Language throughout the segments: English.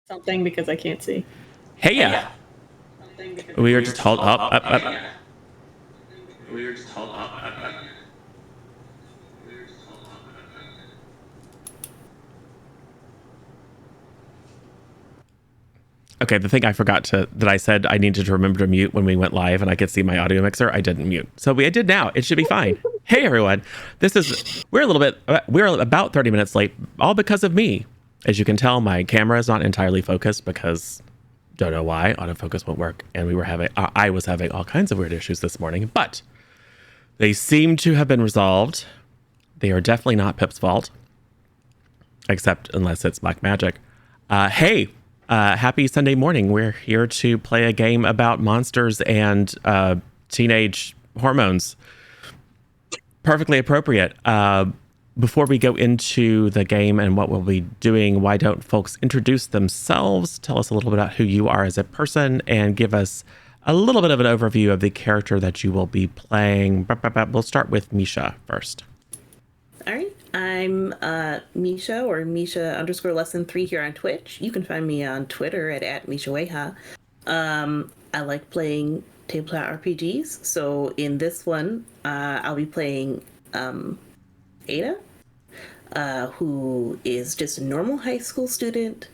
something because I can't see. Hey, yeah. We were just hold up. We were just told Okay, the thing I forgot that I said I needed to remember to mute when we went live and I could see my audio mixer, I didn't mute. So I did now. It should be fine. Hey, everyone. We're about 30 minutes late, all because of me. As you can tell, my camera is not entirely focused because don't know why autofocus won't work. And I was having all kinds of weird issues this morning, but they seem to have been resolved. They are definitely not Pip's fault, except unless it's black magic. Hey, happy Sunday morning. We're here to play a game about monsters and teenage hormones. Perfectly appropriate. Before we go into the game and what we'll be doing, why don't folks introduce themselves, tell us a little bit about who you are as a person, and give us a little bit of an overview of the character that you will be playing. We'll start with Misha first. All right. I'm Misha, or Misha_lesson3 here on Twitch. You can find me on Twitter at MishaWeha. I like playing tabletop RPGs. So in this one, I'll be playing Ada, who is just a normal high school student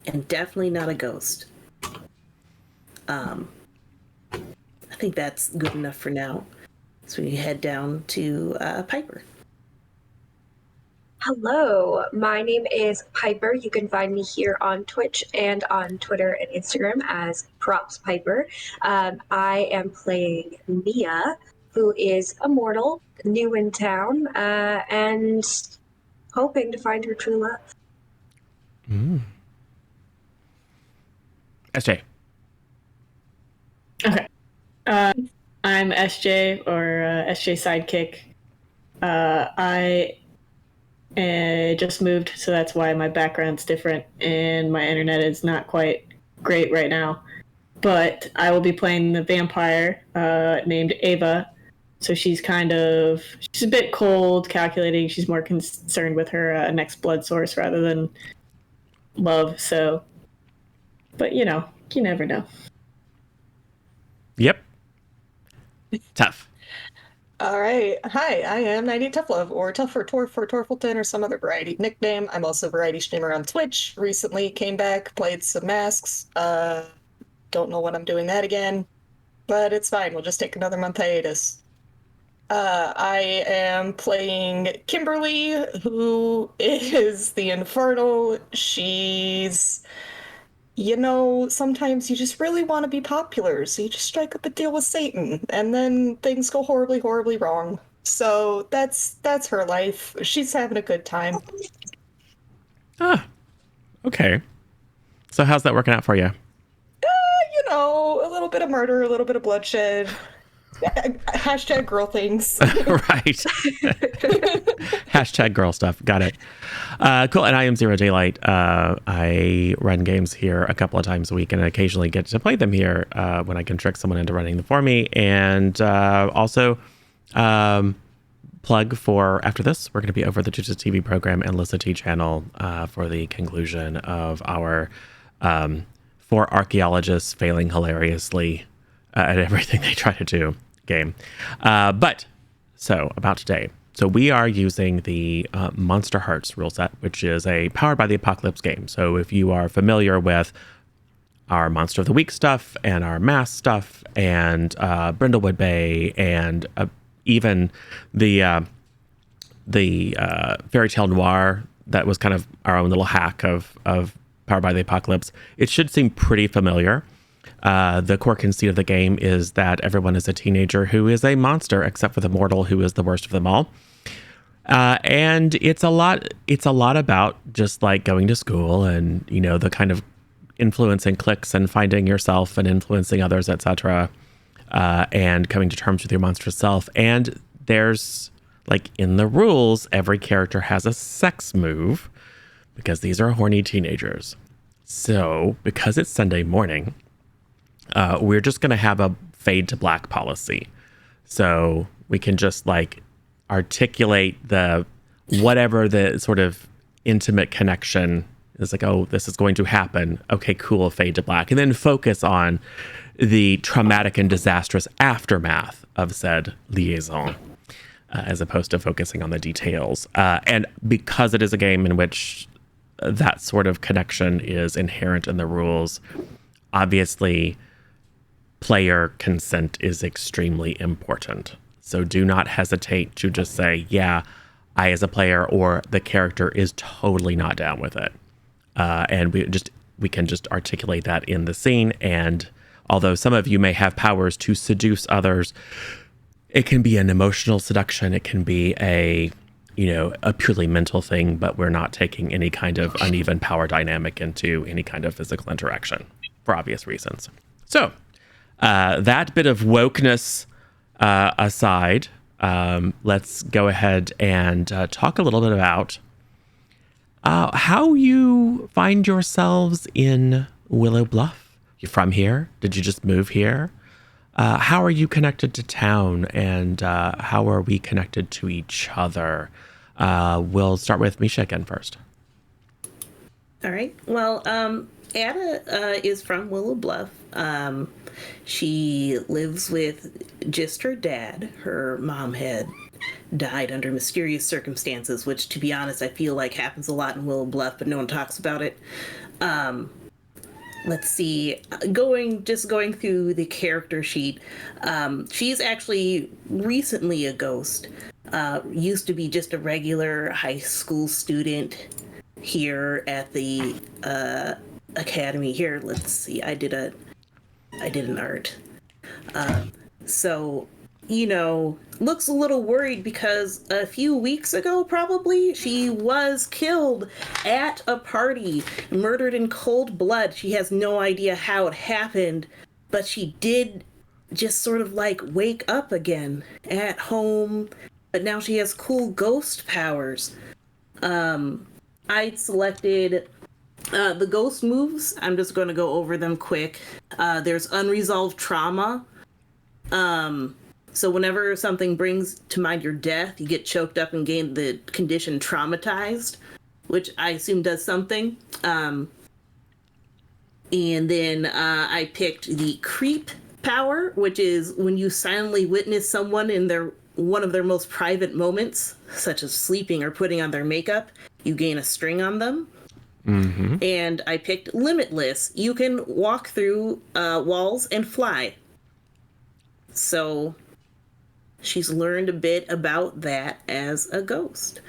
and definitely not a ghost. I think that's good enough for now. So we head down to Piper. Hello, my name is Piper. You can find me here on Twitch and on Twitter and Instagram as Props Piper. I am playing Mia, who is a mortal, new in town, and hoping to find her true love. SJ. Okay. I'm SJ, or SJ Sidekick. I just moved, so that's why my background's different and my internet is not quite great right now. But I will be playing the vampire named Ava. So she's a bit cold, calculating. She's more concerned with her next blood source rather than love. So, but you never know. Yep. Tough. All right. Hi, I am 90 Tough Love, or Tough for Torfulton, or some other variety nickname. I'm also a variety streamer on Twitch. Recently came back, played some masks. Don't know when I'm doing that again, but it's fine. We'll just take another month hiatus. I am playing Kimberly, who is the Infernal. She's, sometimes you just really want to be popular, so you just strike up a deal with Satan, and then things go horribly, horribly wrong. So that's her life. She's having a good time. Okay. So how's that working out for you? A little bit of murder, a little bit of bloodshed. Hashtag girl things. Right. Hashtag girl stuff. Got it. Cool. And I am Zero Daylight. I run games here a couple of times a week and occasionally get to play them here when I can trick someone into running them for me. And also plug for after this, we're going to be over the Juices TV program and Lissa T channel for the conclusion of our four archaeologists failing hilariously at everything they try to do game. But about today. So we are using the Monsterhearts rule set, which is a Powered by the Apocalypse game. So if you are familiar with our Monster of the Week stuff and our Mass stuff and Brindlewood Bay and even the Fairy Tale Noir, that was kind of our own little hack of Powered by the Apocalypse, it should seem pretty familiar. The core conceit of the game is that everyone is a teenager who is a monster, except for the mortal, who is the worst of them all. And it's a lot about just like going to school and, the kind of influencing cliques and finding yourself and influencing others, etc. And coming to terms with your monstrous self. And there's, like, in the rules, every character has a sex move because these are horny teenagers. So because it's Sunday morning, we're just going to have a fade to black policy. So we can just like articulate whatever the sort of intimate connection It's like, oh, this is going to happen. Okay, cool, fade to black. And then focus on the traumatic and disastrous aftermath of said liaison, as opposed to focusing on the details. And because it is a game in which that sort of connection is inherent in the rules, obviously player consent is extremely important. So do not hesitate to just say, yeah, I as a player or the character is totally not down with it. And we can just articulate that in the scene. And although some of you may have powers to seduce others, it can be an emotional seduction. It can be a purely mental thing, but we're not taking any kind of uneven power dynamic into any kind of physical interaction for obvious reasons. So that bit of wokeness aside, let's go ahead and talk a little bit about how you find yourselves in Willow Bluff. You from here? Did you just move here? How are you connected to town, and how are we connected to each other? We'll start with Misha again first. All right. Well, Ada is from Willow Bluff. She lives with just her dad. Her mom had died under mysterious circumstances, which, to be honest, I feel like happens a lot in Willow Bluff, but no one talks about it. Let's see. Going through the character sheet, she's actually recently a ghost. Used to be just a regular high school student here at the academy. Here, let's see. I did an art. So, looks a little worried because a few weeks ago, probably, she was killed at a party, murdered in cold blood. She has no idea how it happened, but she did just sort of like wake up again at home, but now she has cool ghost powers. I selected the ghost moves. I'm just going to go over them quick. There's unresolved trauma. So whenever something brings to mind your death, you get choked up and gain the condition traumatized, which I assume does something. And then I picked the creep power, which is when you silently witness someone in one of their most private moments, such as sleeping or putting on their makeup, you gain a string on them. Mm-hmm. And I picked limitless. You can walk through walls and fly. So she's learned a bit about that as a ghost.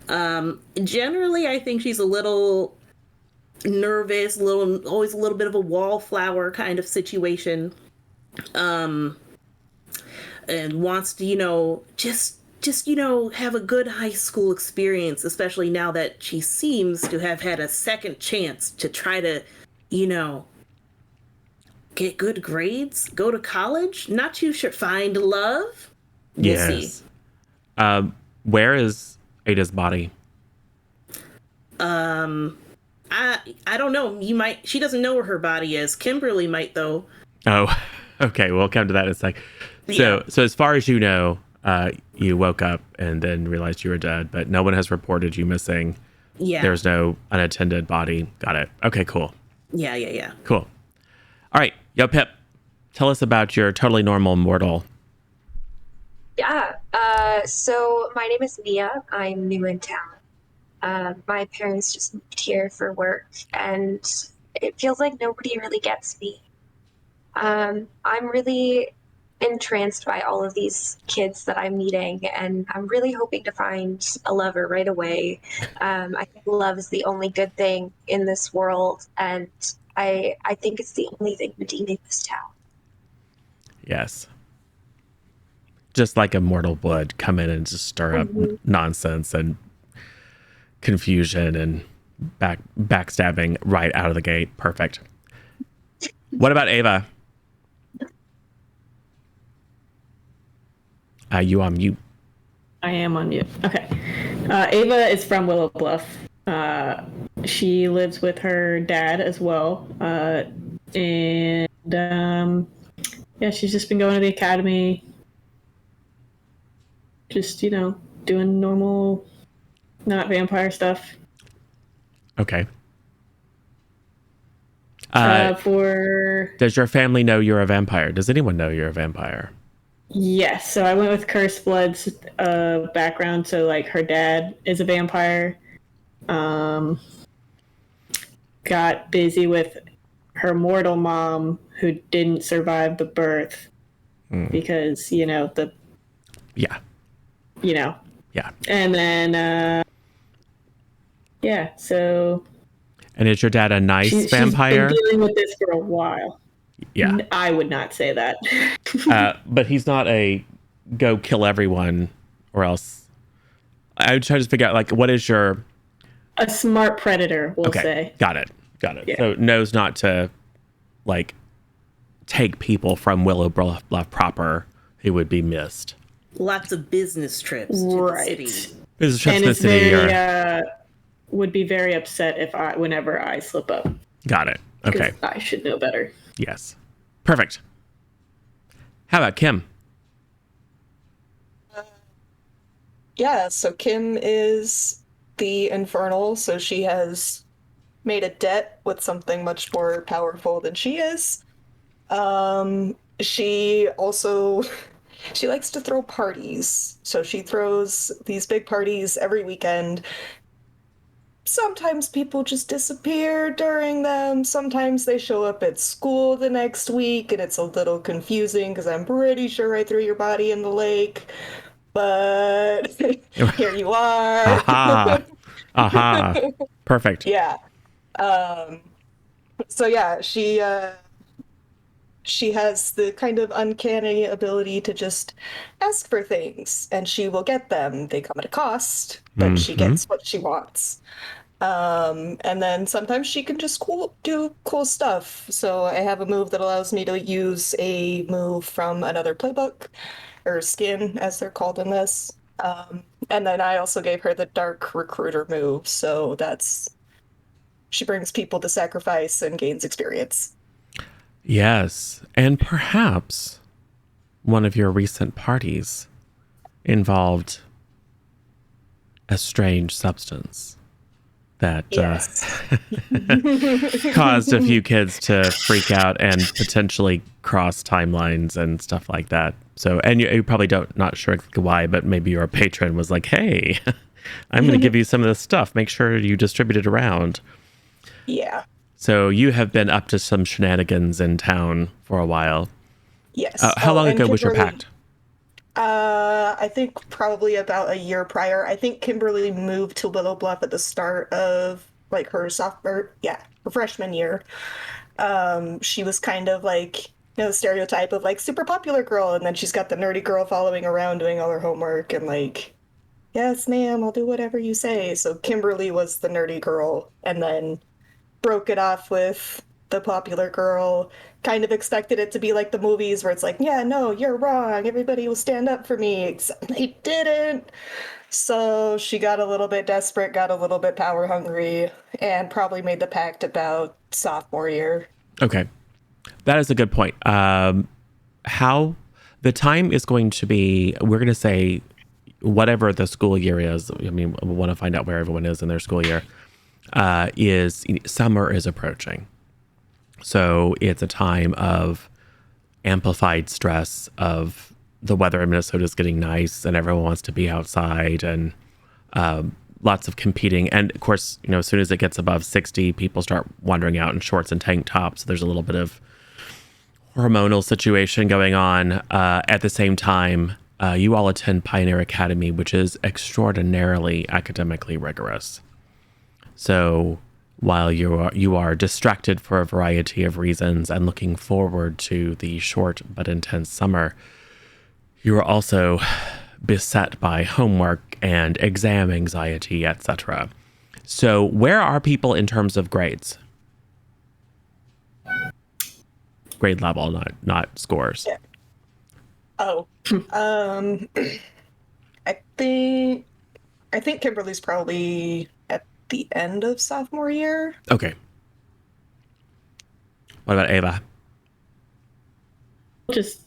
Generally, I think she's a little nervous, always a little bit of a wallflower kind of situation. And wants to, just have a good high school experience, especially now that she seems to have had a second chance to try to, get good grades, go to college. Not too sure. Find love. We'll see. Where is Ada's body? I don't know. She doesn't know where her body is. Kimberly might, though. Oh, okay. We'll come to that in a sec. So as far as you know, you woke up and then realized you were dead, but no one has reported you missing. Yeah. There's no unattended body. Got it. Okay, cool. Yeah. Cool. All right. Yo, Pip, tell us about your totally normal mortal. Yeah. So my name is Mia. I'm new in town. My parents just moved here for work, and it feels like nobody really gets me. I'm really entranced by all of these kids that I'm meeting, and I'm really hoping to find a lover right away. I think love is the only good thing in this world, and I think it's the only thing redeeming this town. Yes. Just like a mortal would come in and just stir up nonsense and confusion and backstabbing right out of the gate. Perfect. What about Ava? You on mute. I am on mute. Okay. Ava is from Willow Bluff. She lives with her dad as well. And she's just been going to the academy. Just, doing normal, not vampire stuff. Okay. Does your family know you're a vampire? Does anyone know you're a vampire? Yes, so I went with Cursed Blood's background. So like her dad is a vampire. Got busy with her mortal mom who didn't survive the birth because Yeah. Yeah. And then so And is your dad a nice vampire? She's been dealing with this for a while. Yeah. I would not say that. But he's not a go kill everyone or else. I would try to figure out, like, what is your... A smart predator, we'll say. Got it. Yeah. So knows not to, like, take people from Willow Bluff proper who would be missed. Lots of business trips to the city. Business trips And to the it's city. very, would be very upset whenever I slip up. Got it. Okay. Because I should know better. Yes. Perfect. How about Kim? Yeah, so Kim is the Infernal, so she has made a debt with something much more powerful than she is. She also she likes to throw parties. So she throws these big parties every weekend. Sometimes people just disappear during them. Sometimes they show up at school the next week, and it's a little confusing because I'm pretty sure I threw your body in the lake. But here you are. Aha. Perfect. Yeah. So yeah, she has the kind of uncanny ability to just ask for things, and she will get them. They come at a cost, but she gets what she wants. And then sometimes she can just do cool stuff. So I have a move that allows me to use a move from another playbook, or skin, as they're called in this. And then I also gave her the Dark Recruiter move, so she brings people to sacrifice and gains experience. Yes. And perhaps one of your recent parties involved a strange substance that caused a few kids to freak out and potentially cross timelines and stuff like that. So, and you probably not sure why, but maybe your patron was like, hey, I'm going to give you some of this stuff. Make sure you distribute it around. Yeah. So you have been up to some shenanigans in town for a while. Yes. How long ago was your pact? I think probably about a year prior. I think Kimberly moved to Willow Bluff at the start of like her freshman year. She was kind of like, the stereotype of like super popular girl, and then she's got the nerdy girl following around doing all her homework and like, yes, ma'am, I'll do whatever you say. So Kimberly was the nerdy girl, and then broke it off with the popular girl. Kind of expected it to be like the movies where it's like, yeah, no, you're wrong. Everybody will stand up for me, except they didn't. So she got a little bit desperate, got a little bit power hungry, and probably made the pact about sophomore year. Okay. That is a good point. How the time is going to be, we're going to say whatever the school year is. I mean, we want to find out where everyone is in their school year. Is summer is approaching. So it's a time of amplified stress of the weather in Minnesota is getting nice and everyone wants to be outside, and lots of competing. And of course, as soon as it gets above 60, people start wandering out in shorts and tank tops. So there's a little bit of hormonal situation going on. At the same time, you all attend Pioneer Academy, which is extraordinarily academically rigorous. So while you are distracted for a variety of reasons and looking forward to the short but intense summer, you are also beset by homework and exam anxiety, etc. So where are people in terms of grades? Grade level, not scores. Yeah. Oh. I think Kimberly's probably at the end of sophomore year. Okay. What about Ava? We'll just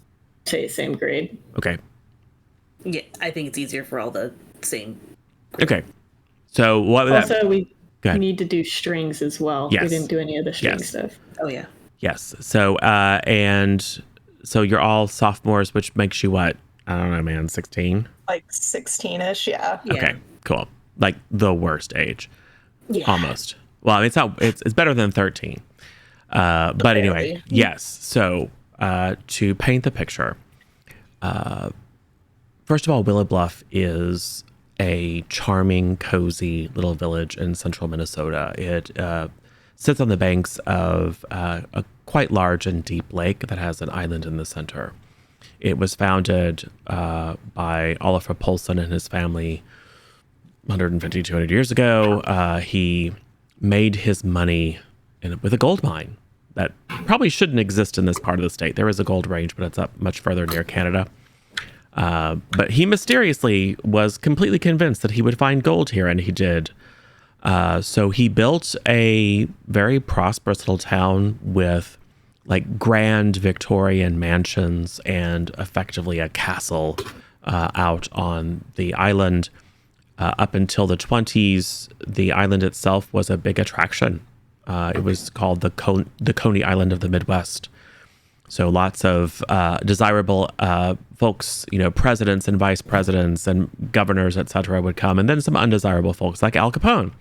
say same grade. Okay. Yeah, I think it's easier for all the same. Okay. So what would Also, that... we Go ahead. We need to do strings as well. Yes. We didn't do any of the string Yes. stuff. Oh yeah. Yes. So, and so you're all sophomores, which makes you what? I don't know, man, 16? Like 16-ish, yeah. Okay, cool. Like the worst age. Yeah. Almost. Well, it's not, it's better than 13. But anyway, Barely. yes. So, to paint the picture, first of all, Willow Bluff is a charming, cozy little village in central Minnesota. It sits on the banks of a quite large and deep lake that has an island in the center. It was founded by Oliver Poulsen and his family 150, 200 years ago. He made his money with a gold mine that probably shouldn't exist in this part of the state. There is a gold range, but it's up much further near Canada. But he mysteriously was completely convinced that he would find gold here, and he did. So he built a very prosperous little town with like grand Victorian mansions and effectively a castle out on the island. Up until the 20s, the island itself was a big attraction. It was called the Coney Island of the Midwest. So lots of desirable folks, presidents and vice presidents and governors, etc., would come. And then some undesirable folks like Al Capone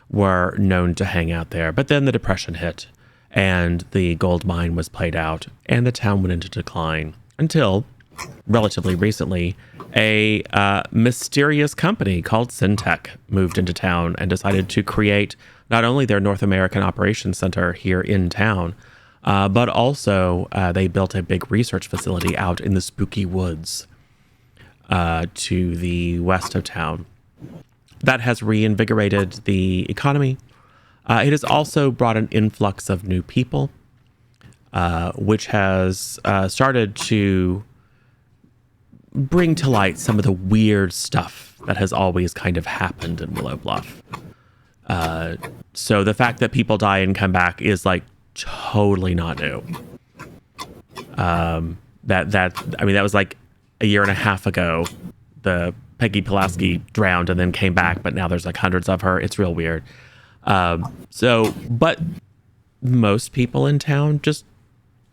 were known to hang out there. But then the Depression hit and the gold mine was played out and the town went into decline until relatively recently a mysterious company called Syntech moved into town and decided to create not only their North American operations center here in town, but also they built a big research facility out in the spooky woods to the west of town. That has reinvigorated the economy. It has also brought an influx of new people, which has started to bring to light some of the weird stuff that has always kind of happened in Willow Bluff. So the fact that people die and come back is like totally not new. That was like a year and a half ago. The Peggy Pulaski drowned and then came back, but now there's like hundreds of her. It's real weird. But most people in town just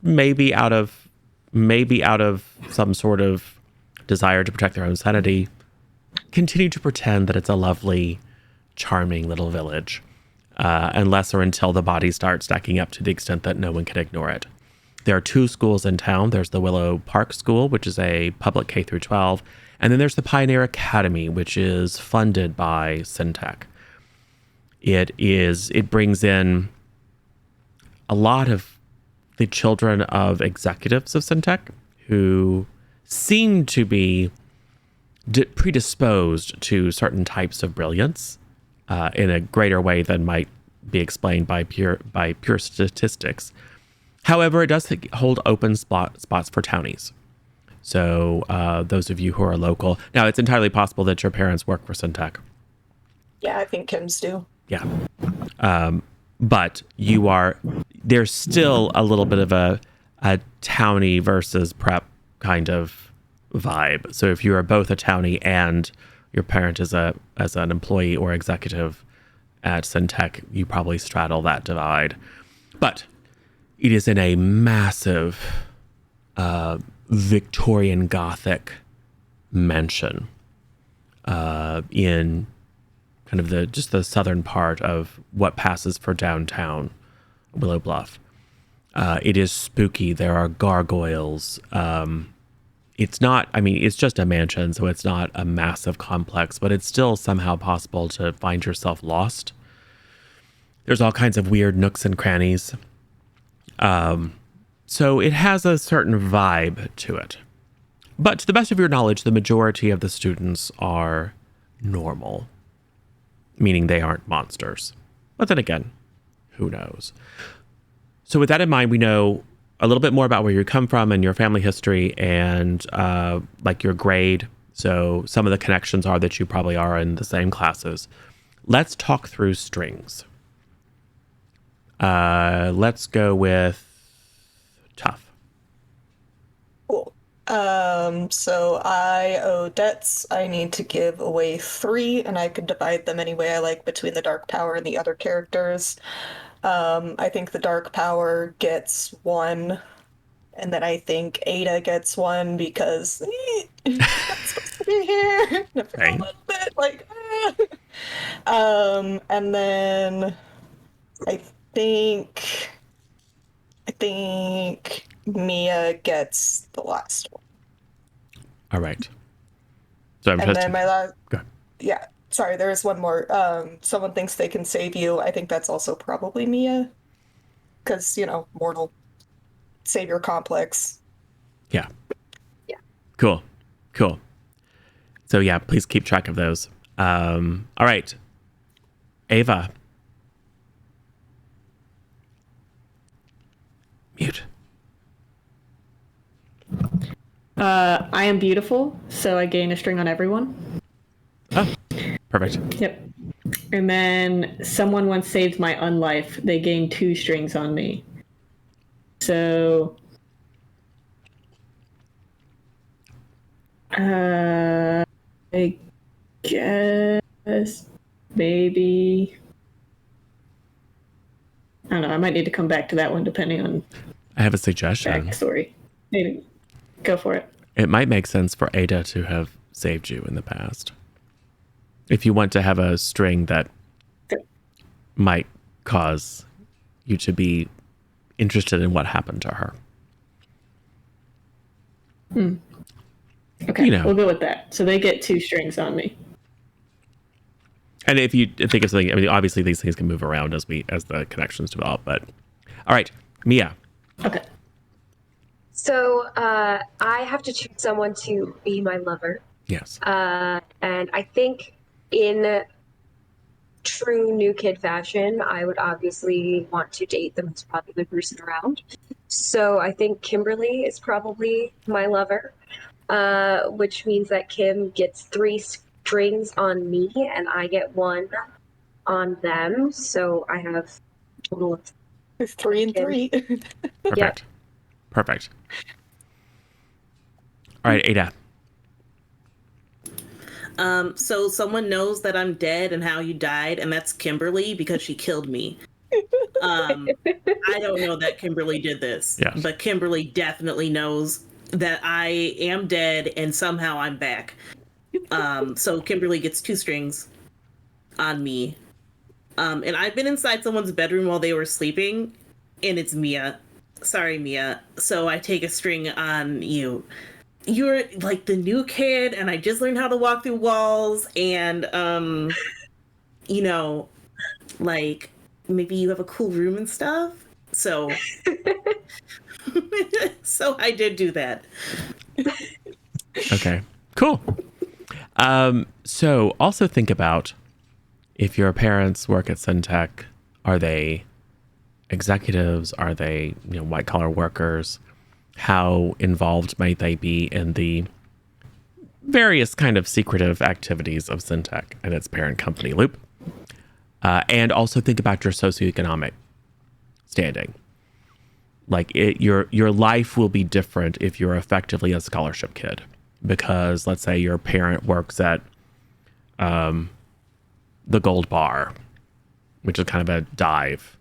maybe out of some sort of desire to protect their own sanity, continue to pretend that it's a lovely, charming little village, unless or until the bodies start stacking up to the extent that no one can ignore it. There are 2 schools in town. There's the Willow Park School, which is a public K through 12, and then there's the Pioneer Academy, which is funded by Syntech. It brings in a lot of the children of executives of Syntech who seem to be predisposed to certain types of brilliance in a greater way than might be explained by pure statistics. However, it does hold open spots for townies. So those of you who are local, now it's entirely possible that your parents work for Syntech. Yeah, I think Kim's do. Yeah. But there's still a little bit of a townie versus prep kind of vibe. So if you are both a townie and your parent is as an employee or executive at Syntech, you probably straddle that divide. But it is in a massive Victorian Gothic mansion in kind of the southern part of what passes for downtown Willow Bluff. It is spooky. There are gargoyles. It's just a mansion, so it's not a massive complex, but it's still somehow possible to find yourself lost. There's all kinds of weird nooks and crannies. So it has a certain vibe to it. But to the best of your knowledge, the majority of the students are normal, meaning they aren't monsters. But then again, who knows? So with that in mind, we know a little bit more about where you come from and your family history and like your grade. So some of the connections are that you probably are in the same classes. Let's talk through strings. Let's go with tough. Cool. So I owe debts. I need to give away 3, and I can divide them any way I like between the Dark Power and the other characters. I think the Dark Power gets 1, and then I think Ada gets 1 because you're not supposed to be here. I feel Right. a little bit like, and then I think I think Mia gets the last one. All right. So I'm And just then my last, go ahead. yeah, sorry, there is one more. Someone thinks they can save you. I think that's also probably Mia, because, mortal savior complex. Yeah. Yeah. Cool. Cool. So yeah, please keep track of those. All right. Ava. Mute. I am beautiful, so I gain a string on everyone. Oh, perfect. Yep. And then someone once saved my unlife. They gained 2 strings on me. So, I guess maybe. I don't know. I might need to come back to that one depending on I have a suggestion. backstory. Maybe go for it. It might make sense for Ada to have saved you in the past. If you want to have a string that might cause you to be interested in what happened to her. Okay, You know. we'll go with that. So they get 2 strings on me. And if you think of something, I mean, obviously these things can move around as the connections develop. But all right, Mia. Okay. So I have to choose someone to be my lover. Yes. And I think in true new kid fashion, I would obviously want to date the most popular person around. So I think Kimberly is probably my lover, which means that Kim gets 3 strings on me and I get 1 on them. So I have a total of 3 and Kim. 3. Perfect. Yep. Perfect. All right, Ada. So someone knows that I'm dead and how you died, and that's Kimberly because she killed me. I don't know that Kimberly did this, Yes. but Kimberly definitely knows that I am dead and somehow I'm back. So Kimberly gets 2 strings on me. And I've been inside someone's bedroom while they were sleeping, and it's Mia. Sorry, Mia. So I take a string on you. You're like the new kid, and I just learned how to walk through walls, and like maybe you have a cool room and stuff. So so I did do that. Okay. Cool. So also think about if your parents work at Syntech, are they executives? Are they, white collar workers? How involved might they be in the various kind of secretive activities of Syntech and its parent company, Loop? And also think about your socioeconomic standing. Like your life will be different if you're effectively a scholarship kid, because let's say your parent works at the Gold Bar, which is kind of a dive,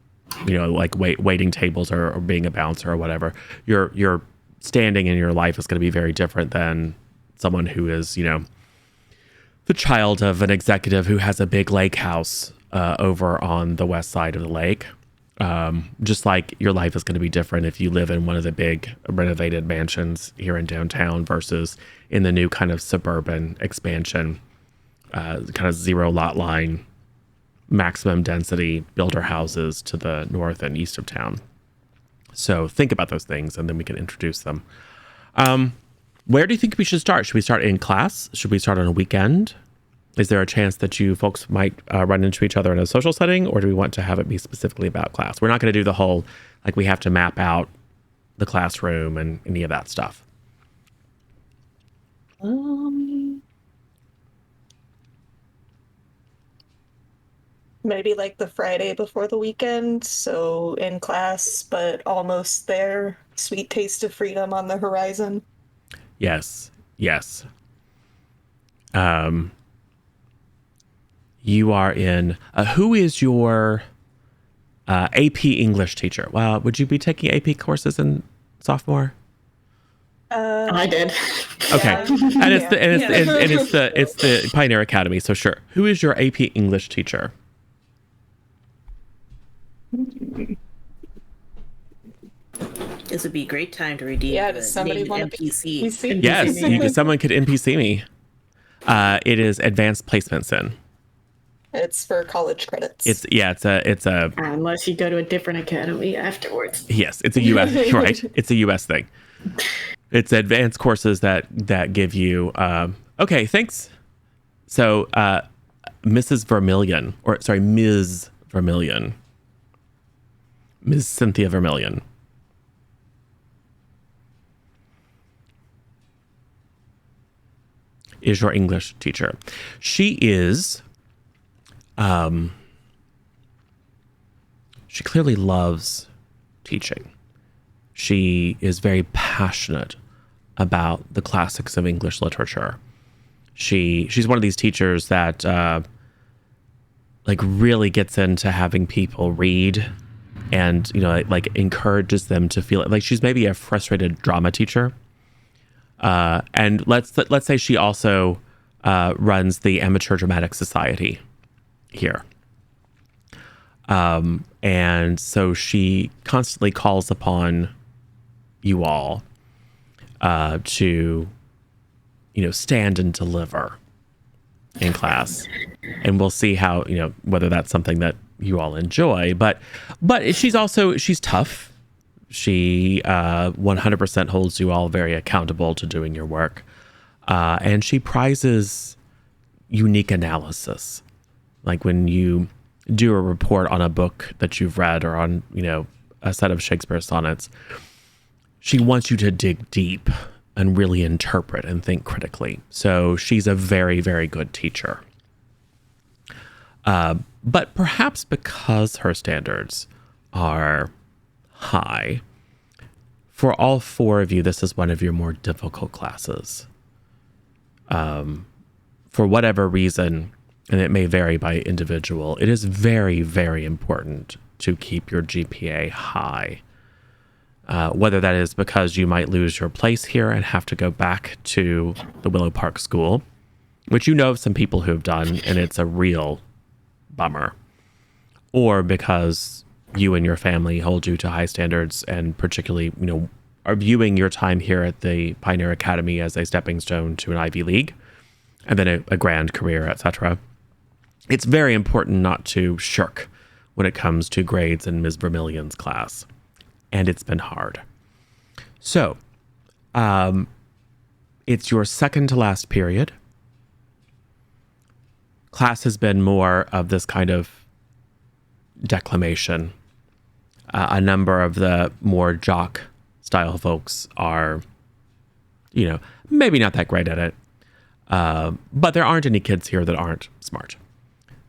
like waiting tables or being a bouncer or whatever. Your standing in your life is going to be very different than someone who is, the child of an executive who has a big lake house over on the west side of the lake. Just like your life is going to be different if you live in one of the big renovated mansions here in downtown versus in the new kind of suburban expansion, kind of 0 lot line, maximum density builder houses to the north and east of town. So think about those things and then we can introduce them. Where do you think we should start? Should we start in class? Should we start on a weekend? Is there a chance that you folks might run into each other in a social setting, or do we want to have it be specifically about class? We're not going to do the whole, like, we have to map out the classroom and any of that stuff. Maybe like the Friday before the weekend, so in class, but almost there. Sweet taste of freedom on the horizon. Yes. Yes. You are in. Who is your AP English teacher? Well, would you be taking AP courses in sophomore? I did. Okay, and it's the and it's, Yeah. and it's the Pioneer Academy. So sure, who is your AP English teacher? This would be a great time to redeem Yeah, the does somebody named want to be NPC. PC? Yes, someone could NPC me. It is Advanced Placement Sin. It's for college credits. It's a Unless you go to a different academy afterwards. yes, it's a US right. It's a US thing. It's advanced courses that give you. Okay, thanks. So, Mrs. Vermillion, or sorry, Ms. Vermillion, Ms. Cynthia Vermillion. Is your English teacher. She is, she clearly loves teaching. She is very passionate about the classics of English literature. She's one of these teachers that like really gets into having people read and, you know, like encourages them to feel it. Like she's maybe a frustrated drama teacher. And let's say she also runs the Amateur Dramatic Society here. And so she constantly calls upon you all to, you know, stand and deliver in class. And we'll see how, you know, whether that's something that you all enjoy. But she's tough. She 100% holds you all very accountable to doing your work. And she prizes unique analysis. Like when you do a report on a book that you've read or on, you know, a set of Shakespeare sonnets, she wants you to dig deep and really interpret and think critically. So she's a very, very good teacher. But perhaps because her standards are high, for all four of you, this is one of your more difficult classes. For whatever reason, and it may vary by individual, it is very, very important to keep your GPA high. Whether that is because you might lose your place here and have to go back to the Willow Park School, which you know of some people who have done, and it's a real bummer, or because you and your family hold you to high standards and particularly, you know, are viewing your time here at the Pioneer Academy as a stepping stone to an Ivy League and then a grand career, etc. It's very important not to shirk when it comes to grades in Ms. Vermillion's class. And it's been hard. So, it's your second to last period. Class has been more of this kind of declamation. A number of the more jock style folks are, you know, maybe not that great at it. But there aren't any kids here that aren't smart.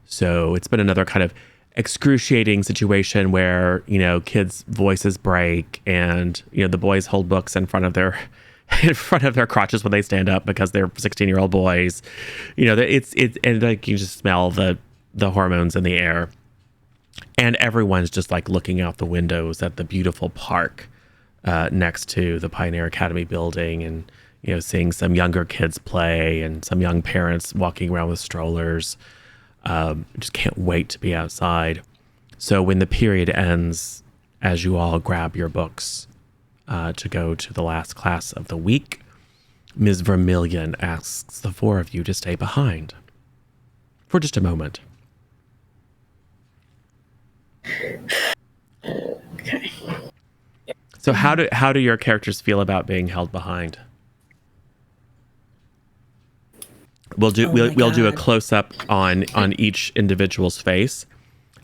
So it's been another kind of excruciating situation where, you know, kids' voices break and, you know, the boys hold books in front of their crotches when they stand up because they're 16-year-old boys. You know, it's and like you just smell the hormones in the air. And everyone's just like looking out the windows at the beautiful park next to the Pioneer Academy building and, you know, seeing some younger kids play and some young parents walking around with strollers. Just can't wait to be outside. So when the period ends, as you all grab your books to go to the last class of the week, Ms. Vermillion asks the four of you to stay behind for just a moment. Okay. So how do your characters feel about being held behind? We'll do a close up on each individual's face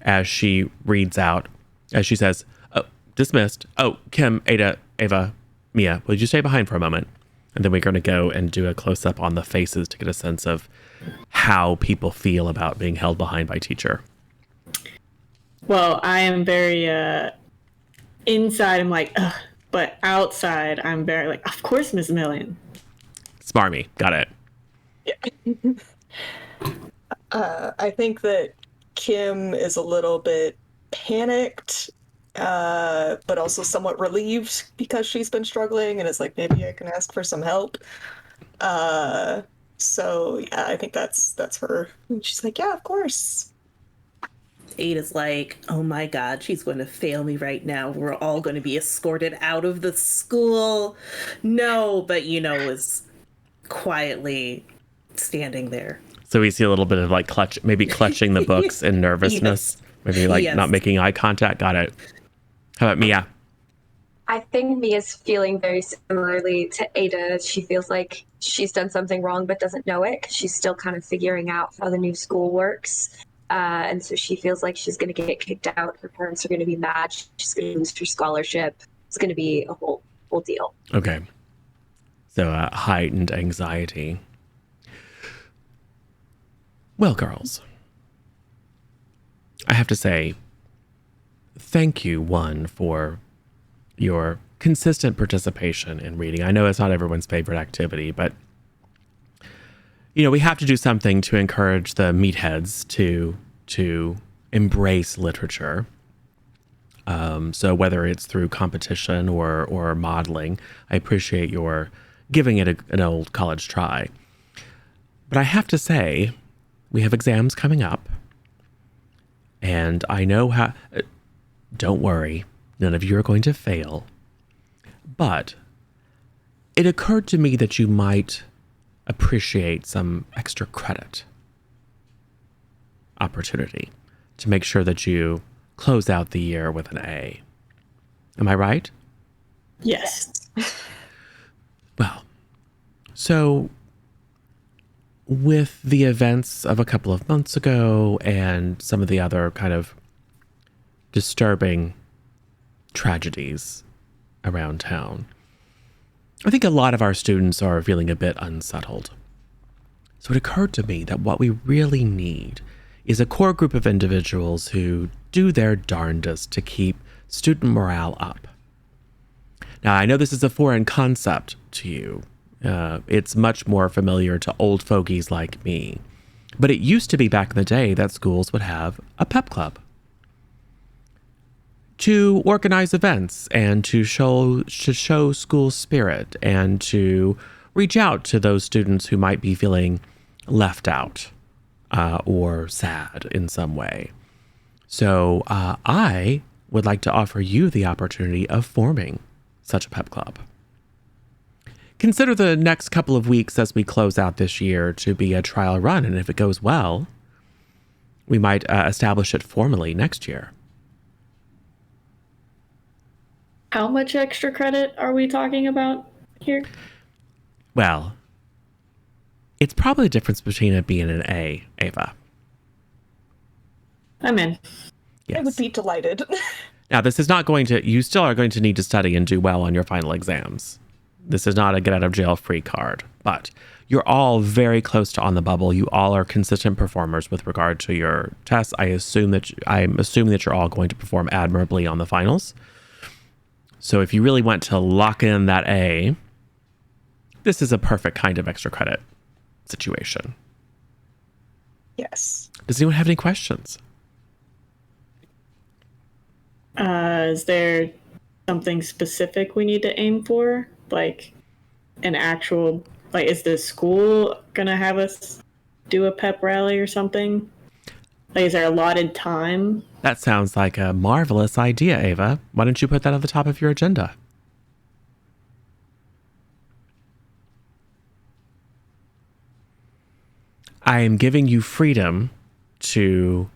as she reads out, as she says, "Oh, dismissed. Oh, Kim, Ada, Ava, Mia, will you stay behind for a moment?" And then we're going to go and do a close up on the faces to get a sense of how people feel about being held behind by teacher. Well, I am very inside. I'm like, ugh, but outside, I'm very like, of course, Miss Million. Smarmy. Got it. I think that Kim is a little bit panicked, but also somewhat relieved because she's been struggling and is like, maybe I can ask for some help. So yeah, I think that's her. And she's like, yeah, of course. Ada's like, oh my god, she's going to fail me right now. We're all going to be escorted out of the school. No, but is quietly standing there. So we see a little bit of like clutching the books in nervousness. Yes. Maybe like Yes. not making eye contact. Got it. How about Mia? I think Mia's feeling very similarly to Ada. She feels like she's done something wrong but doesn't know it because she's still kind of figuring out how the new school works. And so she feels like she's going to get kicked out. Her parents are going to be mad. She's going to lose her scholarship. It's going to be a whole deal. Okay. So heightened anxiety. Well, girls, I have to say, thank you, one, for your consistent participation in reading. I know it's not everyone's favorite activity, but we have to do something to encourage the meatheads to embrace literature. So whether it's through competition or modeling, I appreciate your giving it an old college try. But I have to say, we have exams coming up, and I know how. Don't worry, none of you are going to fail. But it occurred to me that you might appreciate some extra credit opportunity to make sure that you close out the year with an A. Am I right? Yes. Well, so with the events of a couple of months ago and some of the other kind of disturbing tragedies around town, I think a lot of our students are feeling a bit unsettled. So it occurred to me that what we really need is a core group of individuals who do their darndest to keep student morale up. Now, I know this is a foreign concept to you. It's much more familiar to old fogies like me. But it used to be back in the day that schools would have a Pep Club to organize events and to show school spirit and to reach out to those students who might be feeling left out or sad in some way. So I would like to offer you the opportunity of forming such a Pep Club. Consider the next couple of weeks as we close out this year to be a trial run, and if it goes well, we might establish it formally next year. How much extra credit are we talking about here? Well, it's probably the difference between a B and an A, Ava. I'm in. Yes. I would be delighted. Now, this is not going to, you still are going to need to study and do well on your final exams. This is not a get out of jail free card, but you're all very close to on the bubble. You all are consistent performers with regard to your tests. I'm assuming that you're all going to perform admirably on the finals. So if you really want to lock in that A, this is a perfect kind of extra credit situation. Yes. Does anyone have any questions? Is there something specific we need to aim for? Like an actual, like, is the school gonna have us do a pep rally or something? Like, is there allotted time? That sounds like a marvelous idea, Ava. Why don't you put that at the top of your agenda? I am giving you freedom to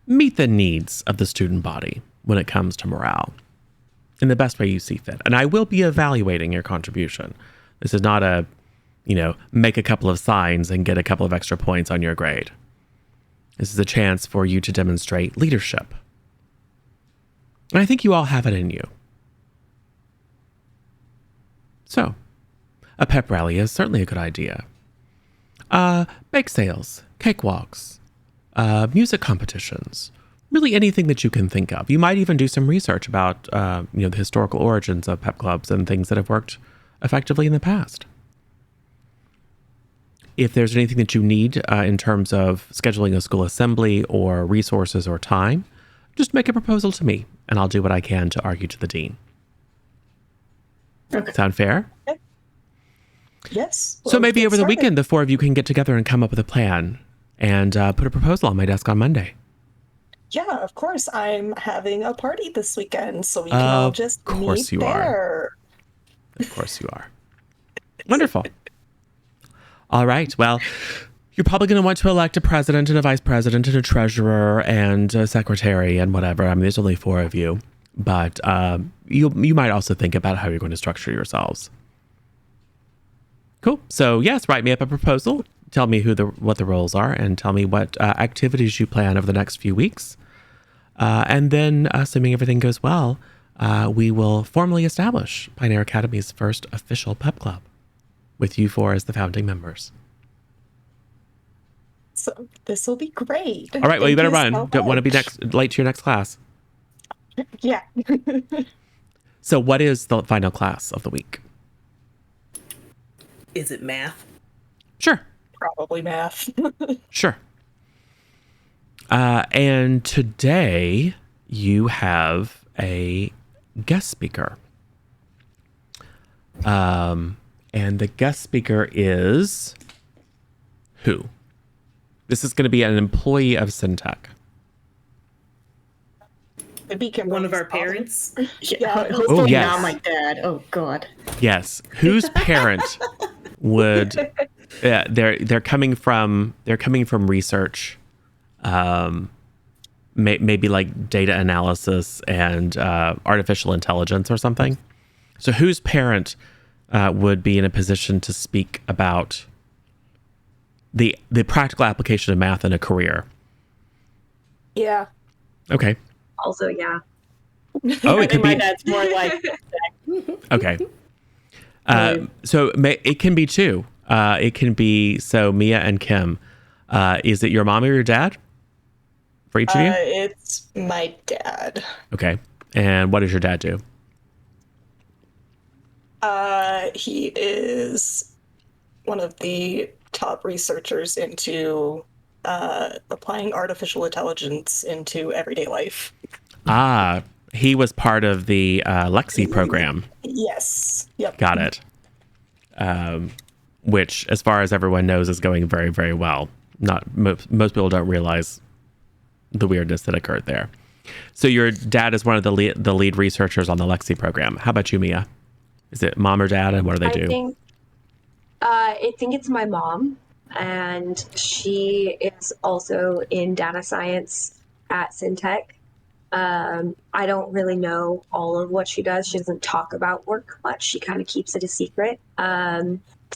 meet the needs of the student body when it comes to morale in the best way you see fit. And I will be evaluating your contribution. This is not a, make a couple of signs and get a couple of extra points on your grade. This is a chance for you to demonstrate leadership. And I think you all have it in you. So, a pep rally is certainly a good idea. Bake sales, cakewalks, music competitions, really anything that you can think of. You might even do some research about, the historical origins of pep clubs and things that have worked effectively in the past. if there's anything that you need in terms of scheduling a school assembly or resources or time, just make a proposal to me and I'll do what I can to argue to the dean. Okay. Sound fair? Yes. So maybe over the weekend, the 4 of you can get together and come up with a plan and put a proposal on my desk on Monday. Yeah, of course. I'm having a party this weekend, so we can all just Of course meet you are. there. Of course you are. Wonderful. All right. Well, you're probably going to want to elect a president and a vice president and a treasurer and a secretary and whatever. I mean, there's only 4 of you, but you might also think about how you're going to structure yourselves. Cool. So yes, write me up a proposal. Tell me what the roles are, and tell me what activities you plan over the next few weeks. And then, assuming everything goes well, we will formally establish Pioneer Academy's first official Pep Club, with you 4 as the founding members. So this will be great. All right. Well, you better run. So Don't want to be much. late to your next class. Yeah. So, what is the final class of the week? Is it math? Sure. Probably math. Sure. And today you have a guest speaker. And the guest speaker is who? This is going to be an employee of Syntech. One of our parents? Yeah, Oh, hopefully yes. not my dad. Oh God. Yes. Whose parent would? Yeah, they're coming from research, maybe like data analysis and artificial intelligence or something. So whose parent would be in a position to speak about the practical application of math in a career? Yeah. Okay. Also, yeah. Oh, I it think could my be. dad's more like Okay. So it can be 2. It can be, so Mia and Kim. Is it your mom or your dad for each of you? It's my dad. Okay. And what does your dad do? He is one of the top researchers into applying artificial intelligence into everyday life. Ah, he was part of the Lexi program. Yes. Yep. Got it. Which, as far as everyone knows, is going very, very well. Not most people don't realize the weirdness that occurred there. So your dad is one of the lead researchers on the Lexi program. How about you, Mia? Is it mom or dad, and what do they do? I think it's my mom, and she is also in data science at Syntech. I don't really know all of what she does. She doesn't talk about work much. She kind of keeps it a secret.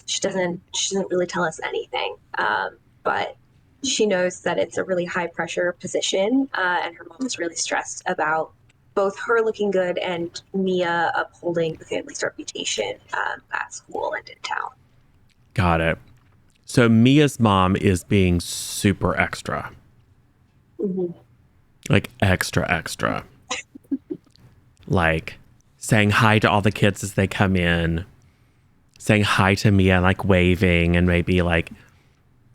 She doesn't really tell us anything. But she knows that it's a really high pressure position, and her mom is really stressed about both her looking good and Mia upholding the family's reputation at school and in town. Got it. So Mia's mom is being super extra. Mm-hmm. Like extra. Like saying hi to all the kids as they come in, saying hi to Mia, like waving, and maybe like,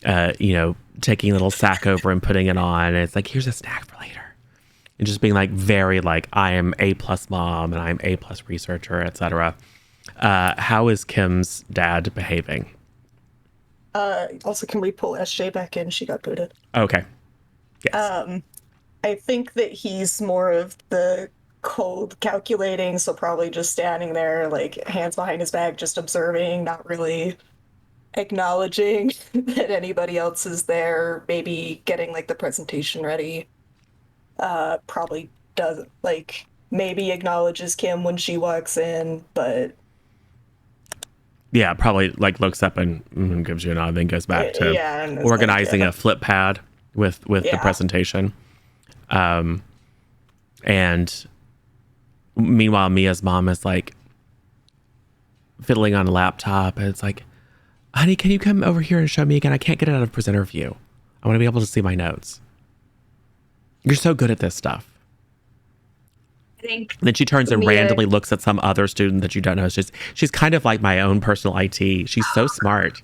taking a little sack over and putting it on. And it's like, here's a snack for later. And just being like very like, I am A+ mom and I'm A+ researcher, etc. How is Kim's dad behaving? Also, can we pull SJ back in? She got booted. Okay. Yes. I think that he's more of the cold calculating, so probably just standing there, like hands behind his back, just observing, not really acknowledging that anybody else is there, maybe getting like the presentation ready. Probably doesn't, like, maybe acknowledges Kim when she walks in, but yeah, probably like looks up and gives you a nod, and then goes back to and it's organizing like, a flip pad with the Yeah. presentation. And meanwhile, Mia's mom is like fiddling on a laptop, and it's like, honey, can you come over here and show me again? I can't get it out of presenter view. I want to be able to see my notes. You're so good at this stuff. I think And then she turns and Mia- randomly looks at some other student that you don't know. She's kind of like my own personal IT. She's so smart.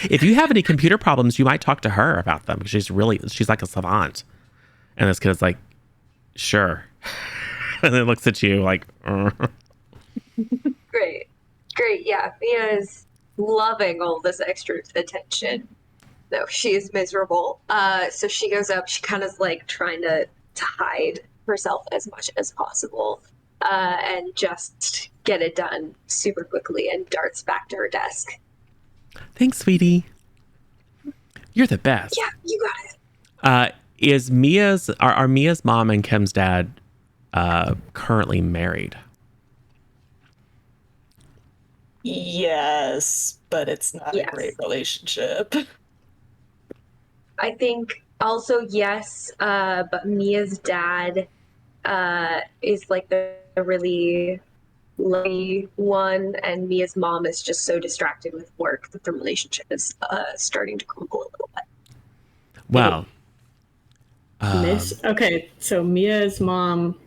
If you have any computer problems, you might talk to her about them because she's like a savant. And this kid's like, sure. And then looks at you like, Great. Yeah, Mia's loving all this extra attention. No, she is miserable. So she goes up. She kind of like trying to hide herself as much as possible, and just get it done super quickly, and darts back to her desk. thanks, sweetie. You're the best. Yeah, you got it. Are Mia's mom and Kim's dad currently married? Yes, but it's not Yes. a great relationship. I think also yes, but Mia's dad is like the really lucky one, and Mia's mom is just so distracted with work that the relationship is starting to crumble a little bit. Well, Okay, so Mia's mom,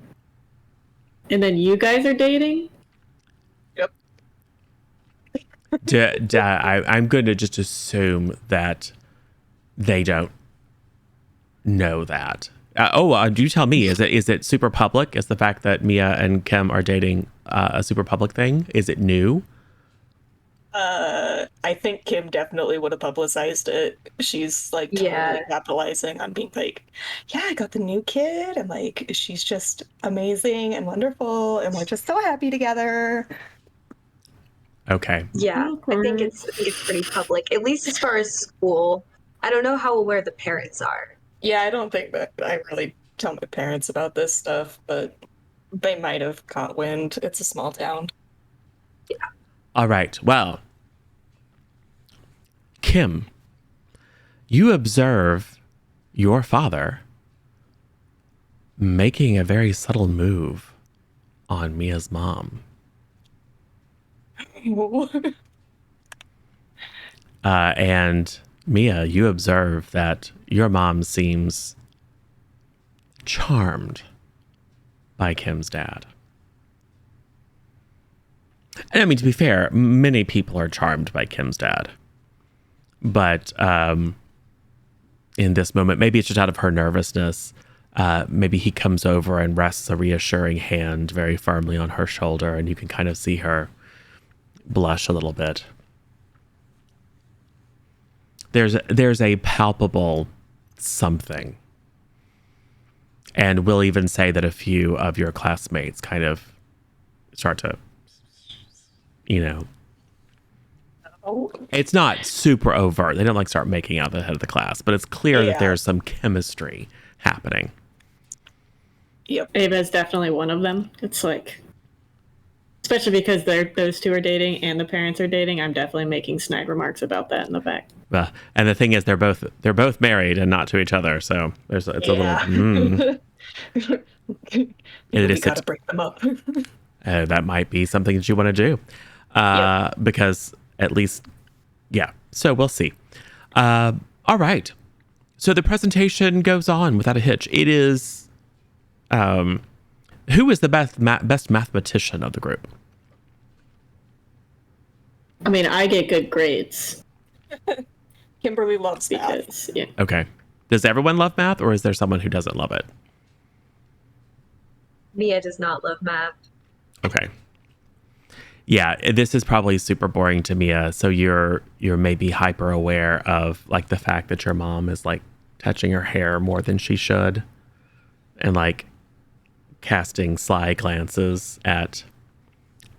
and then you guys are dating? Yep. I'm going to just assume that they don't know that. Do you tell me? Is it super public? Is the fact that Mia and Kim are dating a super public thing? Is it new? I think Kim definitely would have publicized it. She's like totally Yeah. capitalizing on being like, yeah, I got the new kid, and like she's just amazing and wonderful, and we're just so happy together. Okay. Yeah, I think it's pretty public, at least as far as school. I don't know how aware the parents are. Yeah, I don't think that I really tell my parents about this stuff, but they might have caught wind. It's a small town. All right. Well, Kim, you observe your father making a very subtle move on Mia's mom. And Mia, you observe that your mom seems charmed by Kim's dad. And I mean, to be fair, many people are charmed by Kim's dad. But in this moment, maybe it's just out of her nervousness. Maybe he comes over and rests a reassuring hand very firmly on her shoulder, and you can kind of see her blush a little bit. There's a palpable something. And we'll even say that a few of your classmates kind of start to, Oh, it's not super overt. They don't like start making out the head of the class, but it's clear that Yeah. there's some chemistry happening. yep. Ava's definitely one of them. It's like, especially because those two are dating and the parents are dating, I'm definitely making snide remarks about that in the back. And the thing is, they're both married and not to each other. So it's a little. It We is gotta break them up. that might be something that you want to do, because at least, yeah. So we'll see. All right. So the presentation goes on without a hitch. It is. Who is the best mathematician of the group? I mean, I get good grades Kimberly loves math. because, yeah. Okay. Does everyone love math, or is there someone who doesn't love it? Mia does not love math. Okay. Yeah, this is probably super boring to Mia. So you're maybe hyper aware of like the fact that your mom is like touching her hair more than she should, and like casting sly glances at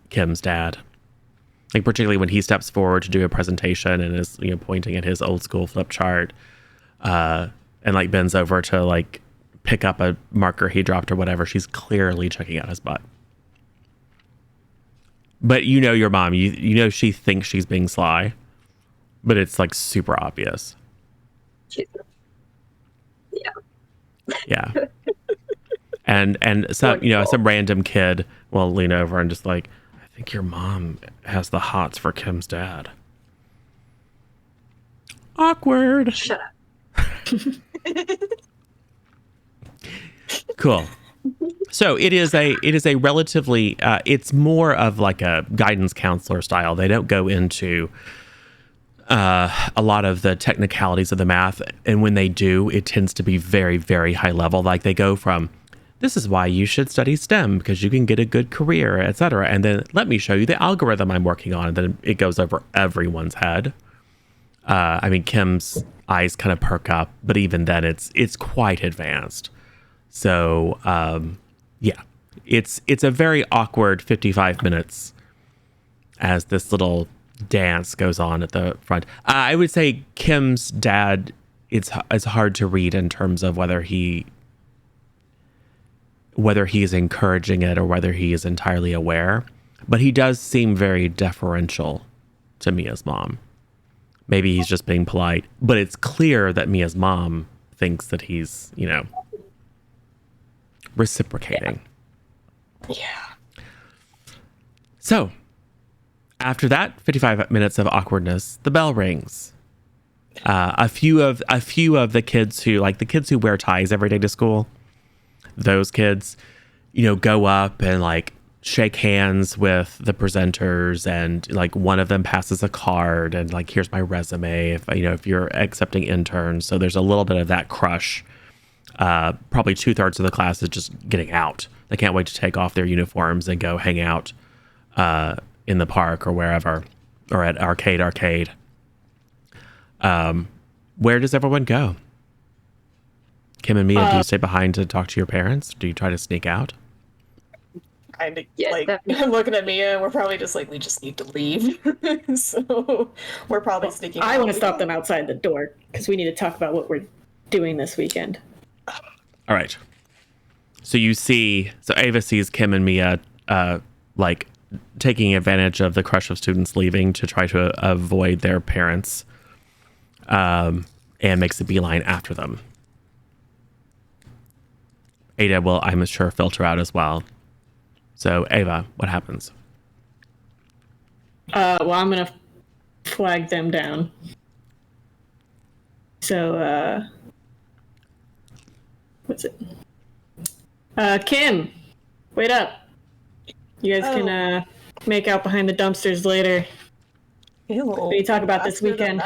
Kim's dad. Like particularly when he steps forward to do a presentation and is pointing at his old school flip chart, and like bends over to like pick up a marker he dropped or whatever. She's clearly checking out his butt. But your mom, she thinks she's being sly, but it's like super obvious. Yeah. And some, some random kid will lean over and just like, I think your mom has the hots for Kim's dad. Awkward. Shut up. Cool. So it is a relatively it's more of like a guidance counselor style. They don't go into a lot of the technicalities of the math. And when they do, it tends to be very, very high level. Like they go from, this is why you should study STEM because you can get a good career, etc. And then let me show you the algorithm I'm working on. And then it goes over everyone's head. I mean, Kim's eyes kind of perk up, but even then it's quite advanced. So yeah, it's a very awkward 55 minutes as this little dance goes on at the front. I would say Kim's dad, it's hard to read in terms of whether he's encouraging it or whether he is entirely aware, but he does seem very deferential to Mia's mom. Maybe he's just being polite, but it's clear that Mia's mom thinks that he's, reciprocating. Yeah. So after that 55 minutes of awkwardness, the bell rings. A few of the kids who wear ties every day to school, those kids, go up and shake hands with the presenters, and one of them passes a card and here's my resume if you're accepting interns. So there's a little bit of that crush. Probably 2/3 of the class is just getting out. They can't wait to take off their uniforms and go hang out in the park or wherever, or at arcade. Where does everyone go? Kim and Mia, do you stay behind to talk to your parents? Do you try to sneak out? I'm looking at Mia, and we're probably just we just need to leave. So we're probably sneaking. I want to stop them outside the door because we need to talk about what we're doing this weekend. All right. So Ava sees Kim and Mia taking advantage of the crush of students leaving to try to avoid their parents, and makes a beeline after them. Ada will, I'm sure, filter out as well. So Ava, what happens? Well, I'm gonna flag them down. So, what's it? Kim, wait up. You guys can make out behind the dumpsters later. Ew, what do you talk about this weekend?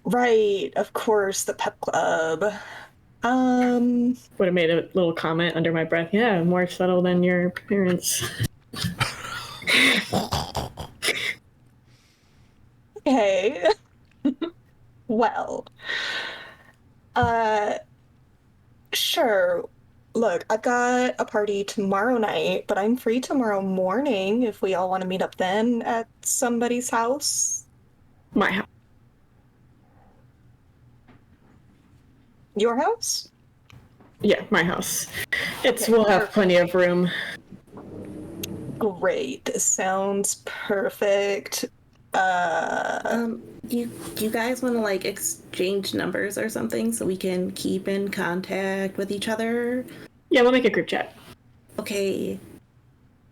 Right, of course, the Pep Club. Would have made a little comment under my breath. Yeah, more subtle than your parents. Okay. Well, sure. Look, I've got a party tomorrow night, but I'm free tomorrow morning if we all want to meet up then at somebody's house. My house. Your house? Yeah, my house. Okay, We'll have plenty of room. Great. Sounds perfect. You guys want to exchange numbers or something so we can keep in contact with each other? Yeah, we'll make a group chat. Okay.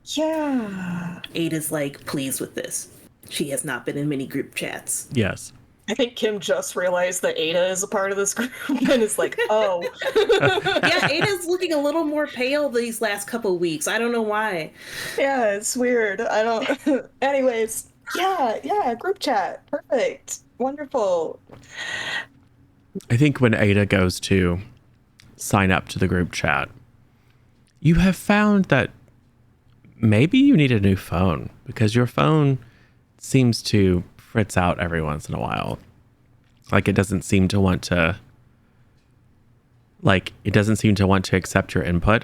Yeah. Ada's pleased with this. She has not been in many group chats. Yes. I think Kim just realized that Ada is a part of this group and is oh. Yeah, Ada's looking a little more pale these last couple weeks. I don't know why. Yeah, it's weird. I don't... Anyways, yeah, group chat. Perfect. Wonderful. I think when Ada goes to sign up to the group chat, you have found that maybe you need a new phone because your phone seems to fritz out every once in a while. It doesn't seem to want to accept your input.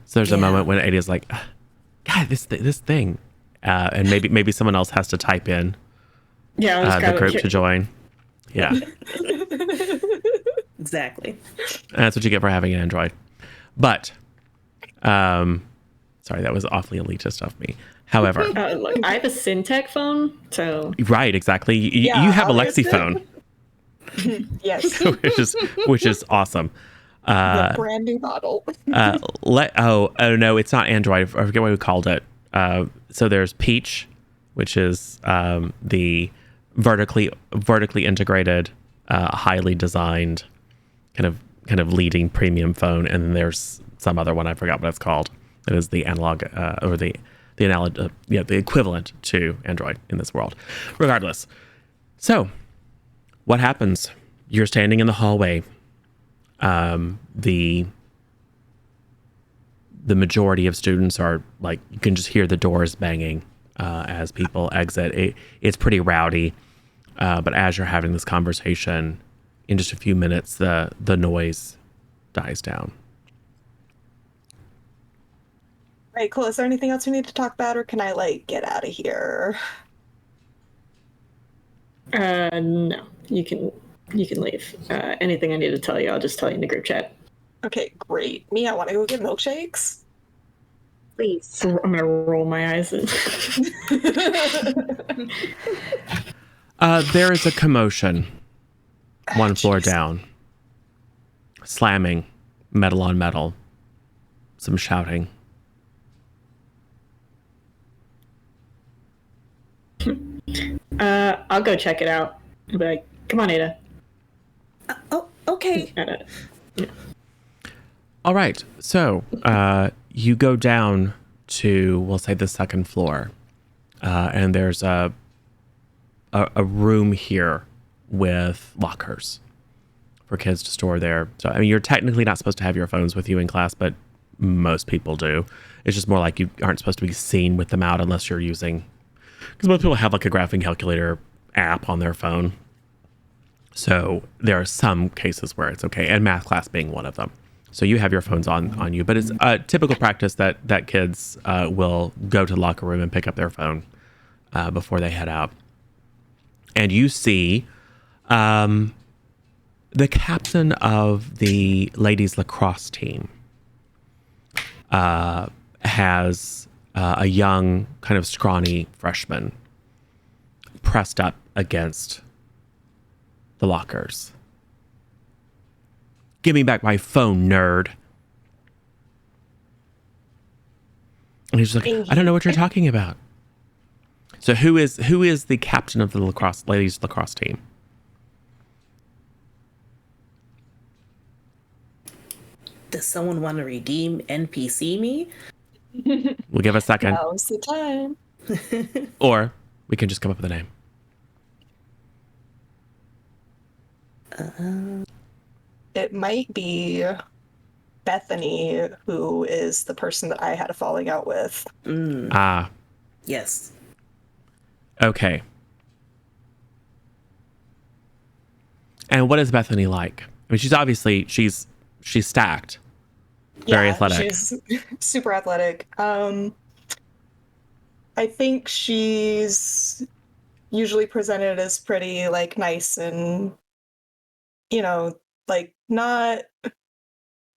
So there's a moment when Ada's God, this thing. And maybe someone else has to type in the group to join. Yeah. Exactly. And that's what you get for having an Android. But, sorry, that was awfully elitist of me. However, look, I have a Syntec phone, so right, exactly. You have a Lexi phone. Yes. which is awesome. The brand new model. Oh no, it's not Android. I forget what we called it. So there's Peach, which is the vertically integrated, highly designed, kind of leading premium phone, and then there's some other one I forgot what it's called. It is the analog or the the equivalent to Android in this world. Regardless, so what happens? You're standing in the hallway. The majority of students are like, you can just hear the doors banging as people exit. It's pretty rowdy, but as you're having this conversation, in just a few minutes, the noise dies down. Right, cool. Is there anything else we need to talk about, or can I like get out of here? No, you can leave. Anything I need to tell you, I'll just tell you in the group chat. Okay, great. Me, I want to go get milkshakes. Please. I'm gonna roll my eyes. There is a commotion one floor Jeez. down. Slamming, metal on metal. Some shouting. I'll go check it out. I'll be like, come on, Ada. Oh, okay. All right. So you go down to, we'll say, the second floor. And there's a room here with lockers for kids to store there. So, I mean, you're technically not supposed to have your phones with you in class, but most people do. It's just more like you aren't supposed to be seen with them out unless you're using, because most people have like a graphing calculator app on their phone. So there are some cases where it's okay, and math class being one of them. So you have your phones on you, but it's a typical practice that kids will go to the locker room and pick up their phone before they head out. And you see the captain of the ladies lacrosse team has a young, kind of scrawny freshman pressed up against the lockers. Give me back my phone, nerd. And he's like, I don't know what you're talking about. So who is the captain of the ladies lacrosse team? Does someone want to redeem NPC me? We'll give a second. Now's the time. Or we can just come up with a name. It might be Bethany, who is the person that I had a falling out with. Ah, Yes. okay. And what is Bethany like? I mean, she's stacked. Very athletic. She's super athletic. I think she's usually presented as pretty like nice and, you know, like not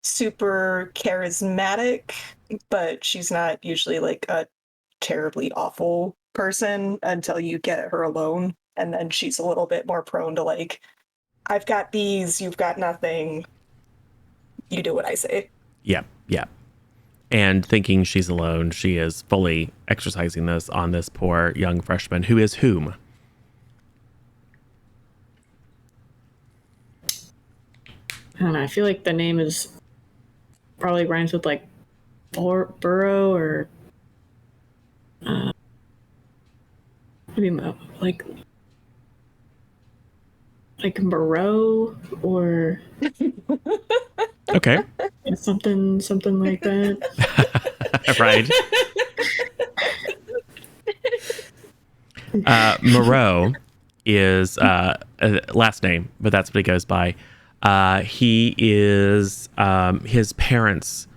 super charismatic, but she's not usually like a terribly awful person until you get her alone, and then she's a little bit more prone to like, I've got these, you've got nothing, you do what I say. Yep. And thinking she's alone, she is fully exercising this on this poor young freshman who is whom? I don't know. I feel like the name is probably rhymes with like burrow or maybe like Moreau or Okay. something like that. Right. Moreau is last name, but that's what he goes by. He is his parents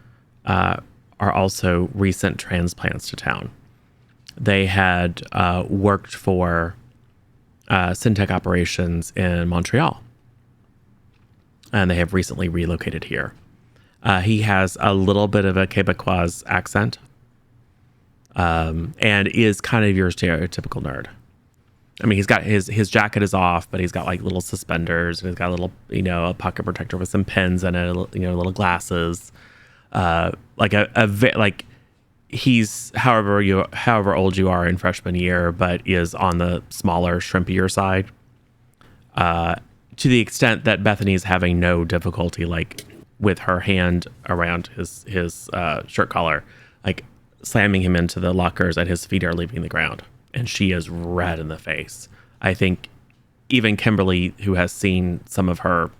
are also recent transplants to town. They had worked for Syntech operations in Montreal, and they have recently relocated here. He has a little bit of a Quebecois accent, and is kind of your stereotypical nerd. I mean, he's got his jacket is off, but he's got like little suspenders, and he's got a little, a pocket protector with some pens in it, little glasses, he's however old you are in freshman year, but is on the smaller, shrimpier side. To the extent that Bethany's having no difficulty, like with her hand around his shirt collar, like slamming him into the lockers, and his feet are leaving the ground. And she is red in the face. I think even Kimberly, who has seen some of her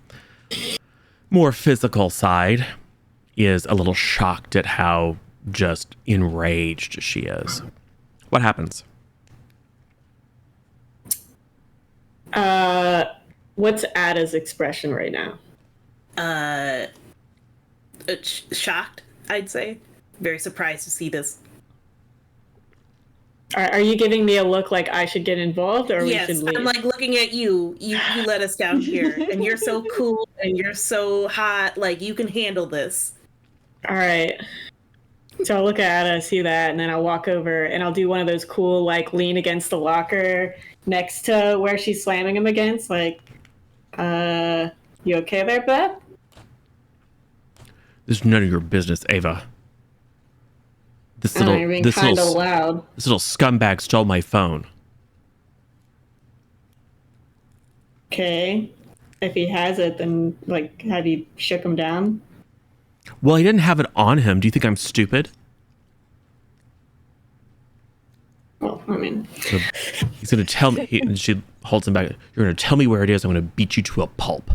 more physical side, is a little shocked at how just enraged she is. What happens? What's Ada's expression right now? Shocked, I'd say. Very surprised to see this. Are you giving me a look like I should get involved, or Yes, we should leave? I'm like looking at you. You let us down here, and you're so cool, and you're so hot. Like, you can handle this. All right. So I'll look at Ada, see that, and then I'll walk over and I'll do one of those cool, like, lean against the locker next to where she's slamming him against. Like, you okay there, Beth? This is none of your business, Ava. This You're being kind of loud. This little scumbag stole my phone. Okay. If he has it, then, like, have you shook him down? Well, he didn't have it on him. Do you think I'm stupid? Well, I mean... So he's going to tell me... and she holds him back. You're going to tell me where it is. I'm going to beat you to a pulp.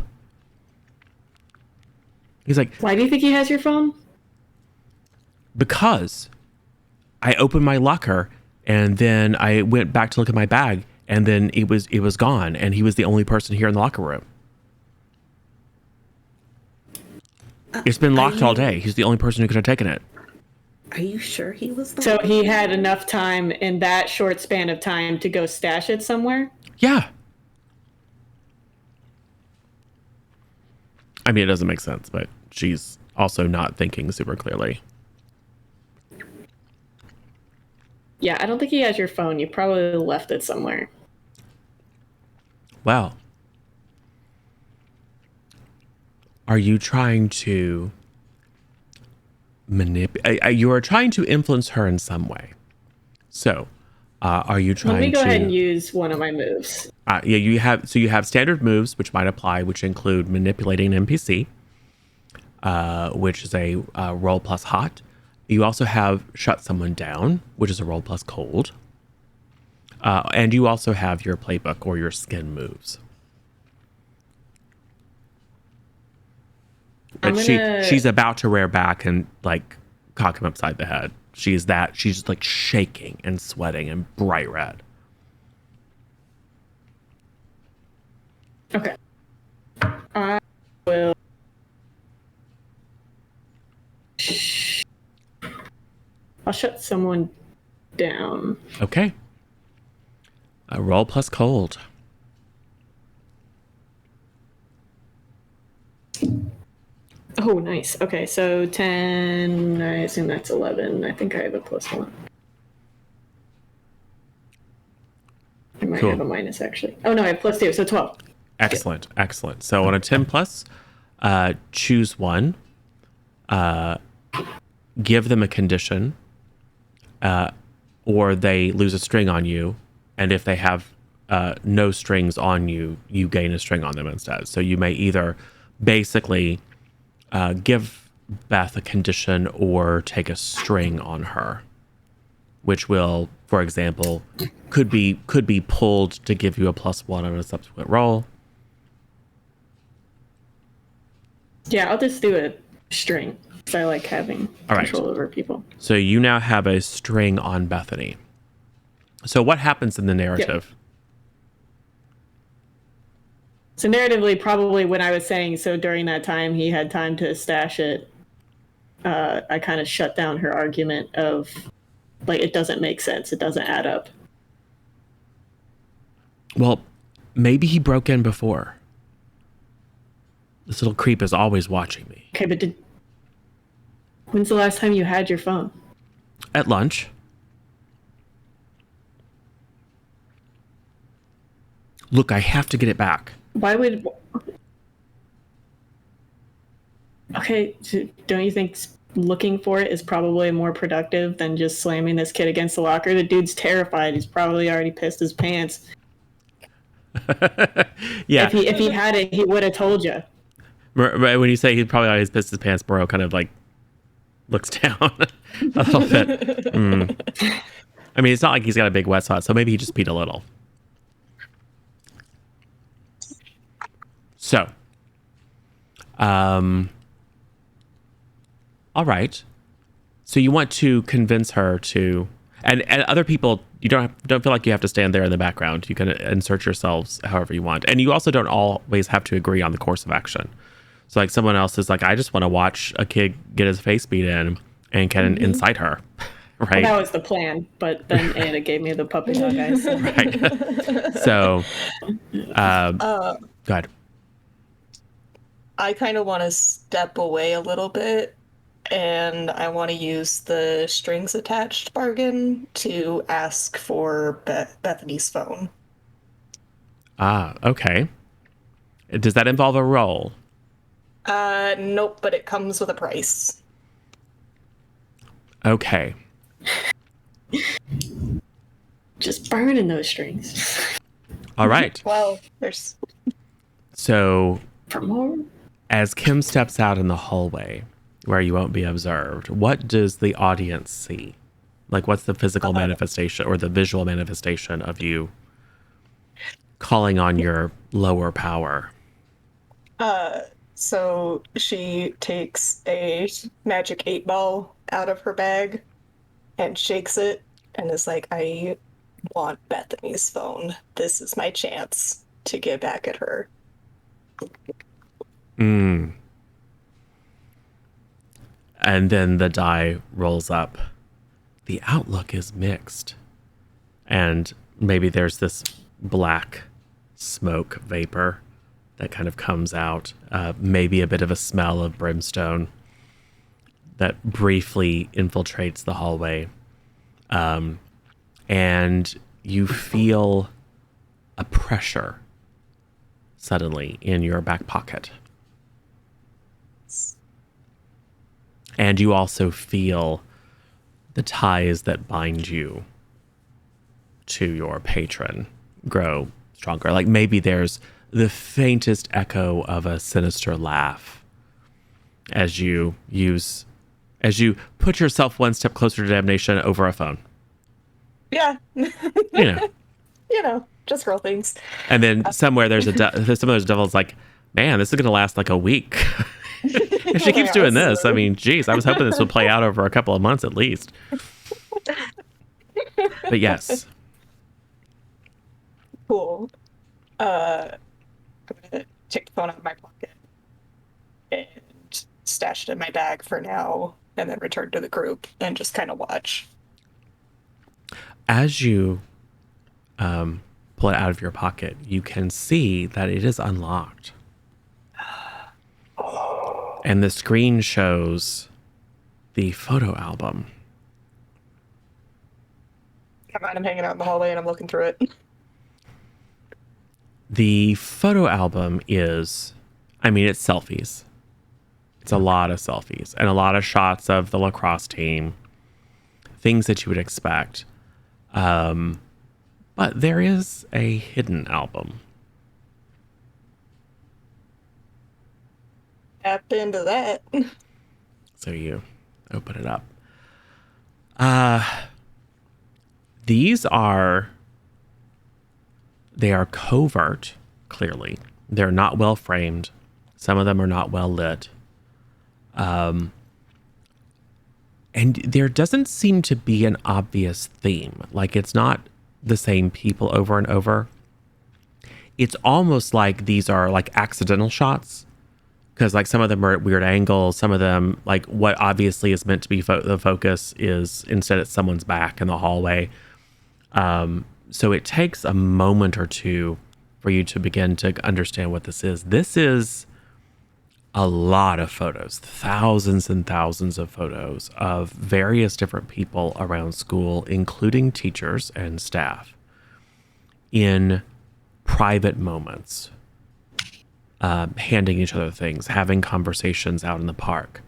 He's like... Why do you think he has your phone? Because I opened my locker and then I went back to look at my bag and then it was gone and he was the only person here in the locker room. It's been locked all day. He's the only person who could have taken it. Are you sure he was the So he had enough time in that short span of time to go stash it somewhere? Yeah. I mean, it doesn't make sense, but she's also not thinking super clearly. Yeah, I don't think he has your phone. You probably left it somewhere. Wow. Are you trying to manipulate? You are trying to influence her in some way. So, are you trying to... Let me go ahead and use one of my moves. Yeah, you have standard moves which might apply, which include manipulating an NPC, which is a roll plus hot. You also have shut someone down, which is a roll plus cold. And you also have your playbook or your skin moves. But she's about to rear back and like cock him upside the head. She's just like shaking and sweating and bright red. Okay. I will... I'll shut someone down. Okay. A roll plus cold. Oh, nice. Okay, so 10, I assume that's 11. I think I have a +1. I might have a minus, actually. Oh, no, I have +2, so 12. Excellent, excellent. So on a 10 plus, choose one. Give them a condition, or they lose a string on you. And if they have no strings on you, you gain a string on them instead. So you may either basically give Beth a condition or take a string on her, which will, for example, could be pulled to give you a +1 on a subsequent roll. Yeah, I'll just do a string, because I like having control over people. So you now have a string on Bethany. So what happens in the narrative? Yep. So narratively, probably when I was saying, so during that time he had time to stash it, I kind of shut down her argument of, like, it doesn't make sense. It doesn't add up. Well, maybe he broke in before. This little creep is always watching me. Okay, but when's the last time you had your phone? At lunch. Look, I have to get it back. Why would... Okay, so don't you think looking for it is probably more productive than just slamming this kid against the locker? The dude's terrified. He's probably already pissed his pants. Yeah. If he had it, he would have told you. When you say he probably always pissed his pants, Burrow kind of like looks down a little bit. I mean, it's not like he's got a big wet spot, so maybe he just peed a little. So, all right. So you want to convince her to, and other people, you don't feel like you have to stand there in the background. You can insert yourselves however you want, and you also don't always have to agree on the course of action. So like someone else is like, I just want to watch a kid get his face beat in and can incite her, right? Well, that was the plan, but then Anna gave me the puppy dog eyes. So. Right. So, go ahead. I kind of want to step away a little bit, and I want to use the strings attached bargain to ask for Bethany's phone. Ah, okay. Does that involve a roll? Nope, but it comes with a price. Okay. Just burning those strings. All right. Well, there's... So, For more? as Kim steps out in the hallway where you won't be observed, what does the audience see? Like, what's the physical manifestation or the visual manifestation of you calling on your lower power? So she takes a magic 8-ball out of her bag and shakes it and is like, I want Bethany's phone. This is my chance to get back at her. And then the die rolls up. The outlook is mixed. And maybe there's this black smoke vapor that kind of comes out. Maybe a bit of a smell of brimstone that briefly infiltrates the hallway. And you feel a pressure suddenly in your back pocket. And you also feel the ties that bind you to your patron grow stronger. Like maybe there's the faintest echo of a sinister laugh as you put yourself one step closer to damnation over a phone. Yeah. You know. Just girl things. And then somewhere there's some of those devils like, man, this is going to last like a week. If she keeps doing this, I mean, geez, I was hoping this would play out over a couple of months at least. But yes. Cool. I'm gonna take the phone out of my pocket and stash it in my bag for now, and then return to the group and just kind of watch. As you pull it out of your pocket, you can see that it is unlocked. And the screen shows the photo album. Come on, I'm hanging out in the hallway and I'm looking through it. The photo album is, I mean, it's selfies. It's a lot of selfies and a lot of shots of the lacrosse team, things that you would expect. But there is a hidden album. Tap into that. So you open it up. They are covert, clearly. They're not well framed. Some of them are not well lit. And there doesn't seem to be an obvious theme. Like it's not the same people over and over. It's almost like these are like accidental shots. Because like some of them are at weird angles. Some of them, like what obviously is meant to be the focus is instead it's someone's back in the hallway. So it takes a moment or two for you to begin to understand what this is. This is a lot of photos, thousands and thousands of photos of various different people around school, including teachers and staff, in private moments, handing each other things, having conversations out in the park.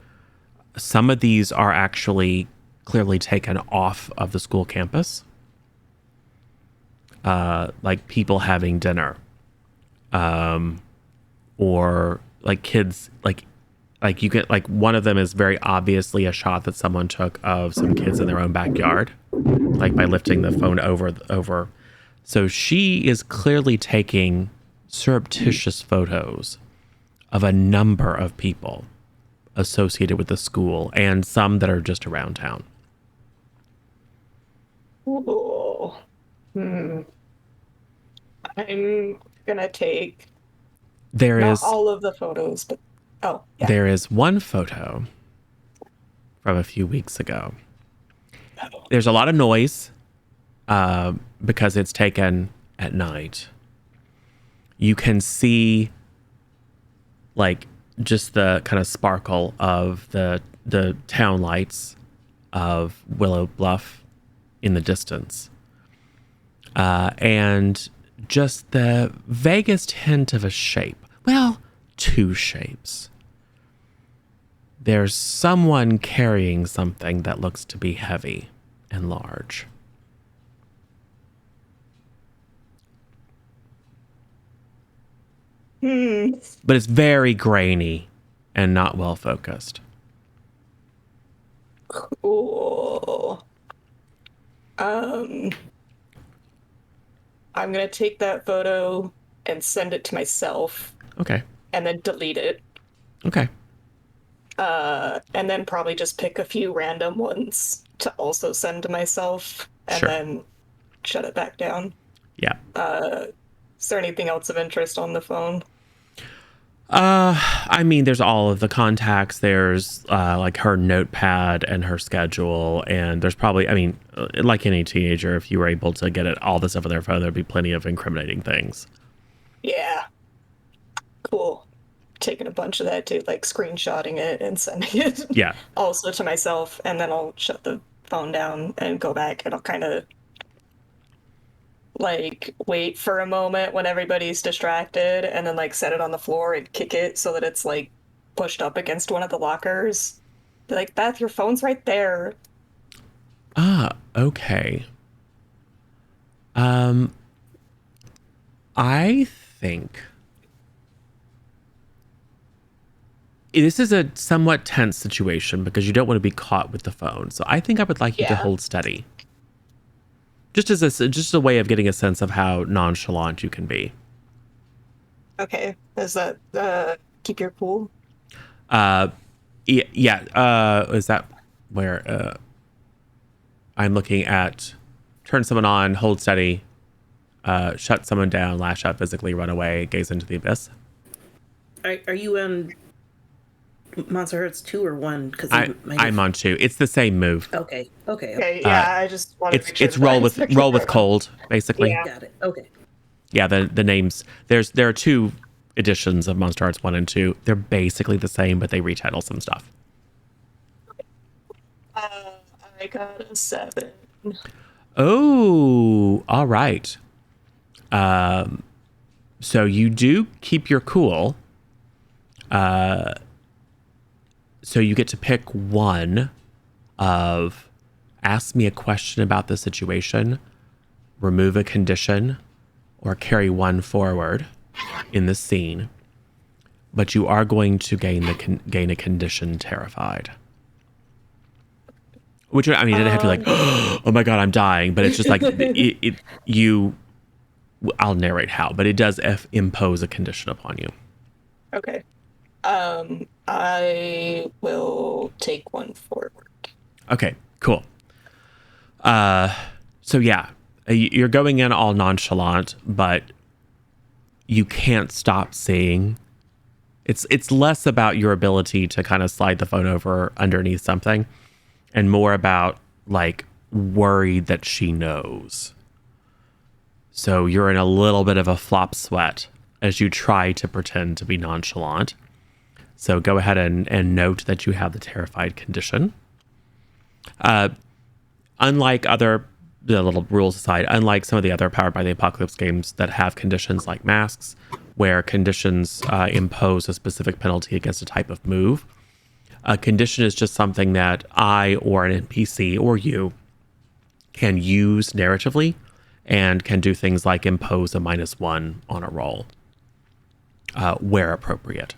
Some of these are actually clearly taken off of the school campus, like people having dinner, or like kids, like Like you get like one of them is very obviously a shot that someone took of some kids in their own backyard, like by lifting the phone over. So she is clearly taking surreptitious photos of a number of people associated with the school and some that are just around town. Ooh. I'm gonna take not all of the photos, but yeah. There is one photo from a few weeks ago. There's a lot of noise because it's taken at night. You can see like just the kind of sparkle of the town lights of Willow Bluff in the distance. And just the vaguest hint of a shape. Well, two shapes. There's someone carrying something that looks to be heavy and large. But it's very grainy and not well focused. Cool. I'm gonna take that photo and send it to myself. Okay. And then delete it. Okay. And then probably just pick a few random ones to also send to myself, and then shut it back down. Yeah. Is there anything else of interest on the phone? I mean, there's all of the contacts. There's like her notepad and her schedule, and there's probably, I mean, like any teenager, if you were able to get all this stuff on their phone, there'd be plenty of incriminating things. Yeah. Cool. Taking a bunch of that too, like screenshotting it and sending it. Yeah. Also to myself, and then I'll shut the phone down and go back, and I'll kind of like wait for a moment when everybody's distracted, and then like set it on the floor and kick it so that it's like pushed up against one of the lockers. Be like, Beth, your phone's right there. Okay. I think this is a somewhat tense situation because you don't want to be caught with the phone. So I think I would like you to hold steady. Just as a way of getting a sense of how nonchalant you can be. Okay. Is that keep your cool? Yeah. Is that where I'm looking at turn someone on, hold steady, shut someone down, lash out physically, run away, gaze into the abyss? Are you on Monsterhearts 2 or 1? Because I'm on 2. It's the same move. Okay. Yeah, I just wanted to make sure it's roll with cold, basically. Yeah. Got it. Okay. Yeah, the names. There are 2 editions of Monsterhearts 1 and 2. They're basically the same, but they retitle some stuff. I got a 7. Oh, all right. So you do keep your cool. So you get to pick one of ask me a question about the situation, remove a condition, or carry one forward in the scene. But you are going to gain a condition terrified. Which, I mean, you didn't have to be like, oh my God, I'm dying. But it's just like, I'll narrate how, but it does impose a condition upon you. Okay. I will take one forward. Okay, cool. So yeah, you're going in all nonchalant, but you can't stop seeing. It's less about your ability to kind of slide the phone over underneath something and more about like worried that she knows. So you're in a little bit of a flop sweat as you try to pretend to be nonchalant. So go ahead and note that you have the terrified condition. Unlike the little rules aside, unlike some of the other Powered by the Apocalypse games that have conditions like masks, where conditions impose a specific penalty against a type of move, a condition is just something that I or an NPC or you can use narratively and can do things like impose a -1 on a roll where appropriate.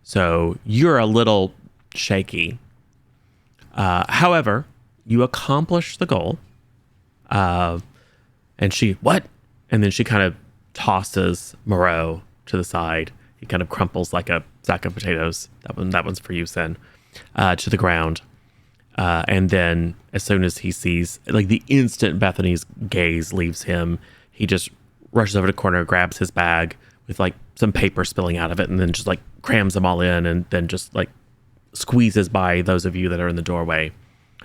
So you're a little shaky. However, you accomplish the goal. And she, what? And then she kind of tosses Moreau to the side. He kind of crumples like a sack of potatoes. That one's for you, Sin. To the ground. And then as soon as he sees, like the instant Bethany's gaze leaves him, he just rushes over to the corner, grabs his bag with like some paper spilling out of it, and then just like crams them all in, and then just like squeezes by those of you that are in the doorway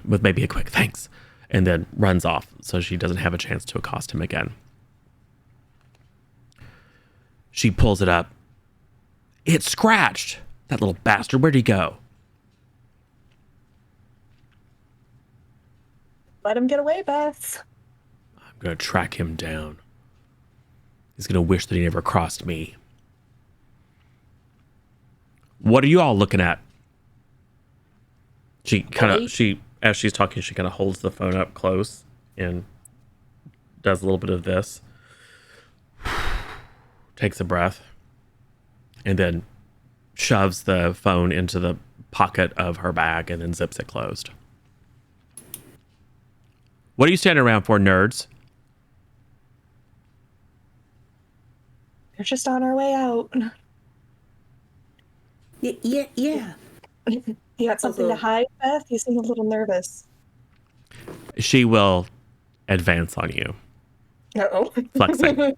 with maybe a quick thanks, and then runs off so she doesn't have a chance to accost him again. She pulls it up. It's scratched. That little bastard, where'd he go? Let him get away, Beth. I'm going to track him down. He's going to wish that he never crossed me. What are you all looking at? As she's talking, she kind of holds the phone up close and does a little bit of this. Takes a breath. And then shoves the phone into the pocket of her bag and then zips it closed. What are you standing around for, nerds? They're just on our way out. Yeah. You got something to hide, Beth? You seem a little nervous. She will advance on you. Uh-oh. Flexing.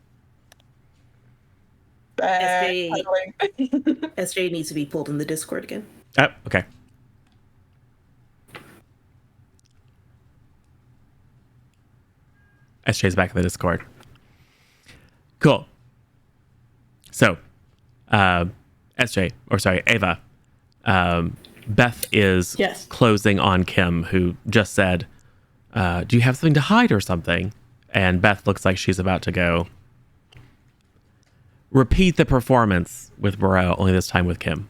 SJ needs to be pulled in the Discord again. Oh, okay. SJ's back in the Discord. Cool. So, Ava, Beth is closing on Kim, who just said, do you have something to hide or something? And Beth looks like she's about to go. Repeat the performance with Moreau, only this time with Kim.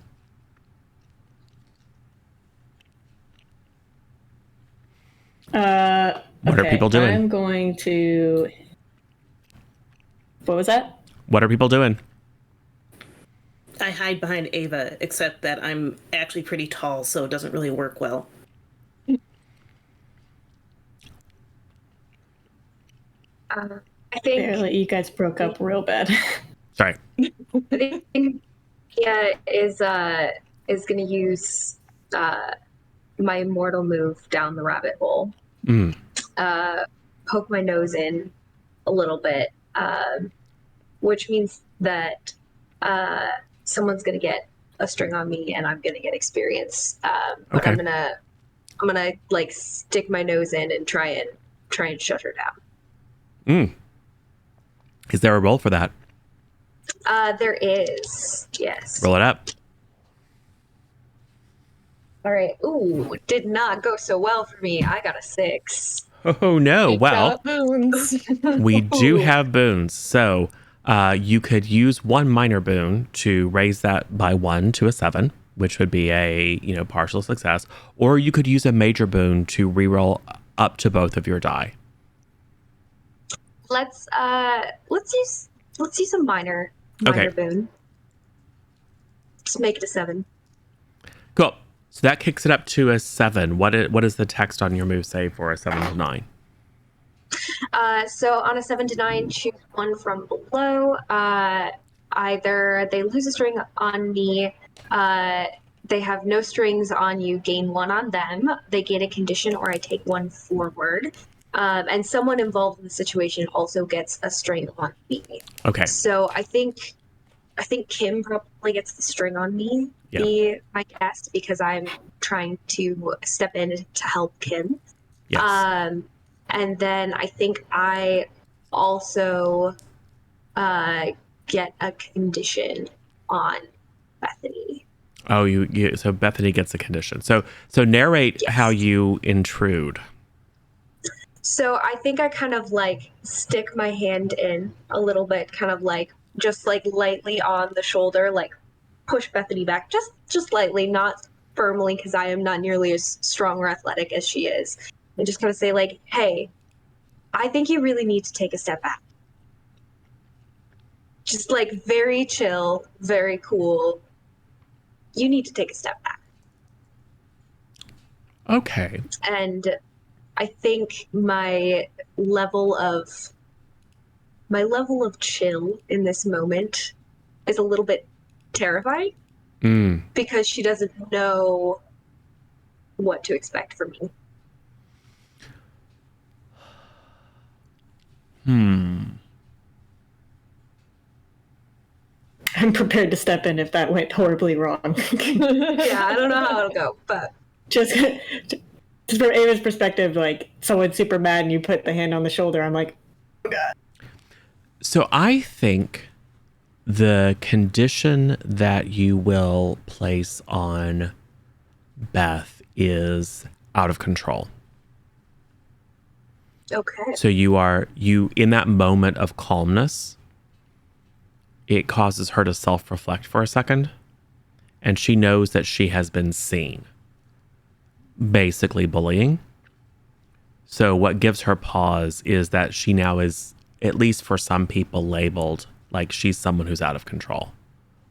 What are people doing? I'm going to... What was that? What are people doing? I hide behind Ava, except that I'm actually pretty tall, so it doesn't really work well. I think... Barely, you guys broke up real bad. Sorry. I think is going to use my immortal move down the rabbit hole. Poke my nose in a little bit, which means that someone's going to get a string on me and I'm going to get experience. But okay. I'm gonna like stick my nose in and try and shut her down. Is there a roll for that? There is, yes. Roll it up. All right. Ooh, did not go so well for me. I got a 6. Oh no! Well, boons. We do have boons, so you could use one minor boon to raise that by 1 to a 7, which would be a partial success, or you could use a major boon to reroll up to both of your die. Let's use a minor boon. Just make it a 7. Cool. So that kicks it up to a 7. What is the text on your move say for a 7 to 9? So on a 7 to 9, choose one from below. Either they lose a string on me, they have no strings on you, gain 1 on them, they gain a condition, or I take 1 forward. And someone involved in the situation also gets a string on me. Okay. So I think Kim probably gets the string on me, be my guess, because I'm trying to step in to help Kim. Yes. And then I think I also get a condition on Bethany. Oh, so Bethany gets a condition. So narrate how you intrude. So I think I kind of like stick my hand in a little bit, kind of like just like lightly on the shoulder, like push Bethany back, just lightly, not firmly, because I am not nearly as strong or athletic as she is. And just kind of say like, hey, I think you really need to take a step back. Just like very chill, very cool. you need to take a step back. Okay. And I think my level of chill in this moment is a little bit terrifying because she doesn't know what to expect from me. I'm prepared to step in if that went horribly wrong. Yeah, I don't know how it'll go, but just from Ava's perspective, like someone's super mad and you put the hand on the shoulder, I'm like, oh god. So I think the condition that you will place on Beth is out of control. okay. So you in that moment of calmness, it causes her to self-reflect for a second, and she knows that she has been seen, basically bullying. So what gives her pause is that she now is, at least for some people, labeled like she's someone who's out of control,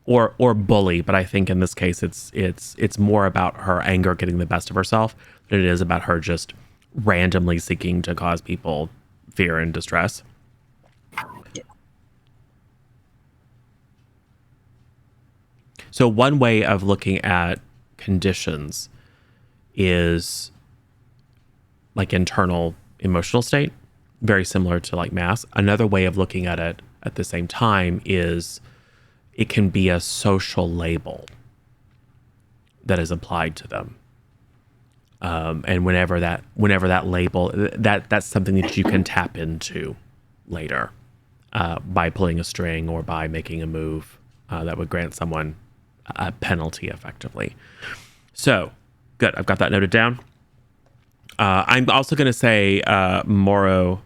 or bully. But I think in this case, it's more about her anger getting the best of herself than it is about her just randomly seeking to cause people fear and distress. So one way of looking at conditions is like internal emotional state, very similar to like mass. Another way of looking at it at the same time is it can be a social label that is applied to them. And whenever that label, that's something that you can tap into later by pulling a string or by making a move that would grant someone a penalty effectively. So good. I've got that noted down. I'm also going to say Moreau,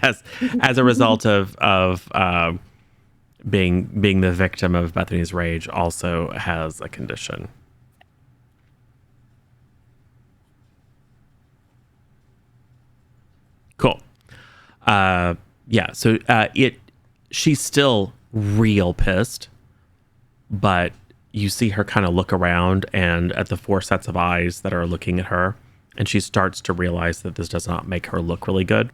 as a result of being the victim of Bethany's rage, also has a condition. Cool. Yeah. So she's still real pissed, but you see her kind of look around and at the four sets of eyes that are looking at her, and she starts to realize that this does not make her look really good.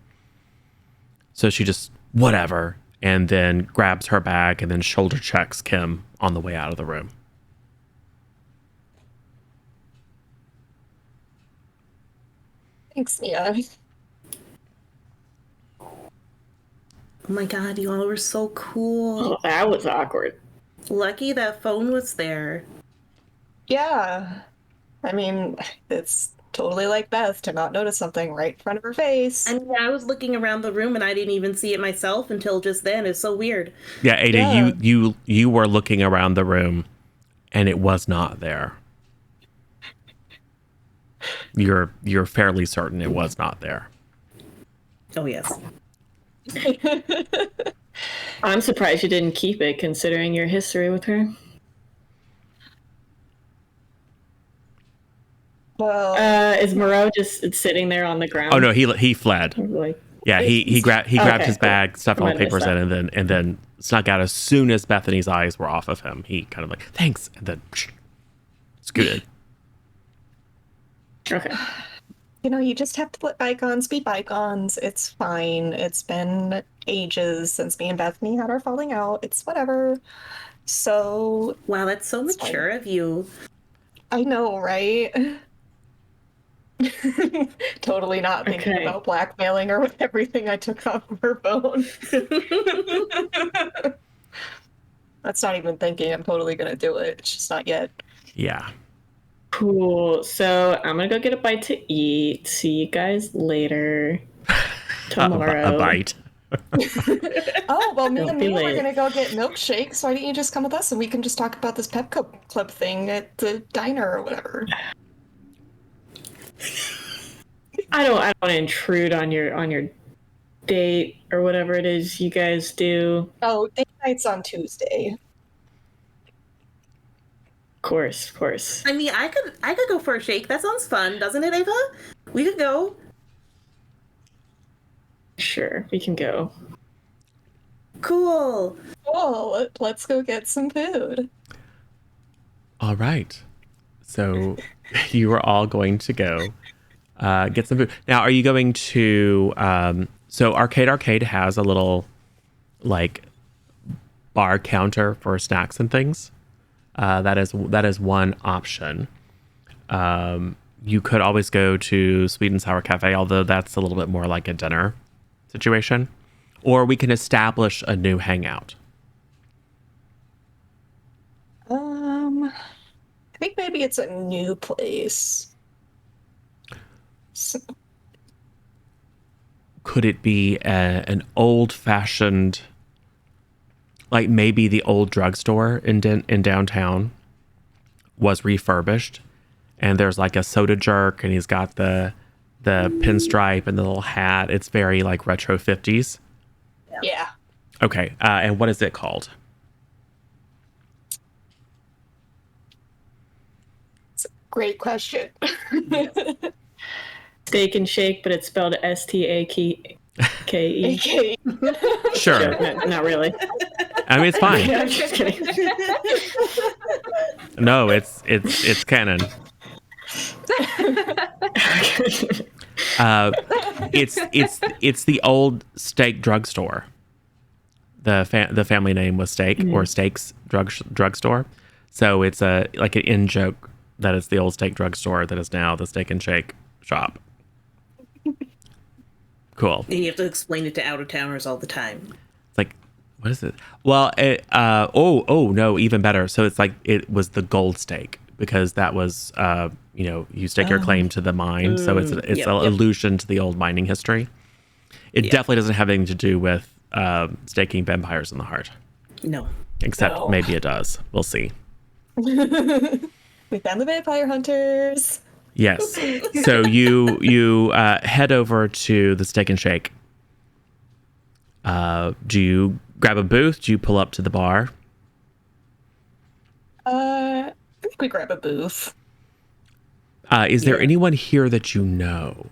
So she just, whatever, and then grabs her bag and then shoulder checks Kim on the way out of the room. Thanks, Mia. Oh my god, you all were so cool. Oh, that was awkward. Lucky that phone was there. Yeah. I mean, it's totally like Beth to not notice something right in front of her face. I mean, I was looking around the room and I didn't even see it myself until just then. It's so weird. Yeah, Ada, Yeah. you were looking around the room and it was not there. You're fairly certain it was not there. Oh, yes. I'm surprised you didn't keep it, considering your history with her. Well, Is Moreau just sitting there on the ground? Oh no, he fled. Like, Yeah, he grabbed Okay, his bag, stuffed all I the might have papers missed in, and then snuck out as soon as Bethany's eyes were off of him. He kind of like, thanks, and then scooted. okay. you know, you just have to let bygones be bygones. It's fine. It's been ages since me and Bethany had our falling out. It's whatever. So, Wow, that's so It's fine. mature of you. I know, right? Totally not thinking Okay. about blackmailing her with everything I took off of her phone. That's not even thinking. I'm totally gonna do it. It's just not yet. Yeah. Cool. So I'm gonna go get a bite to eat. See you guys later. Tomorrow. A bite. Oh, well, me Don't and be Mia were late. gonna go get milkshakes. Why don't you just come with us and we can just talk about this Pep Club thing at the diner or whatever? I don't want to intrude on your date or whatever it is you guys do. Oh, date night's on Tuesday. Of course. I mean, I could go for a shake. That sounds fun, doesn't it, Ava? We could go. Sure, we can go. Cool. Cool. Let's go get some food. All right. So you are all going to go get some food. Now, are you going to... so Arcade has a little, like, bar counter for snacks and things. That is one option. You could always go to Sweet and Sour Cafe, although that's a little bit more like a dinner situation. Or we can establish a new hangout. I think maybe it's a new place. So, Could it be an old-fashioned, like maybe the old drugstore in downtown was refurbished, and there's like a soda jerk, and he's got the pinstripe and the little hat. It's very like retro 50s. yeah. Okay, and what is it called? Great question. Steak and Shake, but it's spelled STAKE. Okay. Sure. Not really. I mean, it's fine. I'm just kidding. No, it's canon. It's the old steak drugstore. The family name was Steak or Steaks drugstore. So it's like an in joke that it's the old steak drugstore that is now the Steak and Shake shop. Cool. And you have to explain it to out-of-towners all the time. It's like, what is it? Well, no, even better. So it's like it was the gold steak because that was, you stake your claim to the mine. So it's an allusion to the old mining history. It definitely doesn't have anything to do with staking vampires in the heart. No. Except maybe it does. We'll see. We found the vampire hunters. Yes. So you head over to the Steak and Shake. Do you grab a booth? Do you pull up to the bar? I think we grab a booth. Is there anyone here that you know?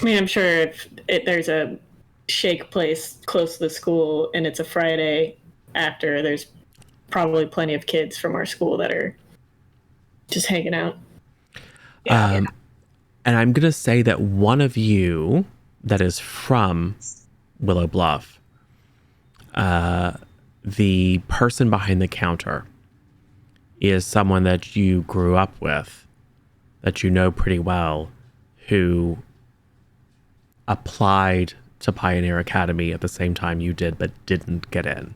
I mean, I'm sure if there's a shake place close to the school and it's a Friday after, there's probably plenty of kids from our school that are just hanging out. And I'm going to say that one of you that is from Willow Bluff, the person behind the counter is someone that you grew up with, that you know pretty well, who applied to Pioneer Academy at the same time you did, but didn't get in.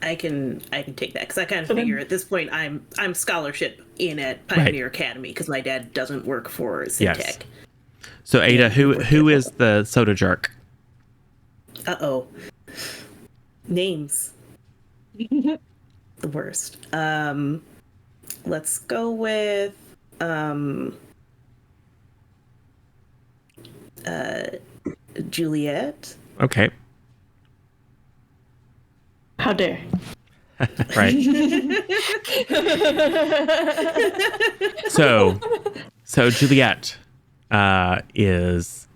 I can take that because I kind of figure at this point I'm scholarship in at Pioneer Academy because my dad doesn't work for Syntech. Yes. So Ada, who is the soda jerk? Names. The worst. Let's go with Juliet. Okay. How dare. Right. So Juliet is,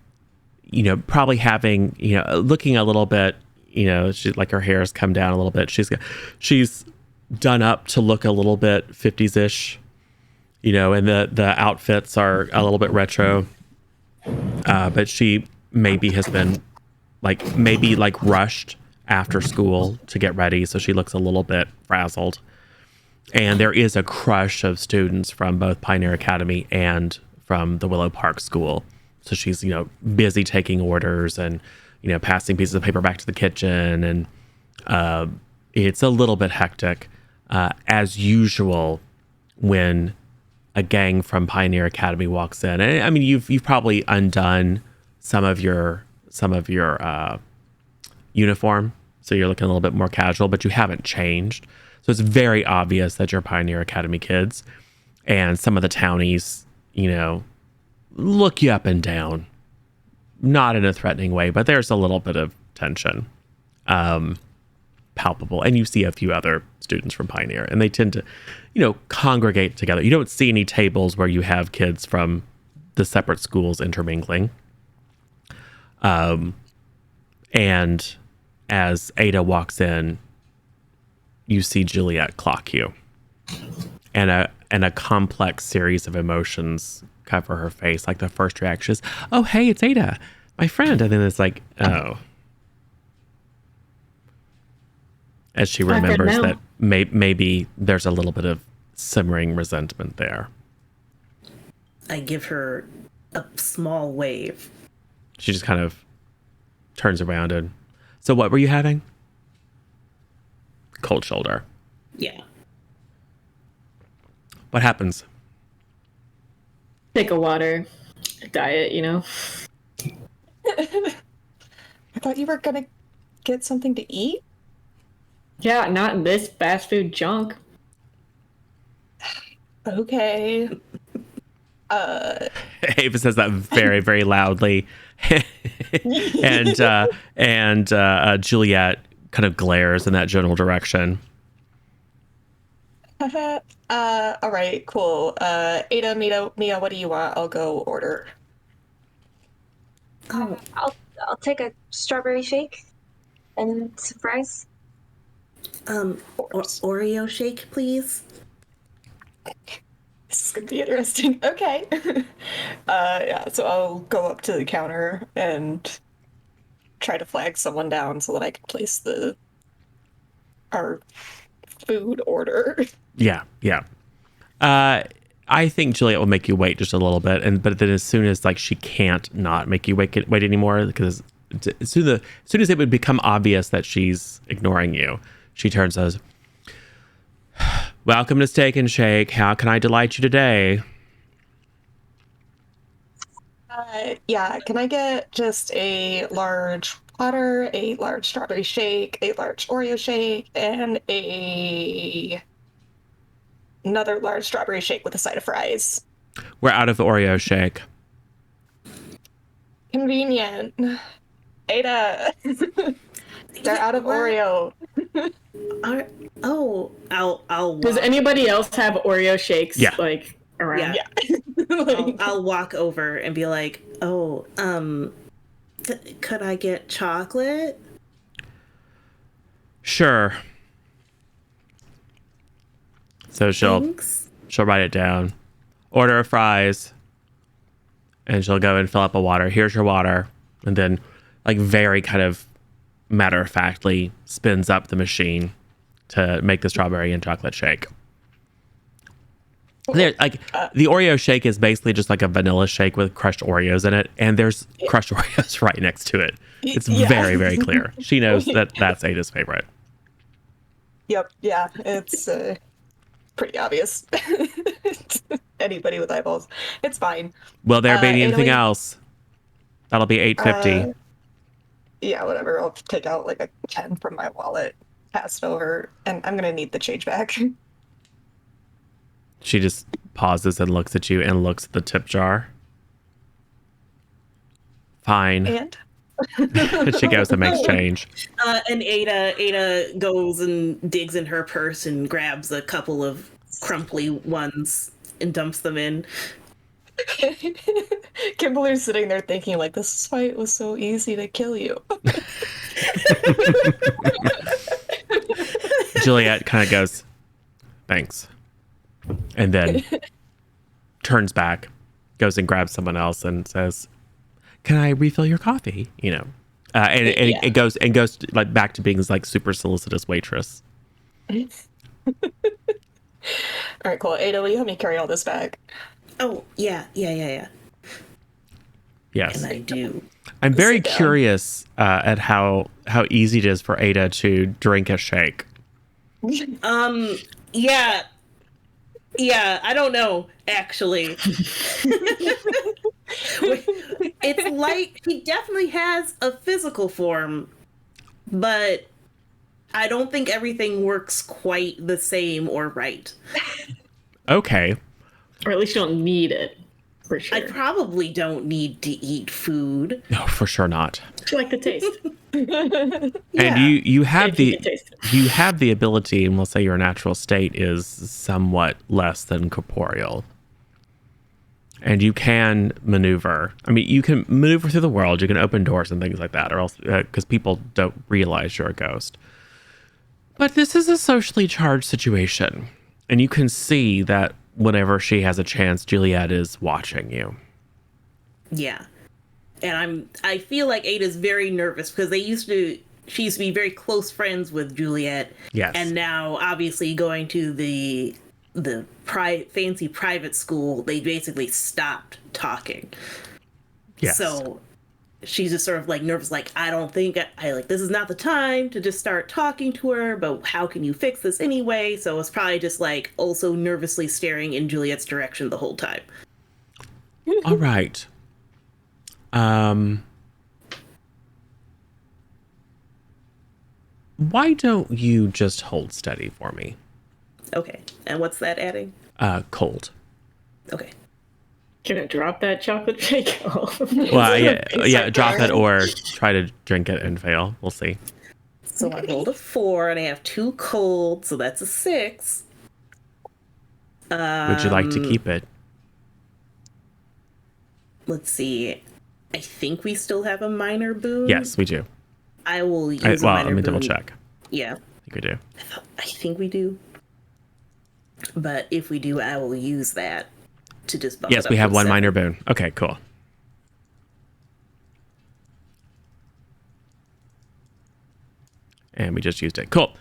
probably having, looking a little bit, she's like her hair's come down a little bit. She's done up to look a little bit 50s-ish, and the outfits are a little bit retro. But she maybe has been rushed after school to get ready, so she looks a little bit frazzled. And there is a crush of students from both Pioneer Academy and from the Willow Park School. So she's, busy taking orders and, passing pieces of paper back to the kitchen. And it's a little bit hectic, as usual, when a gang from Pioneer Academy walks in. And I mean, you've probably undone some of your uniform, so you're looking a little bit more casual, but you haven't changed. So it's very obvious that you're Pioneer Academy kids. And some of the townies, look you up and down. Not in a threatening way, but there's a little bit of tension. Palpable. And you see a few other students from Pioneer, and they tend to, congregate together. You don't see any tables where you have kids from the separate schools intermingling. And as Ada walks in, you see Juliet clock you, and a complex series of emotions cover her face. Like the first reaction is, "Oh, hey, it's Ada, my friend," and then it's like, "Oh," as she remembers that maybe there's a little bit of simmering resentment there. I give her a small wave. She just kind of turns around and, "So what were you having?" Cold shoulder. Yeah. What happens? Take a water, diet, you know. I thought you were gonna get something to eat. Yeah, not this fast food junk. Okay. Ava says that very, very loudly, and Juliet kind of glares in that general direction. All right, cool. Ada, Mia, what do you want? I'll go order. Oh, I'll take a strawberry shake and some fries. Oreo shake, please. This is gonna be interesting. Okay. Yeah, so I'll go up to the counter and try to flag someone down so that I can place our food order. Yeah. I think Juliet will make you wait just a little bit, but then as soon as like she can't not make you wait anymore, because as soon as it would become obvious that she's ignoring you, she turns and says, "Welcome to Steak and Shake. How can I delight you today?" Yeah, can I get just a large platter, a large strawberry shake, a large Oreo shake, and another large strawberry shake with a side of fries? We're out of Oreo shake. Convenient. Ada. They're out of What? Oreo. I'll Does walk. anybody else have Oreo shakes Yeah. like around? Yeah. Like, I'll walk over and be like, "Oh, could I get chocolate?" Sure. So Thanks. she'll write it down. Order of fries. And she'll go and fill up a water. Here's your water. And then like very kind of matter-of-factly spins up the machine to make the strawberry and chocolate shake. There, like the Oreo shake is basically just like a vanilla shake with crushed Oreos in it, and there's crushed Oreos right next to it. It's very, very clear. She knows that that's Ada's favorite. Yep, yeah, it's pretty obvious. Anybody with eyeballs. It's fine. Will there be Ada, anything else? That'll be $8.50. Yeah, whatever. I'll take out like a 10 from my wallet, pass it over, and I'm gonna need the change back. She just pauses and looks at you and looks at the tip jar. Fine. And She goes and makes change. And Ada goes and digs in her purse and grabs a couple of crumply ones and dumps them in. Kimberly's sitting there thinking like, this fight was so easy to kill you. Juliet kind of goes, "Thanks," and then turns back, goes and grabs someone else and says, "Can I refill your coffee?" You know, and it goes like back to being this like super solicitous waitress. All right, cool. Ada, will you help me carry all this back? Oh, yeah. Yes, And I do. I'm very Sit down. curious at how easy it is for Ada to drink a shake. Yeah, I don't know, actually. It's like he definitely has a physical form, but I don't think everything works quite the same or right. Okay, Or at least you don't need it, for sure. I probably don't need to eat food. no, for sure not. I like the taste. And you have If you the can taste it. you have the ability, and we'll say your natural state is somewhat less than corporeal. And you can maneuver. I mean, you can maneuver through the world. You can open doors and things like that, or else because people don't realize you're a ghost. But this is a socially charged situation, and you can see that whenever she has a chance, Juliet is watching you. Yeah. And I feel like Ada's very nervous because she used to be very close friends with Juliet. Yes. And now obviously going to the fancy private school, they basically stopped talking. Yes. So she's just sort of like nervous, like, I don't think I like this is not the time to just start talking to her, but how can you fix this anyway? So it's probably just like also nervously staring in Juliet's direction the whole time. All right. Why don't you just hold steady for me? Okay. And what's that adding? Cold. Okay. Gonna drop that chocolate shake off. Well, yeah, drop it or try to drink it and fail. We'll see. So I rolled a 4 and I have 2 cold, so that's a 6. Would you like to keep it? Let's see. I think we still have a minor boon. Yes, we do. I will use a well, minor let me boon. double check. Yeah. I think we do. I think we do. But if we do, I will use that to just bump Yes, it up we have to one 7. minor boon. Okay, cool. And we just used it. Cool.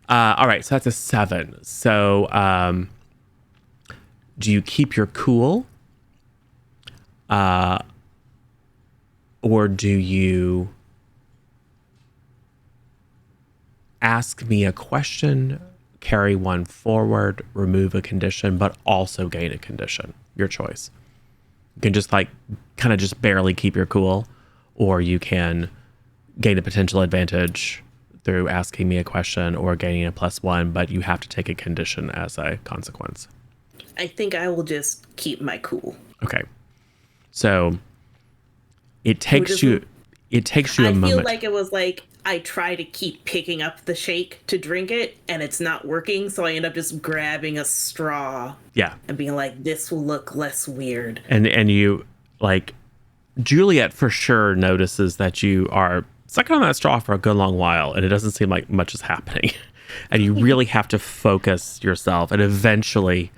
All right, so that's a 7. So do you keep your cool? Or do you ask me a question, carry one forward, remove a condition, but also gain a condition? Your choice. You can just like kind of just barely keep your cool, or you can gain a potential advantage through asking me a question or gaining a +1, but you have to take a condition as a consequence. I think I will just keep my cool. Okay. So it takes you a moment. I feel like it was like I try to keep picking up the shake to drink it and it's not working, so I end up just grabbing a straw. Yeah. And being like, this will look less weird. And you like Juliet for sure notices that you are sucking on that straw for a good long while and it doesn't seem like much is happening. And you really have to focus yourself, and eventually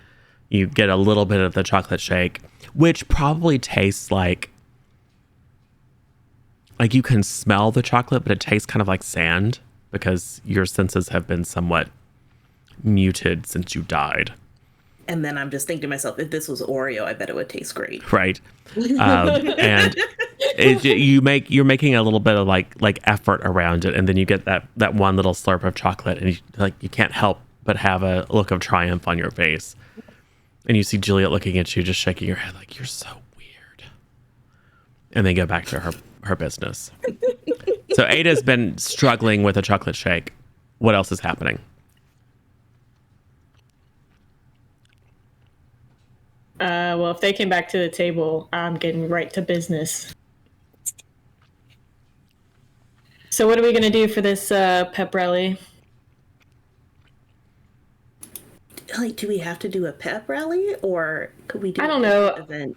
you get a little bit of the chocolate shake, which probably tastes like you can smell the chocolate, but it tastes kind of like sand because your senses have been somewhat muted since you died. And then I'm just thinking to myself, if this was Oreo, I bet it would taste great. Right. And you're making a little bit of like effort around it, and then you get that one little slurp of chocolate, and you can't help but have a look of triumph on your face. And you see Juliet looking at you, just shaking your head like, you're so weird. And then go back to her business. So Ada's been struggling with a chocolate shake. What else is happening? Well, if they came back to the table, I'm getting right to business. So what are we going to do for this pep rally? Like, do we have to do a pep rally, or could we do? I don't know. Event?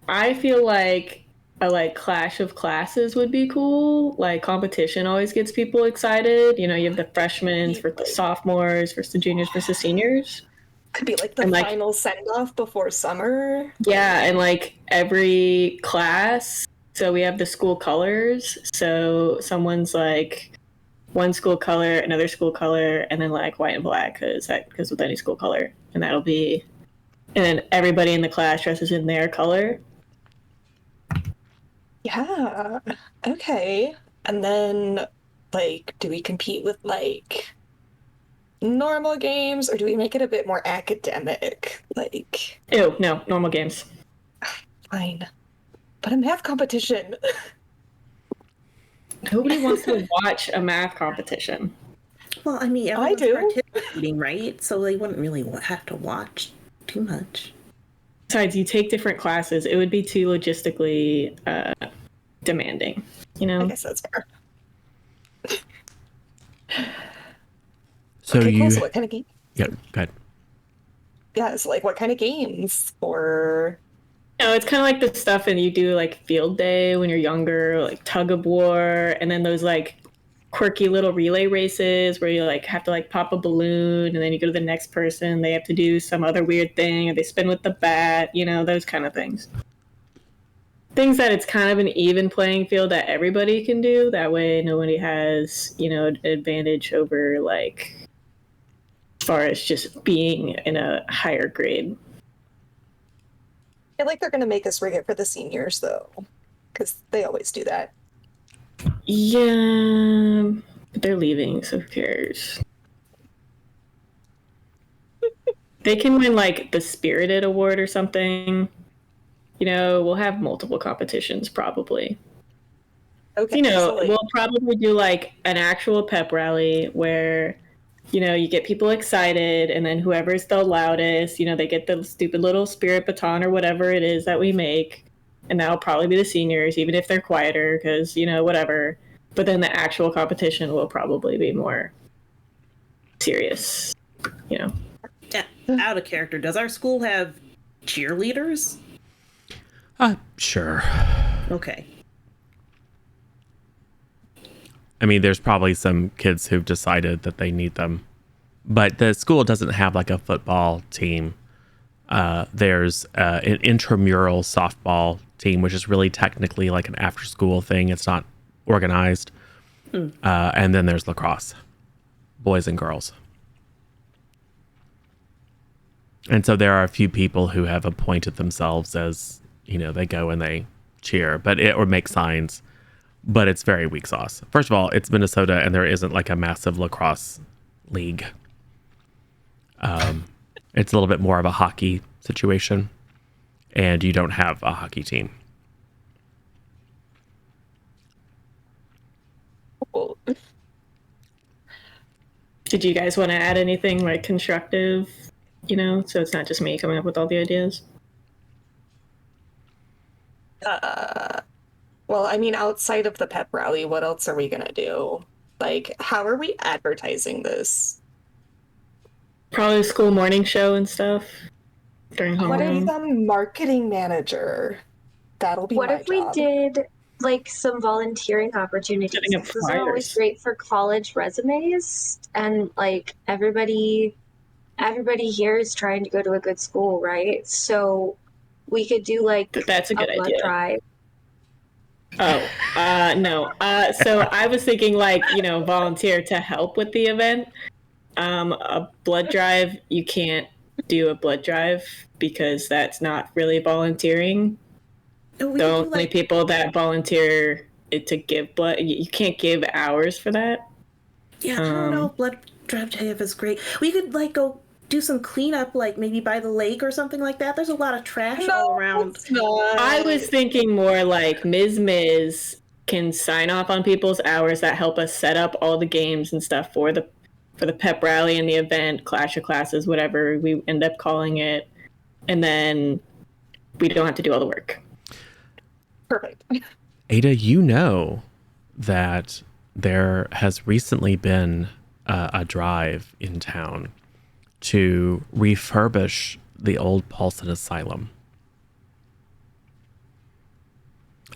I feel like a clash of classes would be cool. Like competition always gets people excited. You know, you have the freshmen versus the sophomores versus the juniors versus seniors. Could be like the final send-off before summer. Yeah, and like every class, so we have the school colors. So someone's like one school color, another school color, and then like white and black because with any school color, and that'll be, and then everybody in the class dresses in their color. Yeah. Okay. And then, like, do we compete with like normal games, or do we make it a bit more academic? Like, Ew, no, normal games. Fine. But a math competition. Nobody wants to watch a math competition. Well, I mean, I do. participating, right? So they wouldn't really have to watch too much. Besides, you take different classes. It would be too logistically demanding, you know? I guess that's fair. So okay, cool. So what kind of game? Yeah, go ahead. Yeah, so like what kind of games? Or You know, it's kind of like the stuff and you do like field day when you're younger, like tug of war, and then those like quirky little relay races where you like have to like pop a balloon and then you go to the next person, they have to do some other weird thing, or they spin with the bat, you know, those kind of things. Things that it's kind of an even playing field that everybody can do. That way nobody has, you know, an advantage over like as far as just being in a higher grade. I feel like they're gonna make us rig it for the seniors though, because they always do that. Yeah, but they're leaving, so who cares? They can win like the Spirited Award or something. You know, we'll have multiple competitions probably. Okay, You know, so like, we'll probably do like an actual pep rally where, you know, you get people excited and then whoever's the loudest, you know, they get the stupid little spirit baton or whatever it is that we make. And that'll probably be the seniors, even if they're quieter, because, you know, whatever. But then the actual competition will probably be more serious, you know. Yeah, out of character. Does our school have cheerleaders? Sure. Okay. I mean, there's probably some kids who've decided that they need them, but the school doesn't have like a football team. There's an intramural softball team, which is really technically like an after-school thing. It's not organized. And then there's lacrosse, boys and girls. And so there are a few people who have appointed themselves as, you know, they go and they cheer, or make signs. But it's very weak sauce. First of all, it's Minnesota and there isn't like a massive lacrosse league. It's a little bit more of a hockey situation, and you don't have a hockey team. cool. Did you guys want to add anything like constructive, you know, so it's not just me coming up with all the ideas? Well, I mean, outside of the pep rally, what else are we gonna do? Like, how are we advertising this? Probably school morning show and stuff during I want to be homeroom. the marketing manager. That'll be What my if we job. did like some volunteering opportunities? Setting up Those are always flyers. great for college resumes, and like everybody here is trying to go to a good school, right? So we could do like That's a a good blood idea. drive. Oh, no. So I was thinking like, you know, volunteer to help with the event. A blood drive, you can't do a blood drive because that's not really volunteering. Oh, we The could do only like people that volunteer to give blood, you can't give hours for that. yeah, I don't know. Blood drive JF is great. We could like go do some cleanup, like maybe by the lake or something like that. There's a lot of trash all around. It's not. I was thinking more like Ms. can sign off on people's hours that help us set up all the games and stuff for the pep rally and the event, Clash of Classes, whatever we end up calling it, and then we don't have to do all the work. Perfect. Ada, you know that there has recently been a drive in town to refurbish the old Paulson Asylum.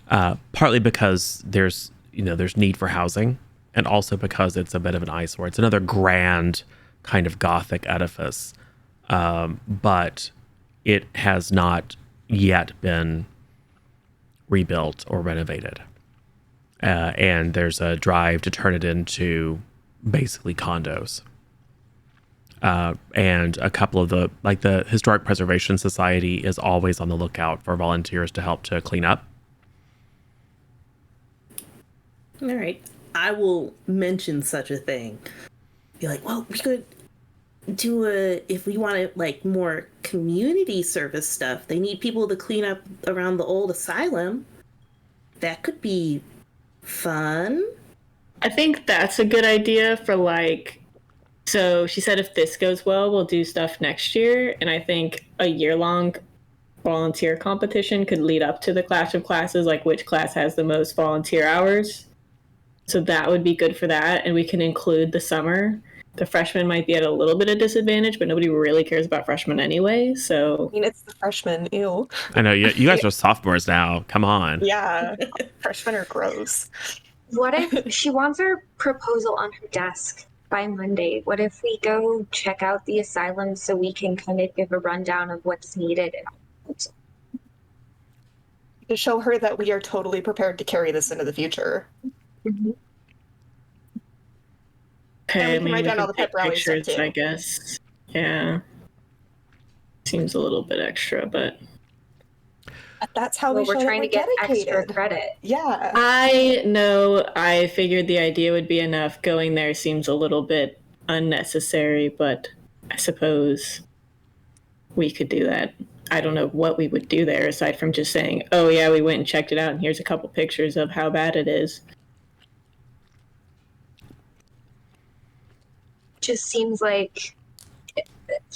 Partly because there's need for housing, and also because it's a bit of an eyesore. It's another grand kind of Gothic edifice, but it has not yet been rebuilt or renovated. And there's a drive to turn it into basically condos. And a couple of the Historic Preservation Society is always on the lookout for volunteers to help to clean up. All right, I will mention such a thing. Be like, well, we could do if we wanted like more community service stuff. They need people to clean up around the old asylum. That could be fun. I think that's a good idea for like. So she said if this goes well, we'll do stuff next year, and I think a year-long volunteer competition could lead up to the Clash of Classes, like which class has the most volunteer hours. So that would be good for that, and we can include the summer. the freshmen might be at a little bit of disadvantage, but nobody really cares about freshmen anyway. So I mean, it's the freshmen. Ew. I know you guys are sophomores now. Come on. Yeah, freshmen are gross. What if she wants her proposal on her desk by Monday? What if we go check out the asylum so we can kind of give a rundown of what's needed? To show her that we are totally prepared to carry this into the future. Mm-hmm. okay, And we can write down all the Pep Rally stuff, pictures, too. I guess. Yeah, seems a little bit extra, but That's how we we're show that trying we're to get extra dedicated. credit. Yeah. I know. I figured the idea would be enough. Going there seems a little bit unnecessary, but I suppose we could do that. I don't know what we would do there aside from just saying, "Oh yeah, we went and checked it out, and here's a couple pictures of how bad it is." Just seems like,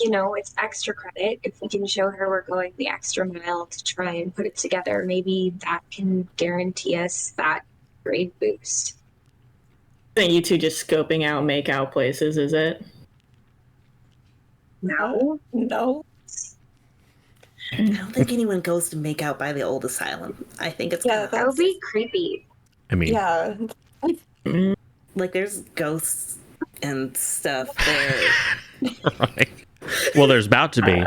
you know, it's extra credit. If we can show her we're going the extra mile to try and put it together, maybe that can guarantee us that grade boost. Then you two just scoping out make out places, is it? No. No. I don't think anyone goes to make out by the old asylum. I think it's Yeah, That would be creepy. I mean, Yeah. like there's ghosts and stuff there. right. Well, there's about to be.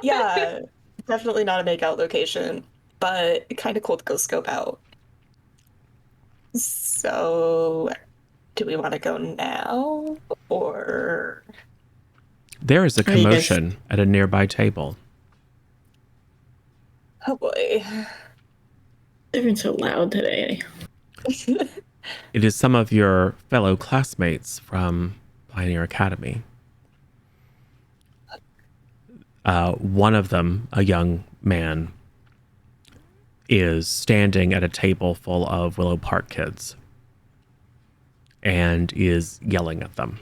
Yeah. Definitely not a makeout location, but kind of cool to go scope out. So, do we want to go now? Or. There is a Are you guys- commotion at a nearby table. Oh boy. They've been so loud today. It is some of your fellow classmates from Pioneer Academy. One of them, a young man, is standing at a table full of Willow Park kids and is yelling at them.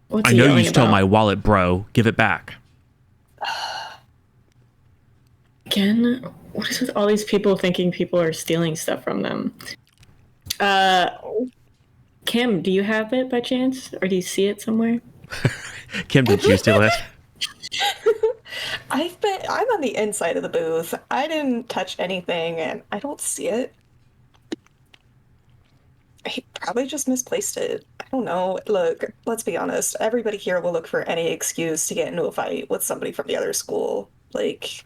What's I he know you yelling stole about? my wallet, bro. Give it back. Again, what is with all these people thinking people are stealing stuff from them? Kim, do you have it by chance, or do you see it somewhere? Kim, did you steal it? I'm on the inside of the booth. I didn't touch anything and I don't see it. He probably just misplaced it. I don't know. Look, let's be honest. Everybody here will look for any excuse to get into a fight with somebody from the other school. Like,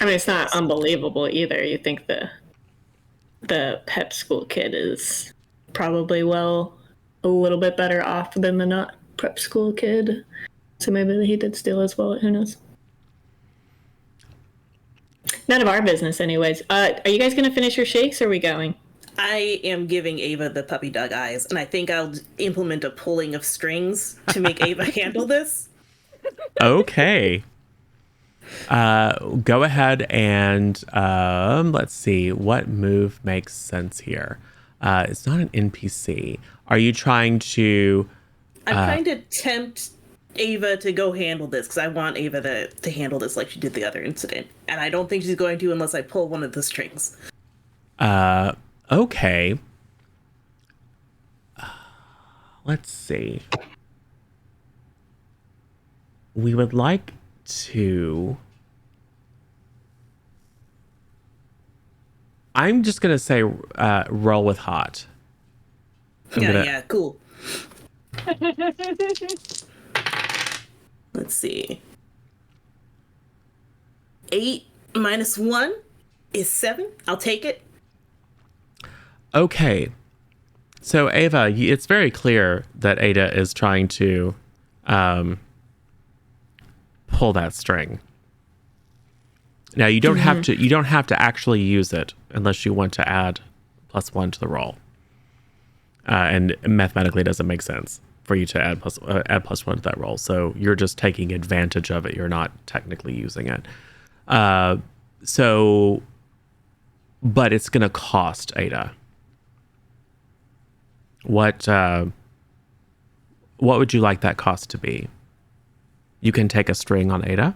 I mean, it's not unbelievable either. You think the Pep School kid is probably a little bit better off than the not Prep School kid. So maybe he did steal his wallet. Who knows? None of our business, anyways. Are you guys gonna finish your shakes, or are we going? I am giving Ava the puppy dog eyes, and I think I'll implement a pulling of strings to make Ava handle this. Okay. Go ahead and let's see what move makes sense here. It's not an NPC. Are you trying to? I'm trying to tempt Ava to go handle this because I want Ava to handle this like she did the other incident, and I don't think she's going to unless I pull one of the strings. Okay. Let's see. We would like to. I'm just gonna say roll with hot. Yeah, cool. Let's see. 8 minus 1 is 7. I'll take it. Okay. So Ava, it's very clear that Ada is trying to pull that string. Now you don't have to. You don't have to actually use it unless you want to add +1 to the roll. And mathematically, it doesn't make sense for you to add +1 to that roll. So you're just taking advantage of it. You're not technically using it. But it's going to cost Ada. What would you like that cost to be? You can take a string on Ada.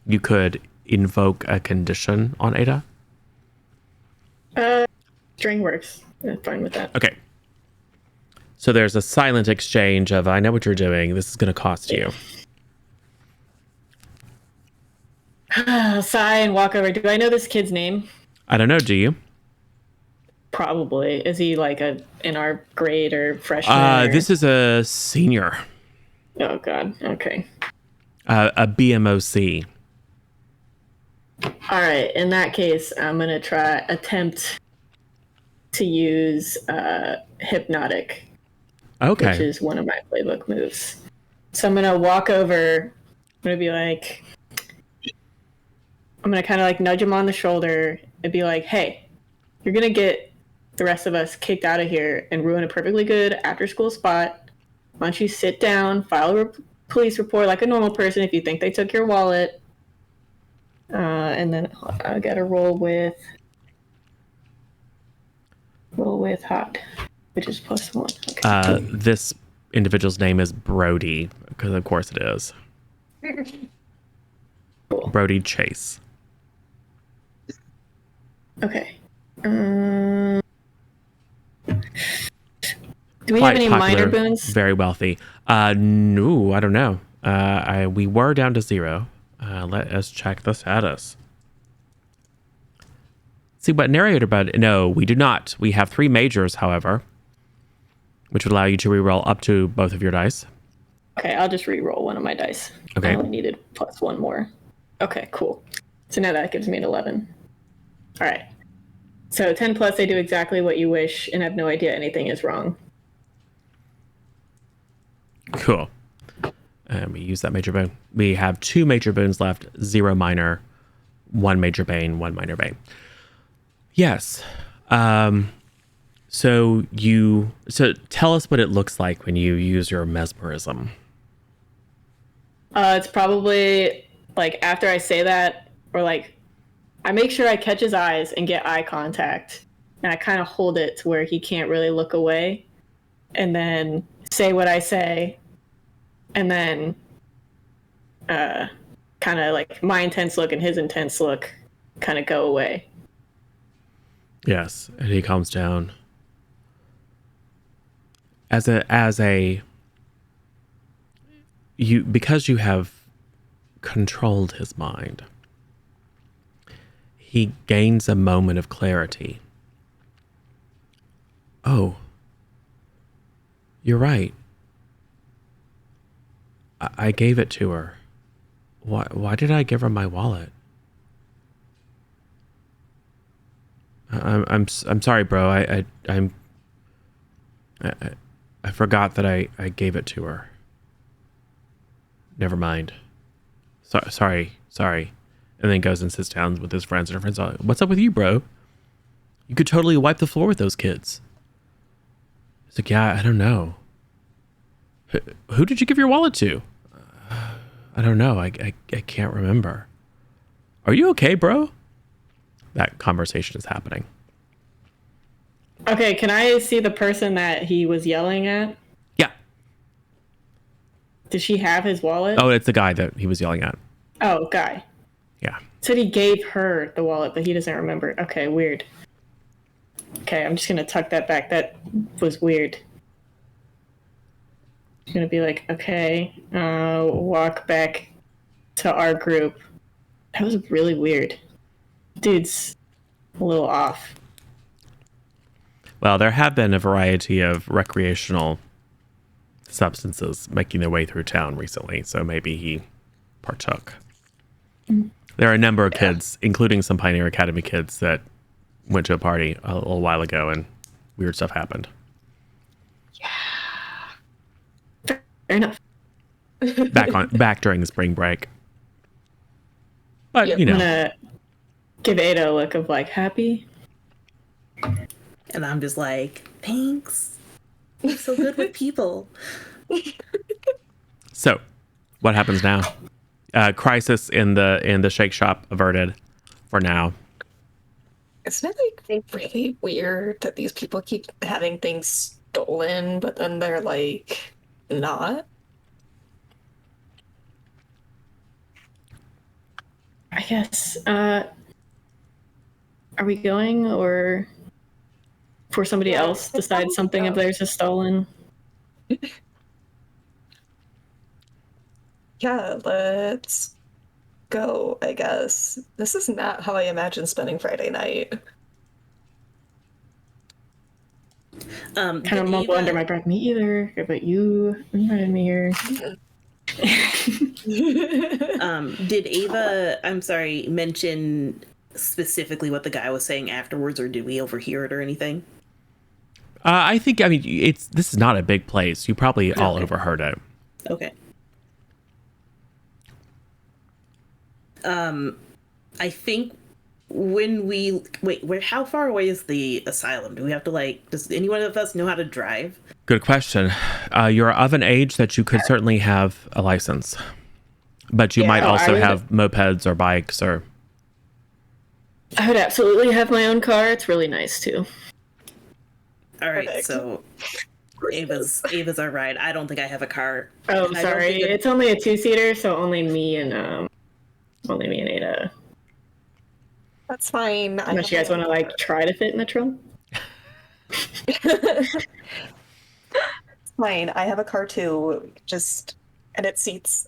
You could invoke a condition on Ada. String works. I'm fine with that. Okay. So there's a silent exchange of, I know what you're doing. This is going to cost you. I'll sigh and walk over. Do I know this kid's name? I don't know. Do you? Probably. Is he like in our grade or freshman? This is a senior. Oh, God. Okay. A BMOC. All right. In that case, I'm going to attempt to use Hypnotic, Okay. which is one of my playbook moves. So I'm going to walk over. I'm going to be like, I'm going to kind of like nudge him on the shoulder and be like, hey, you're going to get the rest of us kicked out of here and ruin a perfectly good after school spot. Why don't you sit down, file a police report like a normal person if you think they took your wallet. And then I got to roll with hot, which is +1. Okay. This individual's name is Brody, because of course it is. Cool. Brody Chase. Okay. Do we Quite have any popular, minor boons? Very wealthy. No, I don't know. We were down to 0. Let us check the status. See what narrator, but no, we do not. We have 3 majors, however, which would allow you to reroll up to both of your dice. Okay, I'll just re-roll one of my dice. Okay. I only needed +1 more. Okay, cool. So now that gives me an 11. All right. So 10 plus, they do exactly what you wish and have no idea anything is wrong. Cool. And we use that major boon. We have 2 major boons left, 0 minor, 1 major bane, 1 minor bane. Yes. So tell us what it looks like when you use your mesmerism. It's probably like after I say that, or like I make sure I catch his eyes and get eye contact, and I kind of hold it to where he can't really look away, and then say what I say, and then kind of like my intense look and his intense look kind of go away. Yes, and he calms down. Because you have controlled his mind, he gains a moment of clarity. Oh, you're right. I gave it to her. Why did I give her my wallet? I'm sorry, bro. I forgot that I gave it to her. Never mind. Sorry. And then goes and sits down with his friends, and her friends are like, what's up with you, bro? You could totally wipe the floor with those kids. He's like, yeah, I don't know. Who did you give your wallet to? I don't know. I can't remember. Are you okay, bro? That conversation is happening. Okay, can I see the person that he was yelling at? Yeah. Did she have his wallet? Oh, it's the guy that he was yelling at. Oh, guy. Yeah. Said he gave her the wallet, but he doesn't remember. Okay, weird. Okay, I'm just gonna tuck that back. That was weird. I'm gonna be like, okay, walk back to our group. That was really weird. Dude's a little off. Well, there have been a variety of recreational substances making their way through town recently, so maybe he partook. There are a number of kids, including some Pioneer Academy kids, that went to a party a little while ago and weird stuff happened. Fair enough. Back during the spring break. But, Yep. you know. I'm gonna give Ada a look of like, happy? And I'm just like, thanks. You're so good with people. So, what happens now? Crisis in the shake shop averted for now. Isn't it like really weird that these people keep having things stolen, but then they're like not? I guess. Are we going or? before somebody Yeah, else decides something of yeah. theirs is stolen. Yeah, let's go, I guess. This is not how I imagine spending Friday night. Kind Did of mumble under Ava, my breath, me either. But you invited me here. did Ava, I'm sorry, mention specifically what the guy was saying afterwards, or did we overhear it or anything? I mean, this is not a big place. You probably all Okay. overheard it. Okay. I think when we wait, how far away is the asylum? Do we have to does anyone of us know how to drive? Good question. You're of an age that you could certainly have a license, but you Yeah. might Oh, also I would- have mopeds or bikes or. I would absolutely have my own car. It's really nice too. All right, Perfect. so Ava's our ride. I don't think I have a car. Oh, And I don't sorry. think It's only a 2-seater, so only me and Ada. That's fine. Unless you guys want to like try to fit in the trunk. It's fine. I have a car too. And it seats.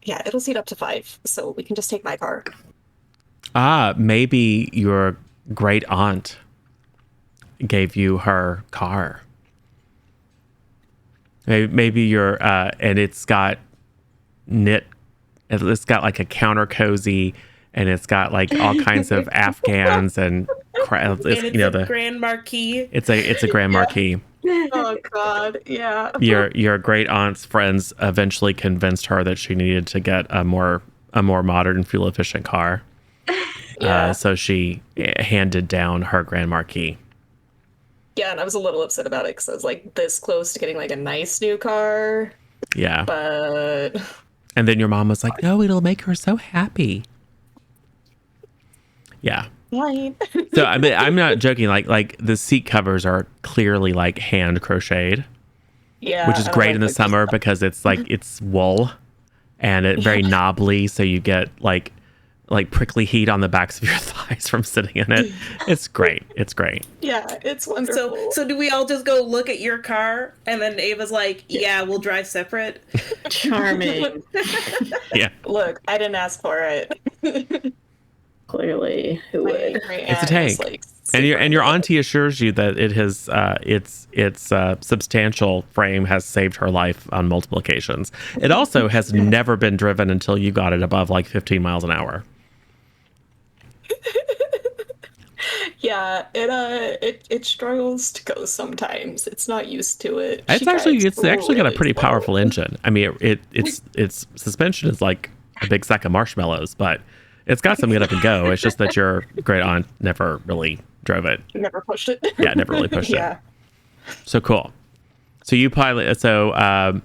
Yeah, it'll seat up to 5, so we can just take my car. Maybe your great aunt gave you her car. Maybe and it's got it's got like a counter cozy, and it's got like all kinds of Afghans and it's the Grand Marquis. it's a Grand Marquis. Oh God, yeah. Your great aunt's friends eventually convinced her that she needed to get a more modern, fuel efficient car. Yeah. So she handed down her Grand Marquis. Yeah, and I was a little upset about it because I was like this close to getting like a nice new car, Yeah. but And then your mom was like, "No, it'll make her so happy." Yeah. fine. So I mean, I'm not joking. Like the seat covers are clearly like hand crocheted, Yeah, which is and I great like, in the like, summer because it's like it's wool and it very knobbly, so you get like prickly heat on the backs of your thighs from sitting in it. It's great. It's great. Yeah, it's wonderful. So do we all just go look at your car, and then Ava's like, "Yeah, we'll drive separate." Charming. Yeah. Look, I didn't ask for it. Clearly, who would? It's a tank. And your auntie assures you that its substantial frame has saved her life on multiple occasions. It also has never been driven until you got it above like 15 miles an hour. Yeah, it struggles to go sometimes. It's not used to it. It's She actually drives got a really pretty slow. powerful engine. I mean, its suspension is like a big sack of marshmallows, but it's got some get up and go. It's just that your great aunt never really drove it. Never pushed it. Yeah, never really pushed Yeah. it. So cool. So you pilot. So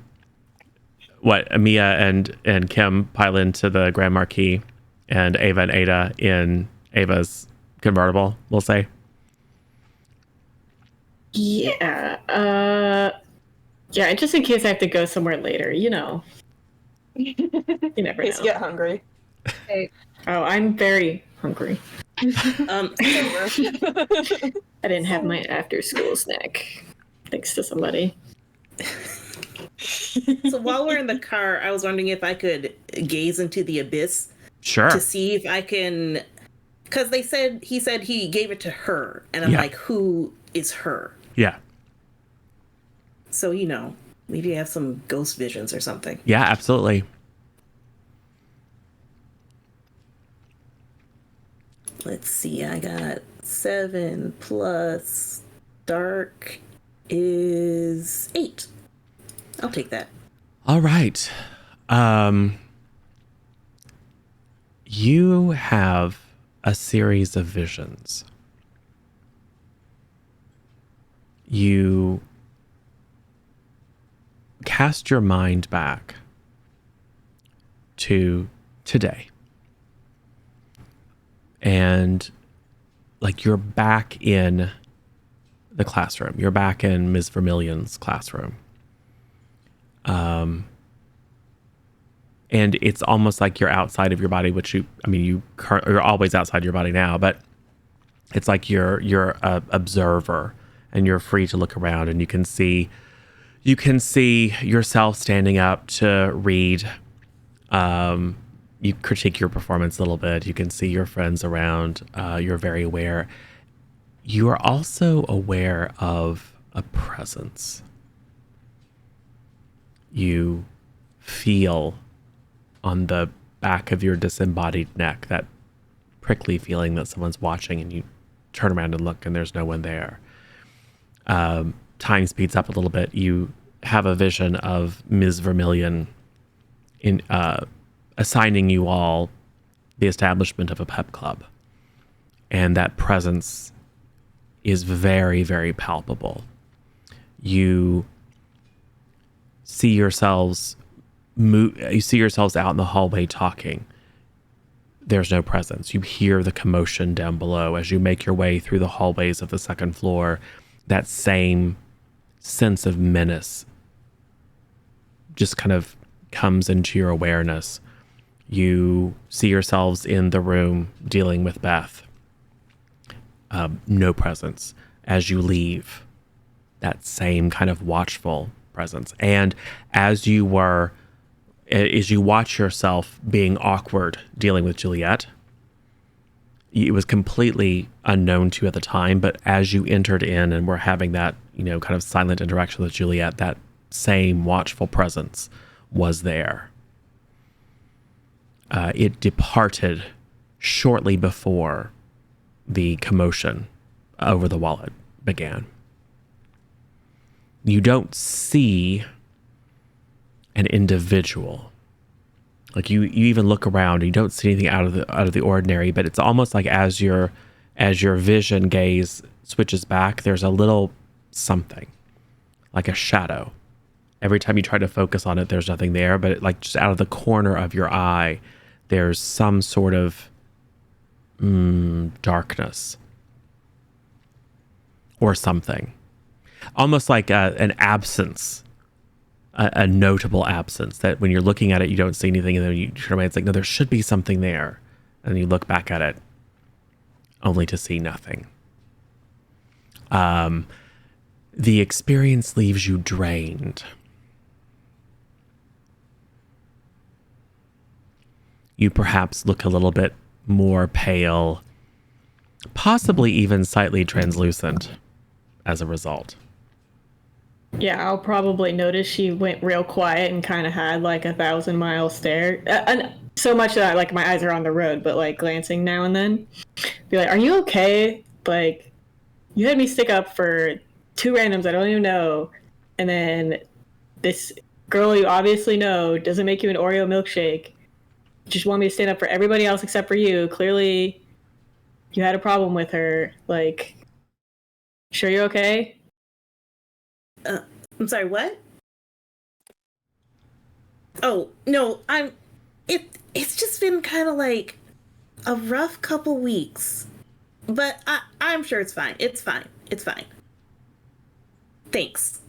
what? Mia and Kim pilot into the Grand Marquis, and Ava and Ada in Ava's convertible. We'll say. Yeah. Yeah. Just in case I have to go somewhere later, you know. You never In case know. you get hungry. Oh, I'm very hungry. I didn't have my after-school snack, thanks to somebody. So while we're in the car, I was wondering if I could gaze into the abyss Sure. to see if I can, because he said he gave it to her, and I'm Yeah. like, who is her? Yeah. So maybe I have some ghost visions or something. Yeah. Absolutely. Let's see, I got 7 plus dark is 8. I'll take that. All right. You have a series of visions. You cast your mind back to today. And like you're back in the classroom. You're back in Ms. Vermillion's classroom. And it's almost like you're outside of your body, which you're always outside your body now, but It's like you're a observer, and you're free to look around, and you can see yourself standing up to read. You critique your performance a little bit. You can see your friends around. You're very aware. You are also aware of a presence. You feel on the back of your disembodied neck that prickly feeling that someone's watching, and you turn around and look, and there's no one there. Time speeds up a little bit. You have a vision of Ms. Vermilion in assigning you all the establishment of a Pep Club, and that presence is very, very palpable. You see yourselves out in the hallway talking. There's no presence. You hear the commotion down below as you make your way through the hallways of the second floor. That same sense of menace just kind of comes into your awareness. You see yourselves in the room dealing with Beth. No presence. As you leave, that same kind of watchful presence. And as you watch yourself being awkward dealing with Juliet, it was completely unknown to you at the time, but as you entered in and were having that, kind of silent interaction with Juliet, that same watchful presence was there. It departed shortly before the commotion over the wallet began. You don't see an individual. Like you even look around and you don't see anything out of the ordinary, but it's almost like as your vision gaze switches back, there's a little something, like a shadow. Every time you try to focus on it, there's nothing there, but like just out of the corner of your eye, there's some sort of darkness or something. Almost like an absence, a notable absence, that when you're looking at it, you don't see anything, and then you turn away, it's like, no, there should be something there. And you look back at it, only to see nothing. The experience leaves you drained. You perhaps look a little bit more pale, possibly even slightly translucent as a result. Yeah, I'll probably notice she went real quiet and kind of had like 1,000-mile stare. And so much that like my eyes are on the road, but like glancing now and then. Be like, are you okay? Like, you had me stick up for 2 randoms I don't even know. And then this girl you obviously know doesn't make you an Oreo milkshake. Just want me to stand up for everybody else except for you. Clearly, you had a problem with her. Like, sure you're okay? I'm sorry, what? Oh, no, it's just been kind of like a rough couple weeks. But I'm sure it's fine. It's fine. It's fine. Thanks.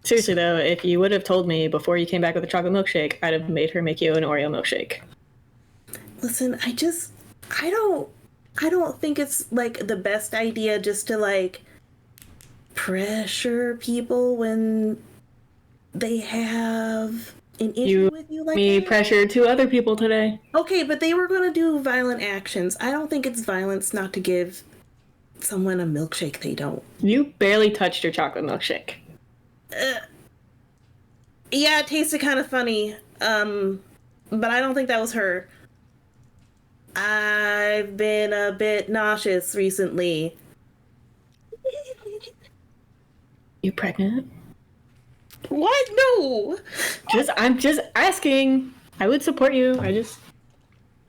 Seriously though, if you would have told me before you came back with a chocolate milkshake, I'd have made her make you an Oreo milkshake. Listen, I don't think it's like the best idea just to like pressure people when they have an issue with you like Me that. pressured 2 other people today. Okay, but they were going to do violent actions. I don't think it's violence not to give someone a milkshake they don't. You barely touched your chocolate milkshake. Yeah, it tasted kind of funny. But I don't think that was her. I've been a bit nauseous recently. You pregnant? What? No. I'm just asking. I would support you. I just,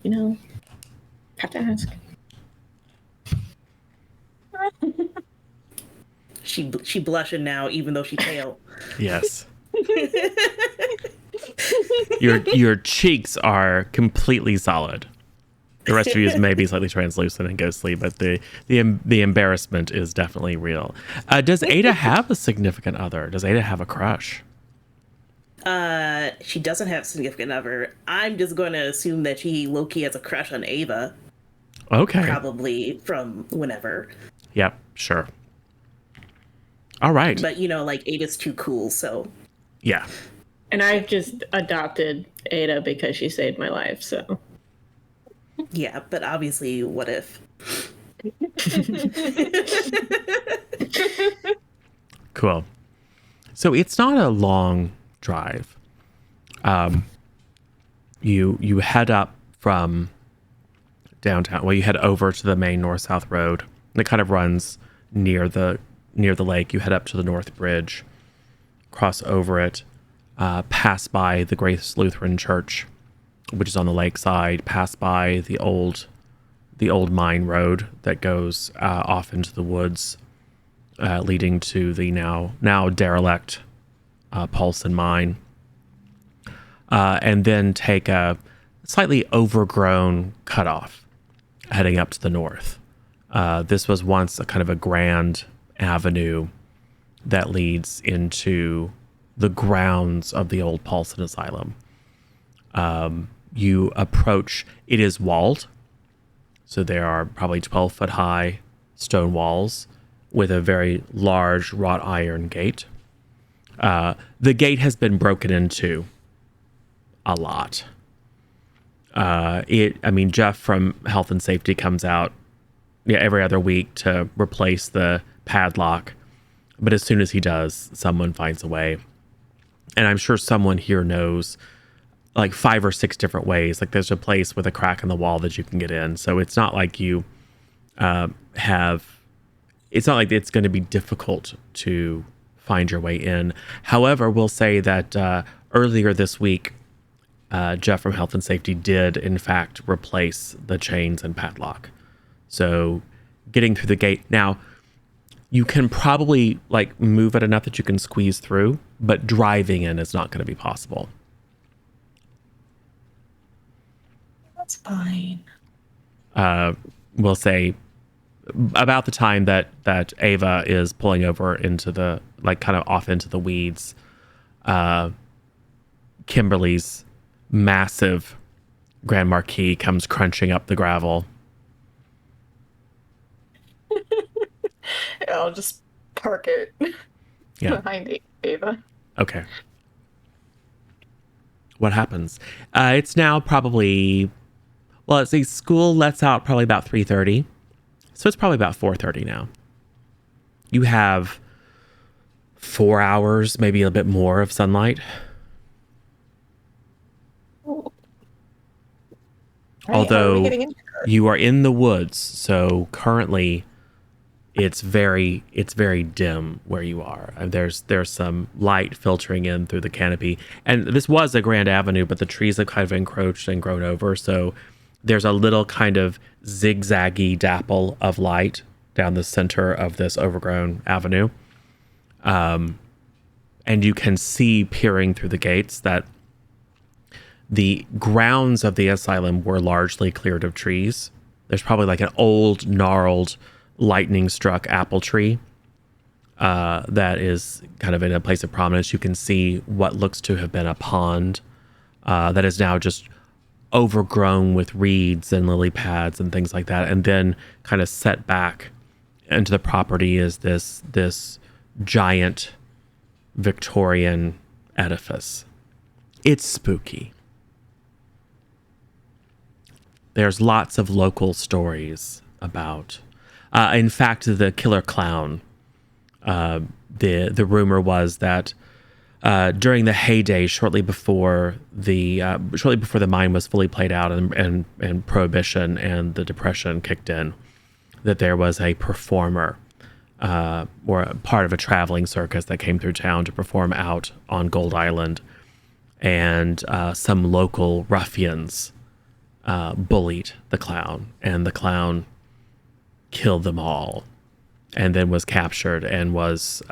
have to ask. She blushing now, even though she pale. Yes. Your cheeks are completely solid. The rest of you is maybe slightly translucent and ghostly, but the embarrassment is definitely real. Does Ada have a significant other? Does Ada have a crush? She doesn't have a significant other. I'm just going to assume that she low-key has a crush on Ava. Okay. Probably from whenever. Yep, sure. All right. But, like, Ava's too cool, so... Yeah. And I've just adopted Ada because she saved my life, so... Yeah, but obviously, what if? Cool. So it's not a long drive. You head up from downtown. Well, you head over to the main north-south road. And it kind of runs near the lake. You head up to the North Bridge, cross over it, pass by the Grace Lutheran Church, which is on the lakeside. Pass by the old mine road that goes off into the woods, leading to the now derelict Paulson mine, and then take a slightly overgrown cutoff heading up to the north. This was once a kind of a grand avenue that leads into the grounds of the old Paulson Asylum. You approach, it is walled, so there are probably 12-foot high stone walls with a very large wrought iron gate. The gate has been broken into a lot. Jeff from Health and Safety comes out every other week to replace the padlock. But as soon as he does, someone finds a way. And I'm sure someone here knows like 5 or 6 different ways. Like there's a place with a crack in the wall that you can get in. So it's not like you it's not like it's going to be difficult to find your way in. However, we'll say that earlier this week, Jeff from Health and Safety did, in fact, replace the chains and padlock. So getting through the gate. Now, you can probably like move it enough that you can squeeze through, but driving in is not going to be possible. That's fine. We'll say about the time that Ava is pulling over into the, like kind of off into the weeds, Kimberly's massive Grand Marquis comes crunching up the gravel. I'll just park it behind Ava. Okay. What happens? It's now probably, well, let's see, school lets out probably about 3:30. So it's probably about 4:30 now. You have 4 hours, maybe a bit more of sunlight. Right, Although how are we getting in here? you are in the woods, so currently it's very dim where you are. There's some light filtering in through the canopy, and this was a grand avenue, but the trees have kind of encroached and grown over, so there's a little kind of zigzaggy dapple of light down the center of this overgrown avenue, and you can see peering through the gates that the grounds of the asylum were largely cleared of trees. There's probably like an old gnarled lightning struck apple tree that is kind of in a place of prominence. You can see what looks to have been a pond that is now just overgrown with reeds and lily pads and things like that. And then kind of set back into the property is this giant Victorian edifice. It's spooky. There's lots of local stories about. In fact, the killer clown. The rumor was that during the heyday, shortly before the mine was fully played out and Prohibition and the Depression kicked in, that there was a performer or a part of a traveling circus that came through town to perform out on Gold Island, and some local ruffians bullied the clown, and the clown killed them all, and then was captured and was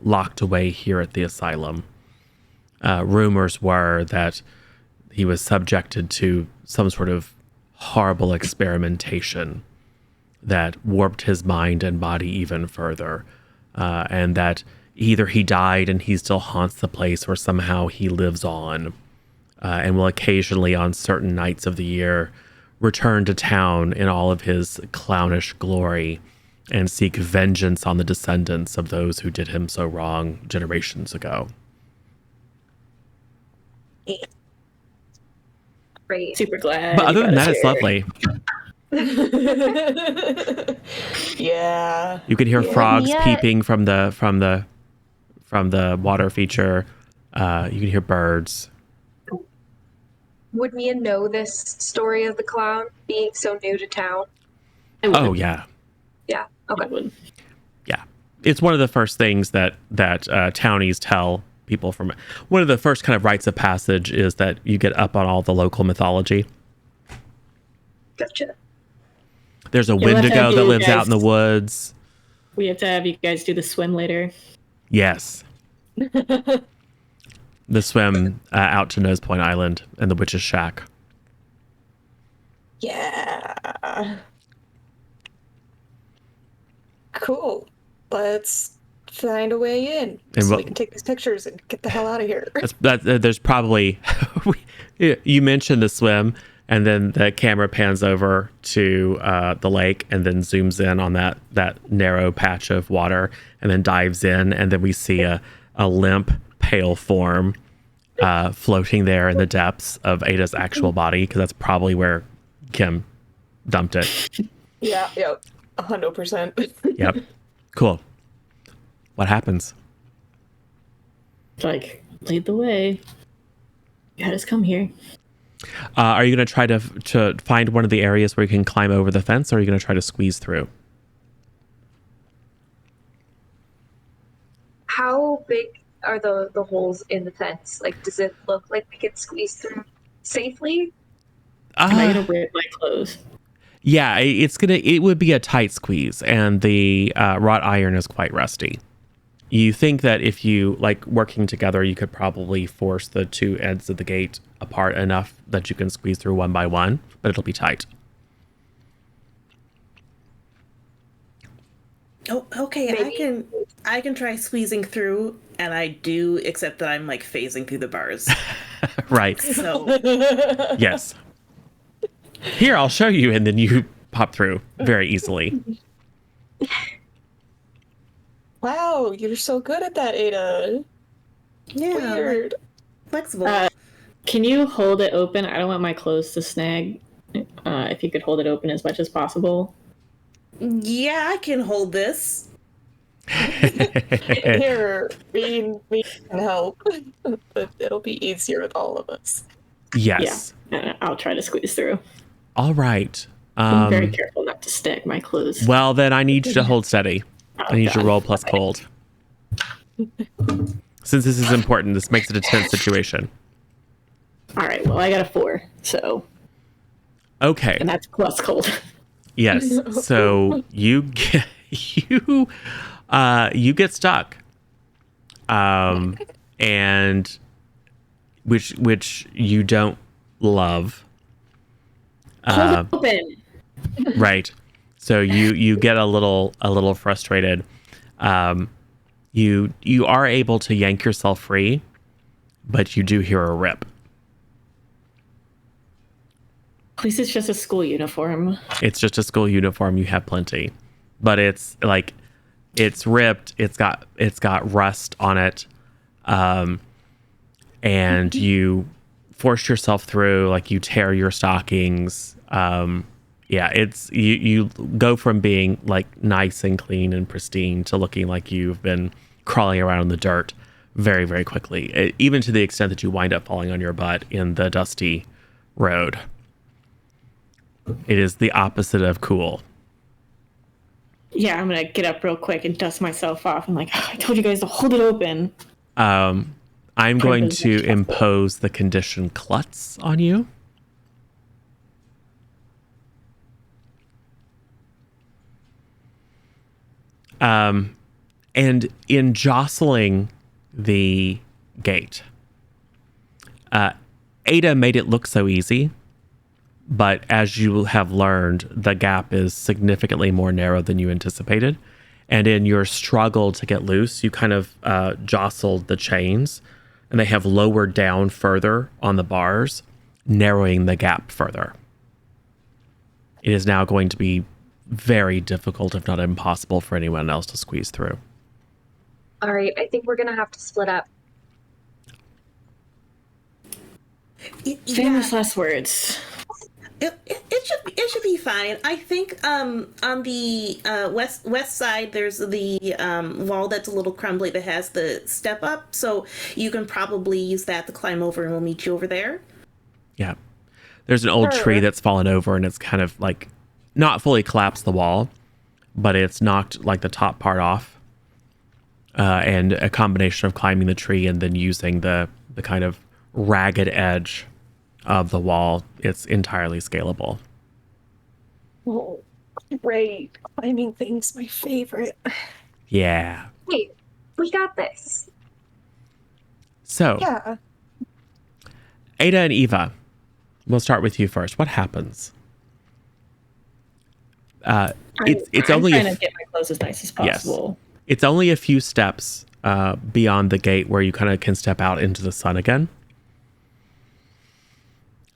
locked away here at the asylum. Rumors were that he was subjected to some sort of horrible experimentation that warped his mind and body even further, and that either he died and he still haunts the place, or somehow he lives on, and will occasionally, on certain nights of the year, return to town in all of his clownish glory and seek vengeance on the descendants of those who did him so wrong generations ago. Great. Super glad. But other you than got that, us it's here. lovely. Yeah. You can hear Yeah. frogs Mia- peeping from the water feature. You can hear birds. Would Mia know this story of the clown being so new to town? I would. Oh yeah, Yeah. I Okay. would. yeah. It's one of the first things that townies tell people from. One of the first kind of rites of passage is that you get up on all the local mythology. Gotcha. There's a we'll have to Wendigo do that lives out guys- in the woods. We have to have you guys do the swim later. Yes. The swim out to Nose Point Island and the Witch's Shack. Yeah. Subtle. Let's find a way in And so what- we can take these pictures and get the hell out of here. There's probably you mentioned the swim, and then the camera pans over to the lake, and then zooms in on that narrow patch of water, and then dives in, and then we see a limp, pale form floating there in the depths of Ada's actual body, because that's probably where Kim dumped it. Yeah, yep. 100%. Yep. Cool. What happens? Like, lead the way. You had us come here. Are you going to try to find one of the areas where you can climb over the fence, or are you going to try to squeeze through? How big are the holes in the fence? Like, does it look like we can squeeze through safely? Am I gonna rip my clothes? Yeah, it would be a tight squeeze, and the wrought iron is quite rusty. You think that if you like working together, you could probably force the two ends of the gate apart enough that you can squeeze through one by one, but it'll be tight. Oh, okay. Maybe. I can try squeezing through, and I do, except that I'm like phasing through the bars. Right. So Yes. Here, I'll show you, and then you pop through very easily. Wow, you're so good at that, Ada. yeah, Weird. flexible. Can you hold it open? I don't want my clothes to snag. If you could hold it open as much as possible. Yeah, I can hold this. Here, we can help. But it'll be easier with all of us. Yes. I'll try to squeeze through. All right. I'm very careful not to snag my clothes. Well, then I need you to hold steady. Oh, I need you to God. roll plus cold. Since this is important, this makes it a tense situation. All right. Well, I got a 4, so Okay. and that's plus cold. Yes. So you get you get stuck. And which you don't love. Hold it open. Right. So you get a little frustrated. You are able to yank yourself free, but you do hear a rip. At least it's just a school uniform. It's just a school uniform. You have plenty, but it's like it's ripped. It's got rust on it, and you force yourself through. Like you tear your stockings. Yeah, it's you go from being like nice and clean and pristine to looking like you've been crawling around in the dirt very, very quickly, even to the extent that you wind up falling on your butt in the dusty road. It is the opposite of cool. Yeah, I'm gonna get up real quick and dust myself off. I'm like, oh, I told you guys to hold it open. I'm going to impose the condition klutz on you. And in jostling the gate, Ada made it look so easy, but as you have learned, the gap is significantly more narrow than you anticipated, And in your struggle to get loose, you kind of jostled the chains, and they have lowered down further on the bars, narrowing the gap further. It is now going to be very difficult, if not impossible, for anyone else to squeeze through. All right, I think we're gonna have to split up. Famous last words. It should be fine. I think on the west side there's the wall that's a little crumbly that has the step up, so you can probably use that to climb over, and we'll meet you over there. Yeah. There's an old tree that's fallen over, and it's kind of like not fully collapsed the wall, but it's knocked like the top part off. And a combination of climbing the tree and then using the kind of ragged edge of the wall, it's entirely scalable. Oh, great. Climbing thing's my favorite. Yeah. Hey, we got this. So, Yeah. Ada and Eva, we'll start with you first. What happens? It's I'm only trying to get my clothes as nice as possible. Yes. It's only a few steps beyond the gate where you kind of can step out into the sun again,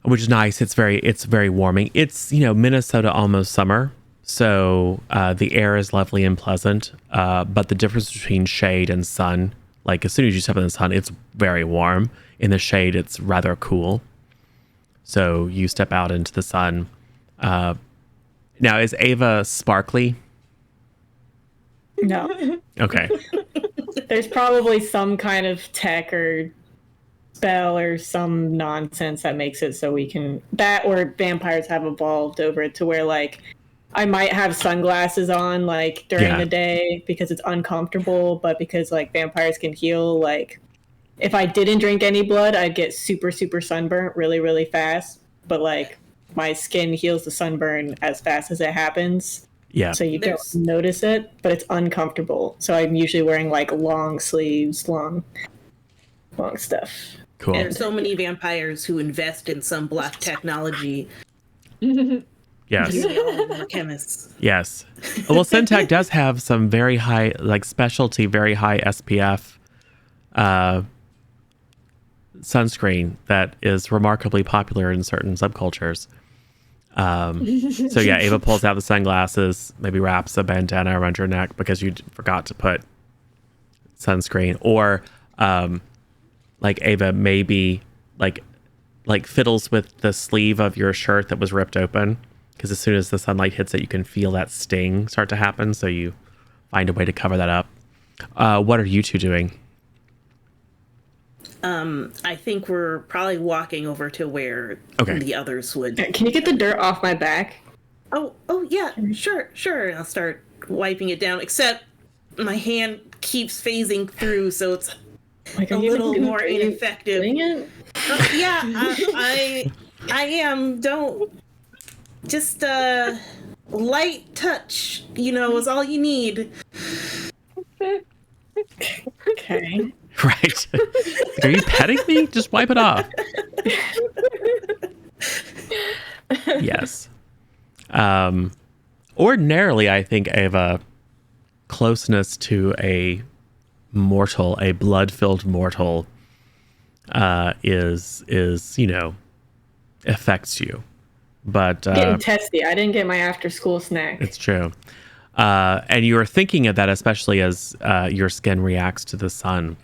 which is nice. It's very warming. It's, Minnesota almost summer, so the air is lovely and pleasant. But the difference between shade and sun, like as soon as you step in the sun, it's very warm. In the shade, it's rather cool. So you step out into the sun. Now, is Ava sparkly? No. Okay. There's probably some kind of tech or spell or some nonsense that makes it so we can... That or vampires have evolved over it to where, like, I might have sunglasses on, like, during the day because it's uncomfortable, but because, like, vampires can heal, like, if I didn't drink any blood, I'd get super, super sunburnt really, really fast. But, like, my skin heals the sunburn as fast as it happens. Yeah. So you don't notice it, but it's uncomfortable. So I'm usually wearing, like, long sleeves, long stuff. Cool. And so many vampires who invest in some black technology. Yes. We're chemists. Yes. Well, Syntech does have some very high, like specialty, very high SPF sunscreen that is remarkably popular in certain subcultures. So yeah, Ava pulls out the sunglasses, maybe wraps a bandana around your neck because you forgot to put sunscreen, or like Ava maybe like fiddles with the sleeve of your shirt that was ripped open, because as soon as the sunlight hits it, you can feel that sting start to happen. So you find a way to cover that up. What are you two doing? I think we're probably walking over to where the others would. Can you get the dirt off my back? Oh yeah, sure. I'll start wiping it down, except my hand keeps phasing through, so it's Like, a little more ineffective. Yeah, I am. Don't just light touch, is all you need. Okay. Right. Are you petting me? Just wipe it off. Yes. Ordinarily, I think Ava, closeness to a mortal, a blood-filled mortal, is affects you. But Getting testy. I didn't get my after-school snack. It's true. And you're thinking of that, especially as your skin reacts to the sun.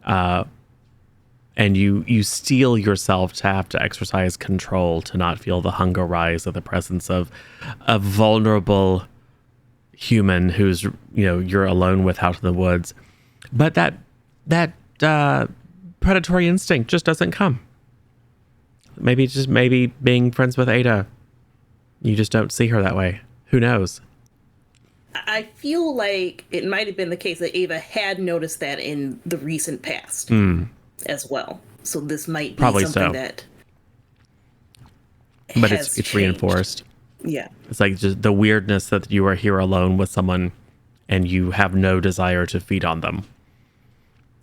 And you steel yourself to have to exercise control to not feel the hunger rise of the presence of a vulnerable human who's, you're alone with out in the woods. But that predatory instinct just doesn't come. Maybe being friends with Ada, you just don't see her that way. Who knows? I feel like it might have been the case that Ava had noticed that in the recent past as well. So this might be probably something so. That but has it's reinforced. Yeah. It's like just the weirdness that you are here alone with someone and you have no desire to feed on them.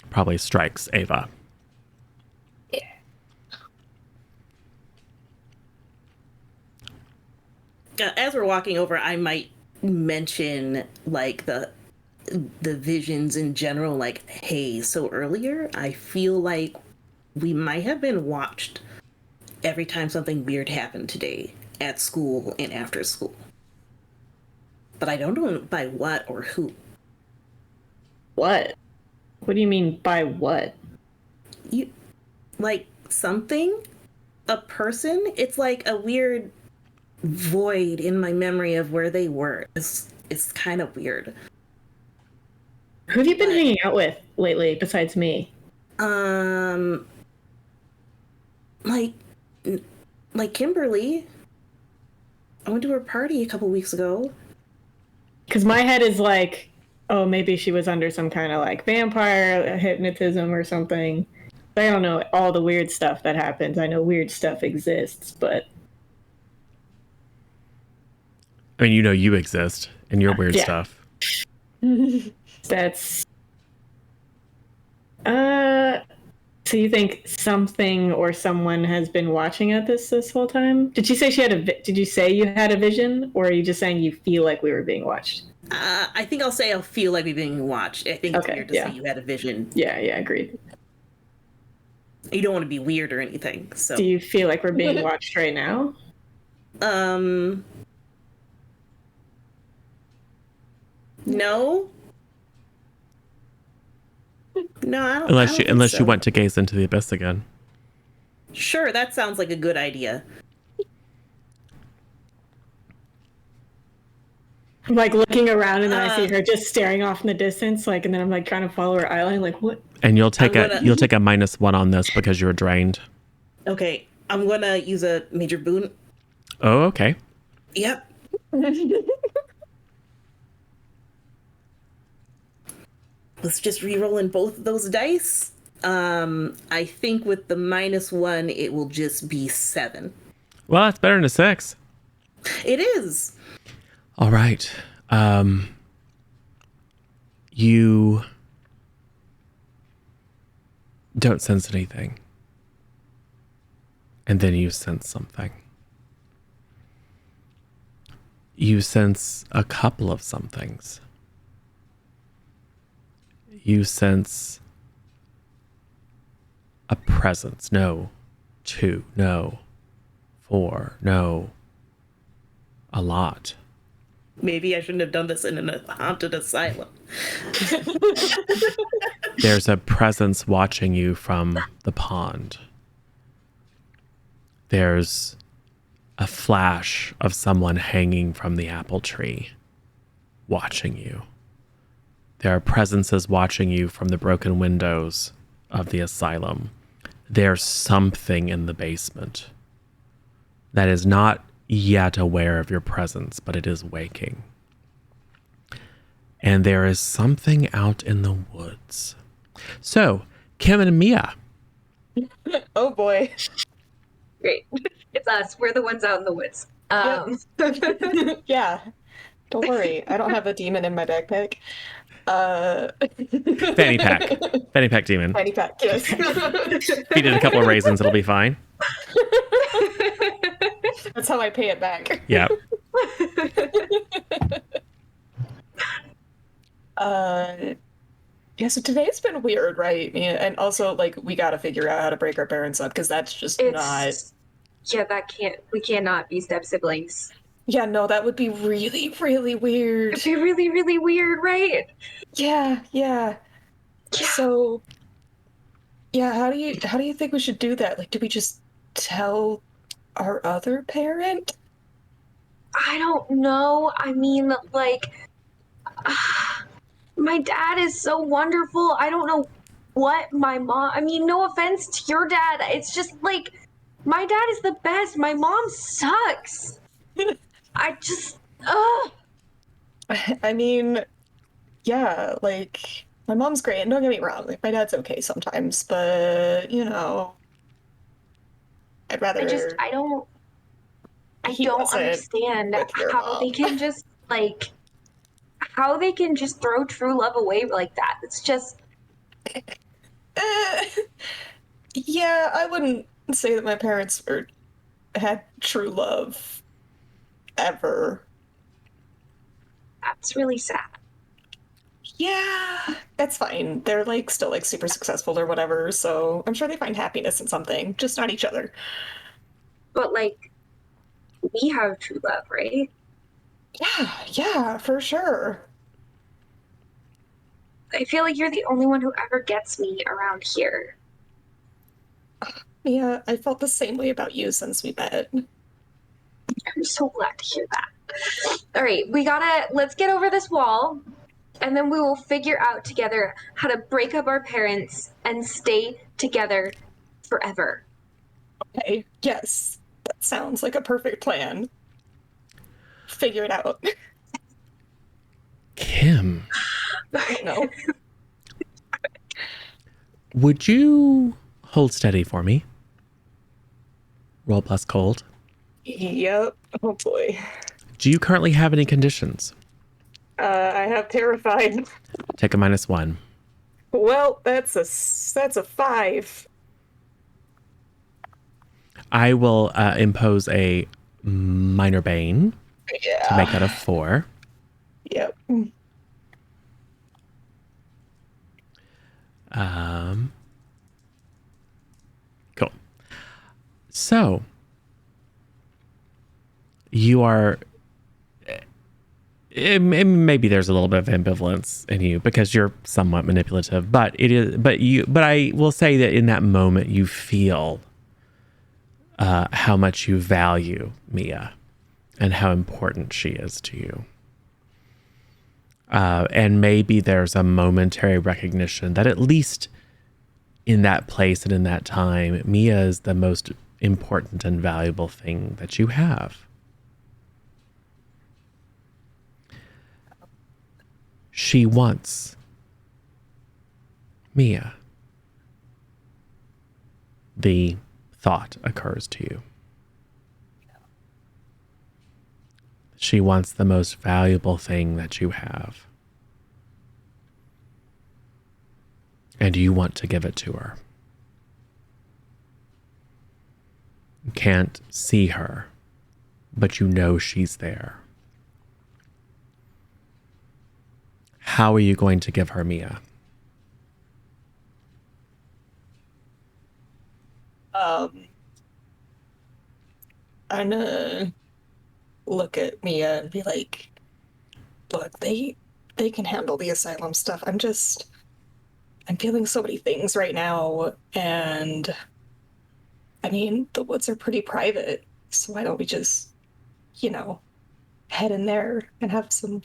Probably strikes Ava. Yeah. As we're walking over, I might mention like the the visions in general, like, hey, so earlier, I feel like we might have been watched every time something weird happened today at school and after school. But I don't know by what or who. What? What do you mean by what? You, like, something? A person? It's like a weird void in my memory of where they were. It's kind of weird. Who have you been hanging out with lately besides me? Like Kimberly. I went to her party a couple weeks ago. Because my head is like, oh, maybe she was under some kind of like vampire hypnotism or something. I don't know all the weird stuff that happens. I know weird stuff exists, but I mean, you know, you exist and your weird stuff. that's so you think something or someone has been watching at this whole time? Did you say did you say you had a vision, or are you just saying you feel like we were being watched? I think I'll say I'll feel like we're being watched. I think it's weird to say you had a vision. Yeah, agreed. You don't want to be weird or anything. So do you feel like we're being watched right now? No. No, I don't. Unless you went to gaze into the abyss again. Sure, that sounds like a good idea. I'm like looking around and then I see her just staring off in the distance, like, and then I'm like trying to follow her eye line, like, what? And you'll take a -1 on this because you're drained. Okay, I'm gonna use a major boon. Oh, okay. Yep. Let's just re-rolling both of those dice. I think with the -1, it will just be 7. Well, that's better than a 6. It is. All right. You don't sense anything. And then you sense something. You sense a couple of somethings. You sense a presence. No. 2. No. 4. No. A lot. Maybe I shouldn't have done this in a haunted asylum. There's a presence watching you from the pond. There's a flash of someone hanging from the apple tree, watching you. There are presences watching you from the broken windows of the asylum. There's something in the basement that is not yet aware of your presence, but it is waking. And there is something out in the woods. So, Kim and Mia. Oh boy. Great. It's us. We're the ones out in the woods. Yeah. Don't worry. I don't have a demon in my backpack. Fanny pack. Fanny pack demon. Fanny pack, yes. Feed it a couple of raisins, it'll be fine. That's how I pay it back. Yeah. Yeah, so today's been weird, right? Yeah, and also, like, we gotta figure out how to break our parents up, because that's just not... Yeah, we cannot be step siblings. Yeah, no, that would be really, really weird. It'd be really, really weird, right? Yeah. So, yeah, how do you think we should do that? Like, do we just tell our other parent? I don't know. I mean, like, my dad is so wonderful. I don't know what my mom... I mean, no offense to your dad. It's just, like, my dad is the best. My mom sucks. I just... I mean, yeah, like, my mom's great, and don't get me wrong, like, my dad's okay sometimes, but, you know, I'd rather... I don't understand how they can just, like, how they can just throw true love away like that. It's just... Yeah, I wouldn't say that my parents had true love ever. That's really sad. Yeah, that's fine. They're like still like super successful or whatever, so I'm sure they find happiness in something, just not each other. But like, we have true love, right? Yeah, for sure. I feel like you're the only one who ever gets me around here. Yeah, I felt the same way about you since we met. I'm so glad to hear that. All right, let's get over this wall, and then we will figure out together how to break up our parents and stay together forever. Okay, yes, that sounds like a perfect plan. Figure it out. Kim, Oh no. would you hold steady for me? Roll plus cold. Yep. Oh boy. Do you currently have any conditions? I have terrified. Take a -1. Well, that's a 5. I will impose a minor bane to make that a 4. Yep. Cool. So you are. Maybe there's a little bit of ambivalence in you because you're somewhat manipulative, but it is. But I will say that in that moment you feel how much you value Mia and how important she is to you. And maybe there's a momentary recognition that at least in that place and in that time, Mia is the most important and valuable thing that you have. She wants Mia. The thought occurs to you. She wants the most valuable thing that you have. And you want to give it to her. You can't see her, but you know she's there. How are you going to give her Mia? I'm gonna look at Mia and be like, look, they can handle the asylum stuff. I'm feeling so many things right now, and I mean, the woods are pretty private, so why don't we just, you know, head in there and have some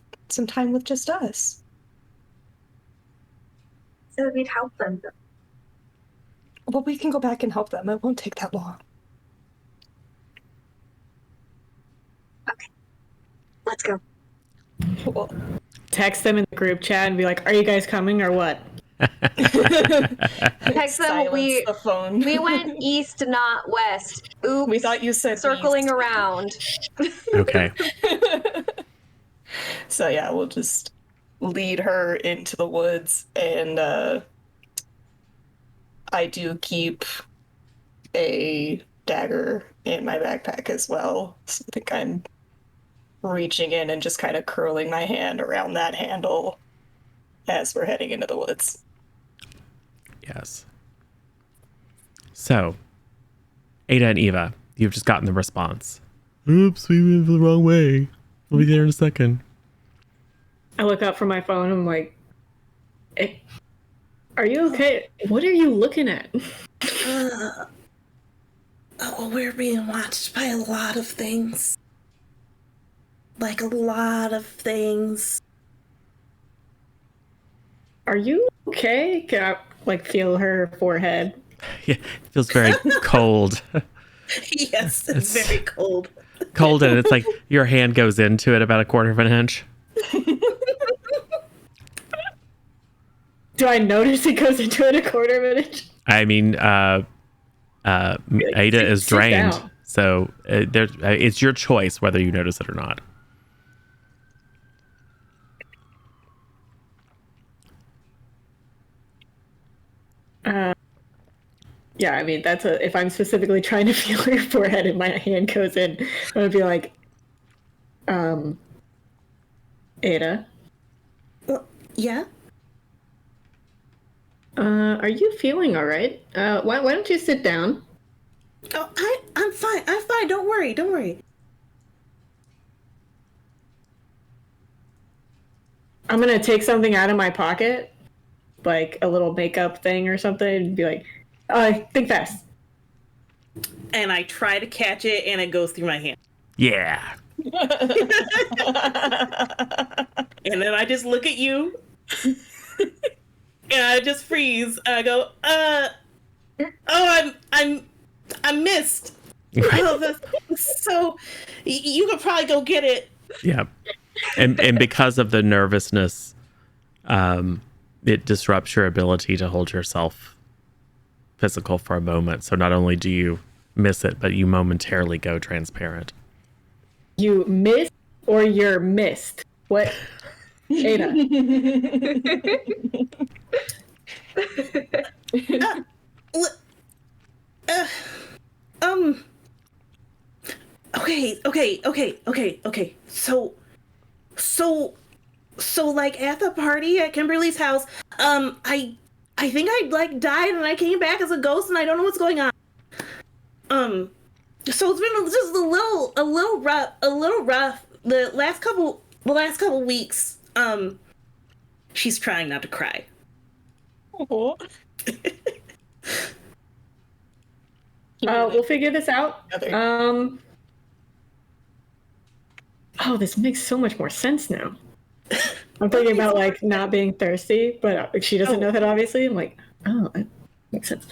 time with just us? So we'd help them. Well, we can go back and help them. It won't take that long. Okay, let's go. Cool. Text them in the group chat and be like, "Are you guys coming or what?" Text them. Silence the phone. We went east, not west. Oops. We thought you said circling east. around. Okay. So yeah, we'll just lead her into the woods, and I do keep a dagger in my backpack as well. So I think I'm reaching in and just kind of curling my hand around that handle as we're heading into the woods. Yes. So, Ada and Eva, you've just gotten the response. Oops, we went the wrong way. We'll be there in a second. I look up from my phone. I'm like, "Are you okay? What are you looking at?" Well, we're being watched by a lot of things. Like a lot of things. Are you okay? Can I like feel her forehead? Yeah, it feels very cold. Yes, it's very cold. Cold, and it's like your hand goes into it about 1/4 of an inch. Do I notice it goes into it 1/4 of an inch? I mean, Ada is sit drained, down. so it's your choice whether you notice it or not. Yeah, I mean that's if I'm specifically trying to feel her forehead and my hand goes in, I'm gonna be like, Ada, Well, yeah? Are you feeling all right? Why don't you sit down? Oh, I'm fine. I'm fine. Don't worry. Don't worry. I'm gonna take something out of my pocket, like a little makeup thing or something, and be like, think fast. And I try to catch it, and it goes through my hand. Yeah. And then I just look at you, and I just freeze. And I go, I'm missed. Oh, so you could probably go get it. Yeah. And because of the nervousness, it disrupts your ability to hold yourself physical for a moment. So not only do you miss it, but you momentarily go transparent. You missed or you're missed? What? Ada. Okay. So like at the party at Kimberly's house, I think I like died and I came back as a ghost and I don't know what's going on. So it's been just a little rough the last couple weeks. She's trying not to cry. Oh. We'll figure this out. Together. Oh, this makes so much more sense now. I'm thinking about like not being thirsty, but she doesn't know that obviously. I'm like, oh, that makes sense.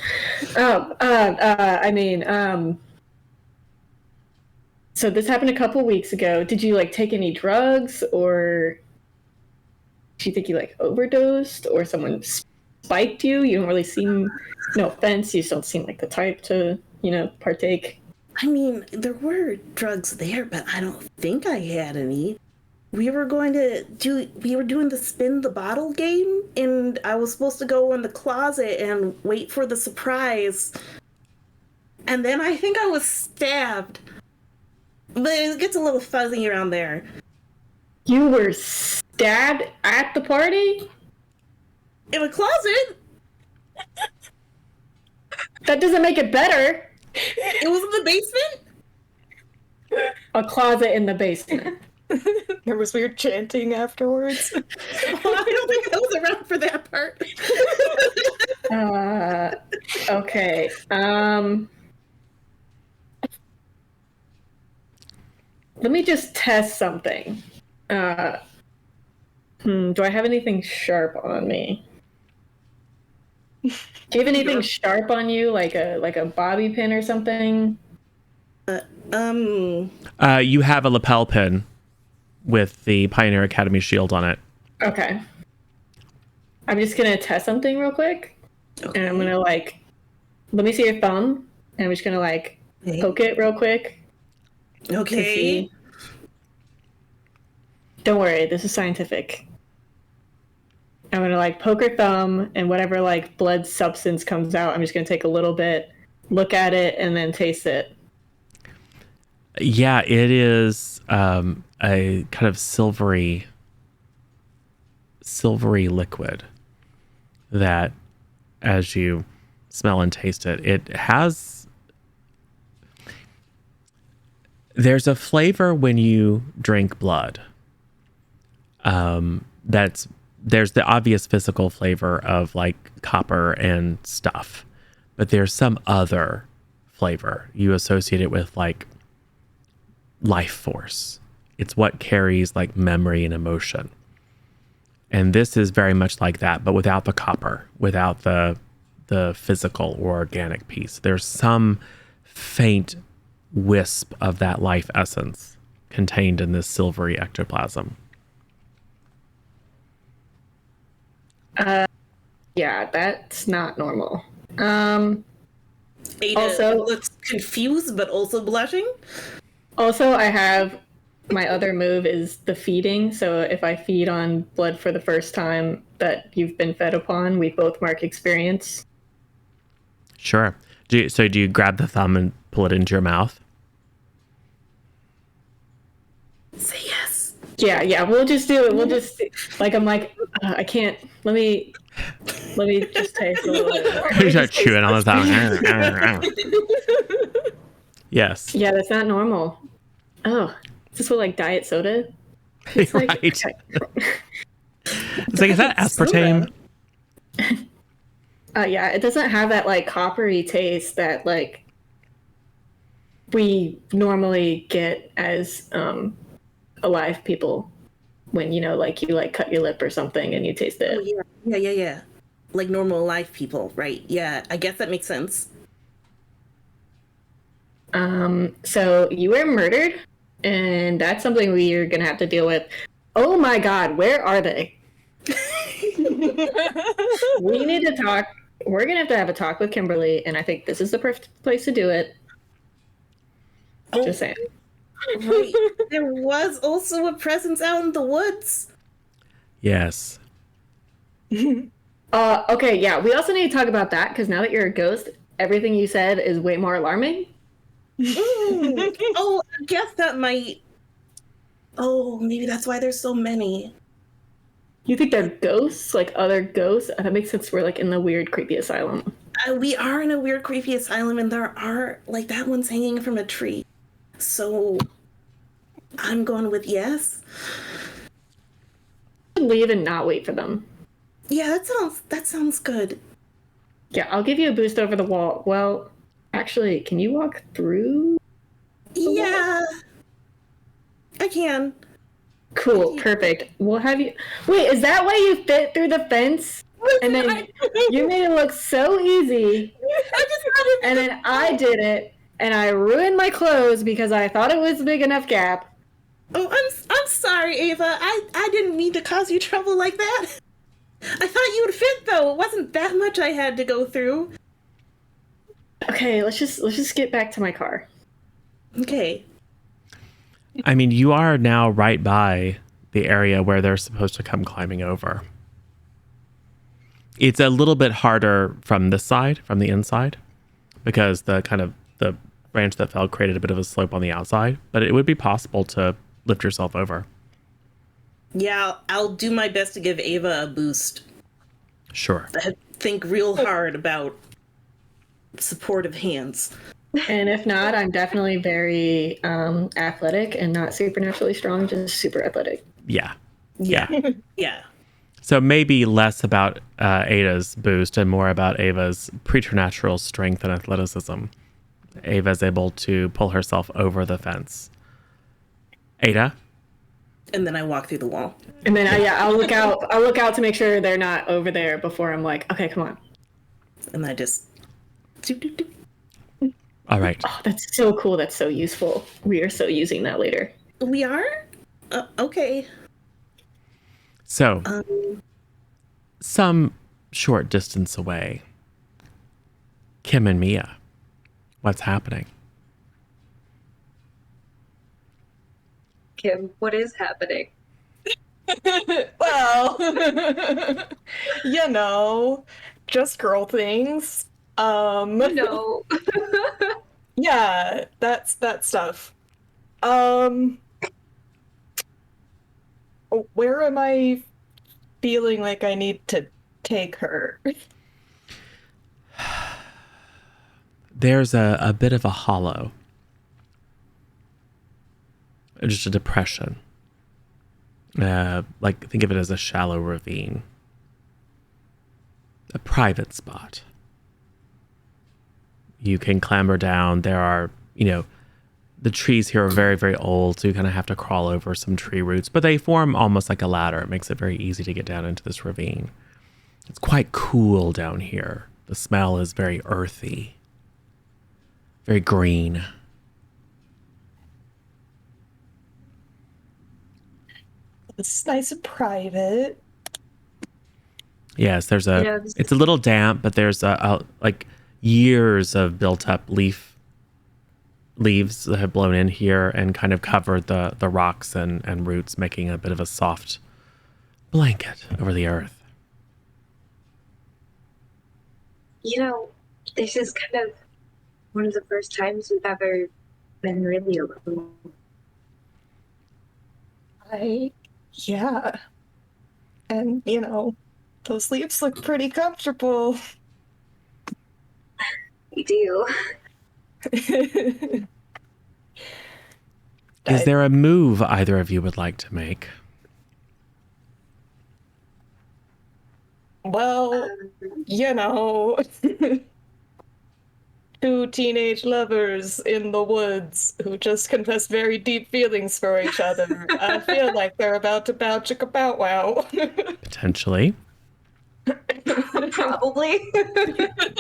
So this happened a couple weeks ago. Did you like take any drugs, or do you think you like overdosed, or someone spiked you? You don't really seem, no offense, you just don't seem like the type to, partake. I mean, there were drugs there, but I don't think I had any. We were doing the spin the bottle game, and I was supposed to go in the closet and wait for the surprise. And then I think I was stabbed. But it gets a little fuzzy around there. You were stabbed at the party? In a closet? That doesn't make it better. It was in the basement? A closet in the basement. There was weird chanting afterwards. Oh, I don't think I was around for that part. Okay. Let me just test something. Do I have anything sharp on me? Do you have anything sharp on you, like a bobby pin or something? You have a lapel pin with the Pioneer Academy shield on it. Okay. I'm just gonna test something real quick. Okay. And I'm gonna let me see your thumb. And I'm just gonna poke it real quick. Okay. Don't worry, this is scientific. I'm gonna poke her thumb, and whatever blood substance comes out, I'm just gonna take a little bit, look at it, and then taste it. Yeah, it is a kind of silvery liquid that, as you smell and taste it, there's a flavor when you drink blood. There's the obvious physical flavor of copper and stuff, but there's some other flavor you associate it with life force. It's what carries memory and emotion. And this is very much like that, but without the copper, without the physical or organic piece. There's some faint wisp of that life essence contained in this silvery ectoplasm. Yeah, that's not normal. Ada also looks confused, but also blushing. Also, I have my other move is the feeding. So if I feed on blood for the first time that you've been fed upon, we both mark experience. Sure. Do you grab the thumb and pull it into your mouth? Say yes. Yeah. We'll just do it. We'll just I can't. Let me. Let me just taste a little bit more. You start chewing on the tongue. Yes. Yeah, that's not normal. Oh, is this what like diet soda? It's like, Right. It's like, is that aspartame? Yeah, it doesn't have that like coppery taste that like we normally get as alive people when like you like cut your lip or something and you taste it. Oh, yeah. Like normal life people, right? Yeah, I guess that makes sense. So you were murdered, and that's something we're gonna have to deal with. Oh my God, where are they? We need to talk. We're gonna have a talk with Kimberly, and I think this is the perfect place to do it. Oh, Just saying. right. There was also a presence out in the woods. Yes. Okay, yeah. We also need to talk about that because now that you're a ghost, everything you said is way more alarming. Oh, I guess that might. Oh, maybe that's why there's so many. You think they're ghosts, like other ghosts? That makes sense. We're like in the weird, creepy asylum. We are in a weird, creepy asylum, and there are like that one's hanging from a tree. So I'm going with yes. Leave and not wait for them. Yeah, that sounds good. Yeah, I'll give you a boost over the wall. Well, actually, can you walk through? Yeah, I can. Cool, perfect. We'll have you. Wait, is that why you fit through the fence? And then you made it look so easy. And then I did it, and I ruined my clothes because I thought it was a big enough gap. Oh, I'm sorry, Ava. I didn't mean to cause you trouble like that. I thought you would fit though. It wasn't that much I had to go through. Okay, let's just get back to my car. Okay. I mean, you are now right by the area where they're supposed to come climbing over. It's a little bit harder from this side, from the inside, because the branch that fell created a bit of a slope on the outside, but it would be possible to lift yourself over. Yeah, I'll do my best to give Ava a boost. Sure. I think real hard about supportive hands. And if not, I'm definitely very athletic and not supernaturally strong, just super athletic. Yeah. Yeah. So maybe less about Ada's boost and more about Ava's preternatural strength and athleticism. Ava's able to pull herself over the fence. Ada? And then I walk through the wall. And then I'll look out. I'll look out to make sure they're not over there before I'm like, okay, come on. And I just. All right. Oh, that's so cool. That's so useful. We are so using that later. We are? Okay. So, some short distance away, Kim and Mia, what's happening? Kim, what is happening? Well, just girl things. No. Yeah, that's that stuff. Where am I feeling like I need to take her? There's a bit of a hollow. Just a depression. Like, think of it as a shallow ravine. A private spot. You can clamber down. There are, the trees here are very, very old, so you kind of have to crawl over some tree roots, but they form almost like a ladder. It makes it very easy to get down into this ravine. It's quite cool down here. The smell is very earthy, very green. It's nice and private. Yes, it's a little damp, but there's like years of built up leaves that have blown in here and kind of covered the rocks and roots, making a bit of a soft blanket over the earth. This is kind of one of the first times we've ever been really alone. Yeah. And, Those sleeves look pretty comfortable. You do. Is there a move either of you would like to make? Well, you know, two teenage lovers in the woods who just confess very deep feelings for each other. I feel like they're about to bow chicka bow wow. Potentially. Probably.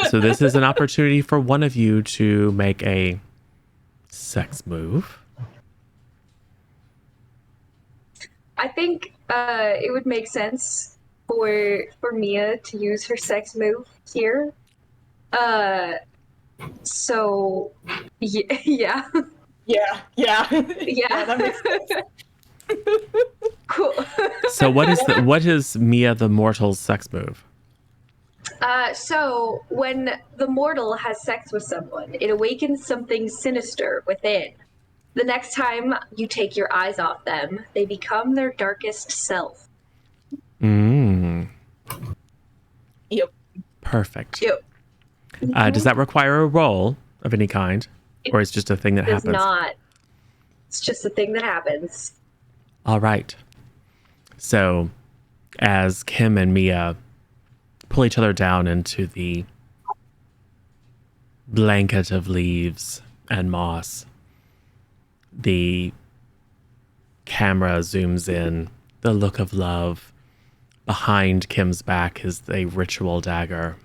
So this is an opportunity for one of you to make a sex move. I think it would make sense for Mia to use her sex move here. So yeah. Yeah. Yeah. That makes sense. Cool. So what is Mia the Mortal's sex move? So when the mortal has sex with someone, it awakens something sinister within. The next time you take your eyes off them, they become their darkest self. Mm. Yep. Perfect. Yep. Does that require a roll of any kind? Or it's just a thing that Does happens? not. It's just a thing that happens. All right. So as Kim and Mia pull each other down into the blanket of leaves and moss, the camera zooms in. The look of love. Behind Kim's back is a ritual dagger.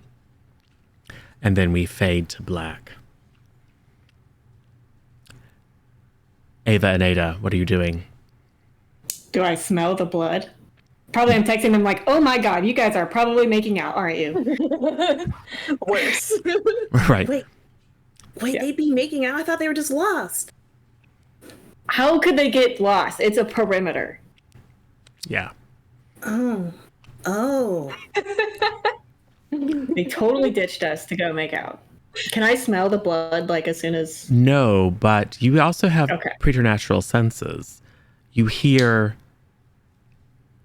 And then we fade to black. Ava and Ada, what are you doing? Do I smell the blood? Probably I'm texting them like, oh my god, you guys are probably making out, aren't you? Worse. Right. Wait, Yeah. they'd be making out? I thought they were just lost. How could they get lost? It's a perimeter. Yeah. Oh. They totally ditched us to go make out. Can I smell the blood like as soon as... No, but you also have Okay. preternatural senses. You hear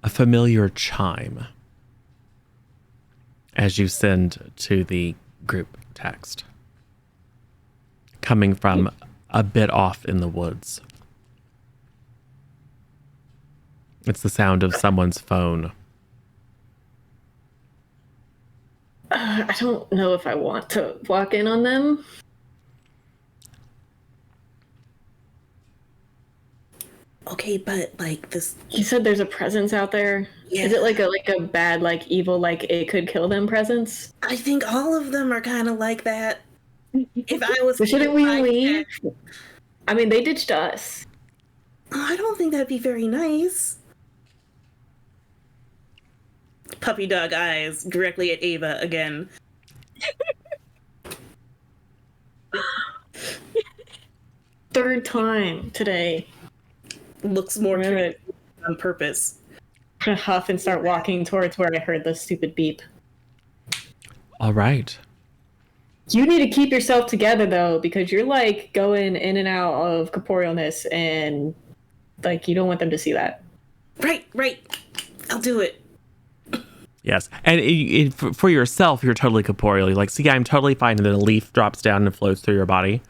a familiar chime as you send to the group text, coming from a bit off in the woods. It's the sound of someone's phone. I don't know if I want to walk in on them. Okay, but like this. You said there's a presence out there. Yeah. Is it like a bad, like evil, like it could kill them presence? I think all of them are kind of like that. If I was, But shouldn't we like leave? that- I mean, they ditched us. Oh, I don't think that'd be very nice. Puppy dog eyes directly at Ava again. Third time today. Looks more I'm gonna on purpose. huff and start walking towards where I heard the stupid beep. All right. You need to keep yourself together though, because you're like going in and out of corporealness, and like you don't want them to see that. Right. I'll do it. Yes. And for yourself, you're totally corporeal. You're like, see, I'm totally fine. And then a leaf drops down and floats through your body.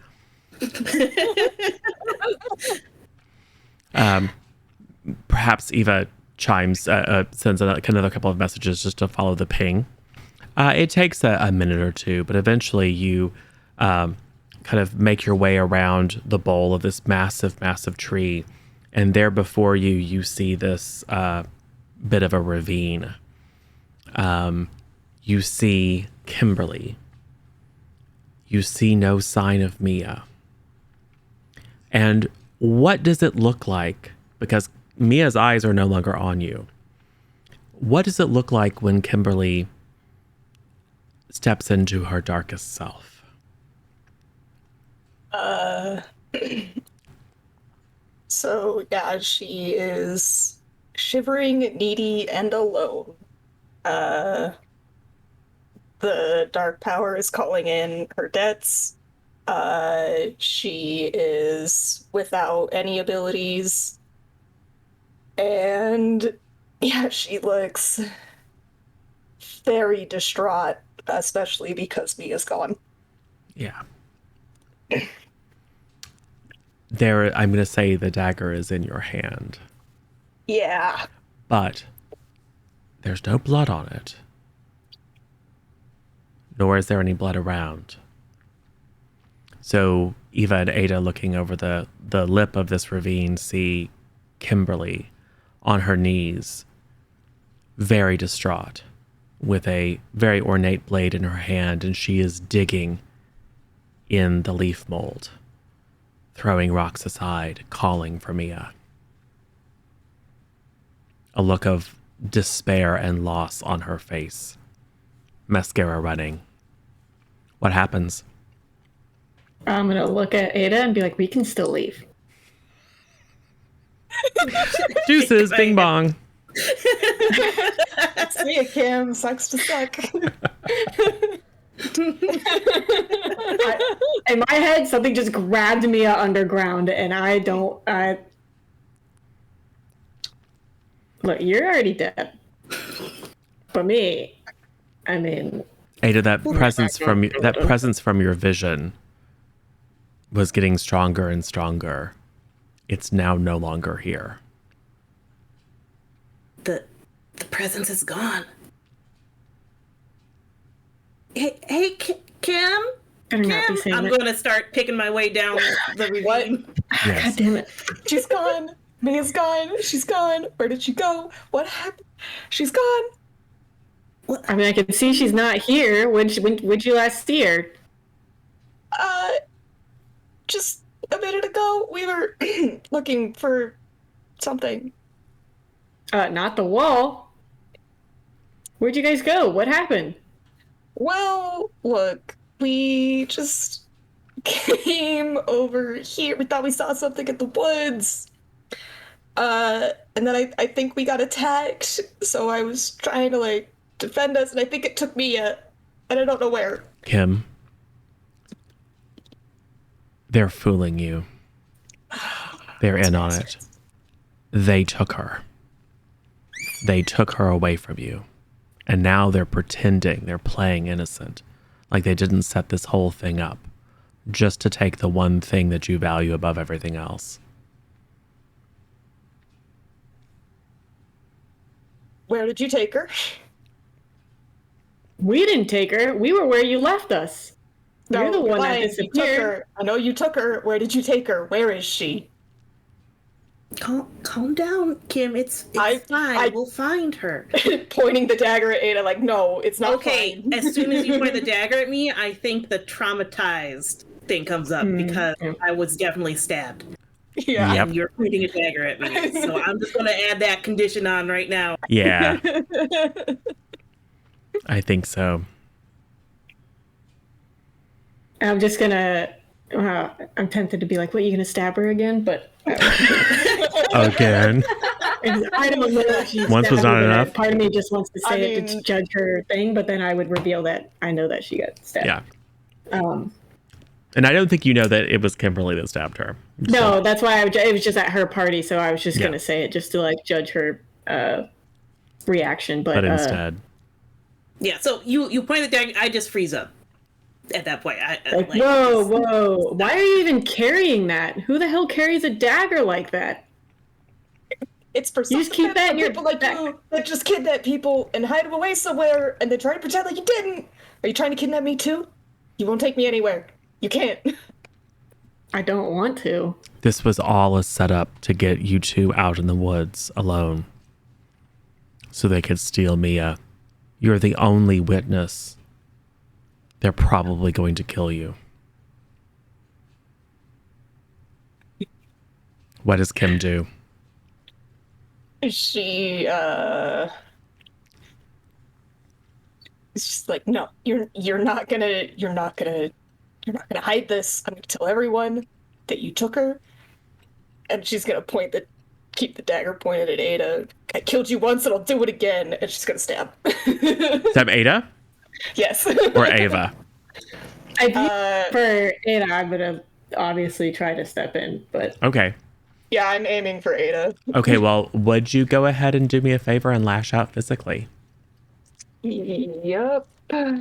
Perhaps Eva sends another couple of messages just to follow the ping. It takes a minute or two, but eventually you kind of make your way around the bole of this massive, massive tree. And there before you, you see this bit of a ravine. You see Kimberly. You see no sign of Mia. And what does it look like? Because Mia's eyes are no longer on you. What does it look like when Kimberly steps into her darkest self? So yeah, she is shivering, needy, and alone. The dark power is calling in her debts. She is without any abilities. And yeah, she looks very distraught, especially because Mia's gone. Yeah. There, I'm going to say the dagger is in your hand, Yeah. but there's no blood on it. Nor is there any blood around. So Eva and Ada, looking over the lip of this ravine, see Kimberly on her knees, very distraught, with a very ornate blade in her hand, and she is digging in the leaf mold, throwing rocks aside, calling for Mia. A look of despair and loss on her face. Mascara running. What happens? I'm gonna look at Ada and be like, we can still leave. Deuces, bing bong. See ya, Kim. Sucks to suck. In my head, something just grabbed Mia underground, and look, you're already dead. But me, I mean, Ada, that presence from your vision was getting stronger and stronger. It's now no longer here. The presence is gone. Hey, Kim? better not be saying I'm that. going to start picking my way down the ravine. Yes. God damn it. She's gone. Mia's gone. She's gone. Where did she go? What happened? She's gone. I mean, I can see she's not here. When would you last see her? Just a minute ago, we were looking for something. Not the wall. Where'd you guys go? What happened? Well, look, we just came over here. We thought we saw something in the woods. And then I think we got attacked, so I was trying to, defend us, and I think it took me and I don't know where. Kim, they're fooling you. They're in on it. They took her. They took her away from you. And now they're pretending, they're playing innocent, like they didn't set this whole thing up just to take the one thing that you value above everything else. Where did you take her? We didn't take her. We were where you left us. You're the one that lying. You took disappeared. her. I know you took her. Where did you take her? Where is she? Calm down, Kim. It's fine. We'll find her. Pointing the dagger at Ada, no, it's not Okay, fine. as soon as you point the dagger at me, I think the traumatized thing comes up because I was definitely stabbed. Yeah. Yep. And you're pointing a dagger at me. So I'm just going to add that condition on right now. Yeah. I think so. I'm just gonna. I'm tempted to be like, "What? You gonna stab her again?" But Again. I don't know if she's Once was not enough. Part of me just wants to say it to judge her thing, but then I would reveal that I know that she got stabbed. Yeah. Um. And I don't think you know that it was Kimberly that stabbed her. No, that's why it was just at her party, so I was just Yeah. gonna say it just to judge her reaction. But instead, Yeah, so you point the dagger, I just freeze up at that point. Whoa. Why are you even carrying that? Who the hell carries a dagger like that? It's for You just keep that in your people like back. you that just kidnap people and hide them away somewhere and then try to pretend like you didn't. Are you trying to kidnap me too? You won't take me anywhere. You can't. I don't want to. this was all a setup to get you two out in the woods alone so they could steal Mia. You're the only witness. They're probably going to kill you. What does Kim do? She it's just like, no, you're not gonna hide this. I'm gonna tell everyone that you took her. And she's gonna keep the dagger pointed at Ada. I killed you once and I'll do it again. And she's gonna stab. Stab Ada Yes. or Ava? For Ada, I'm gonna obviously try to step in, but Okay. Yeah, I'm aiming for Ada. Okay, well, would you go ahead and do me a favor and lash out physically? Yep.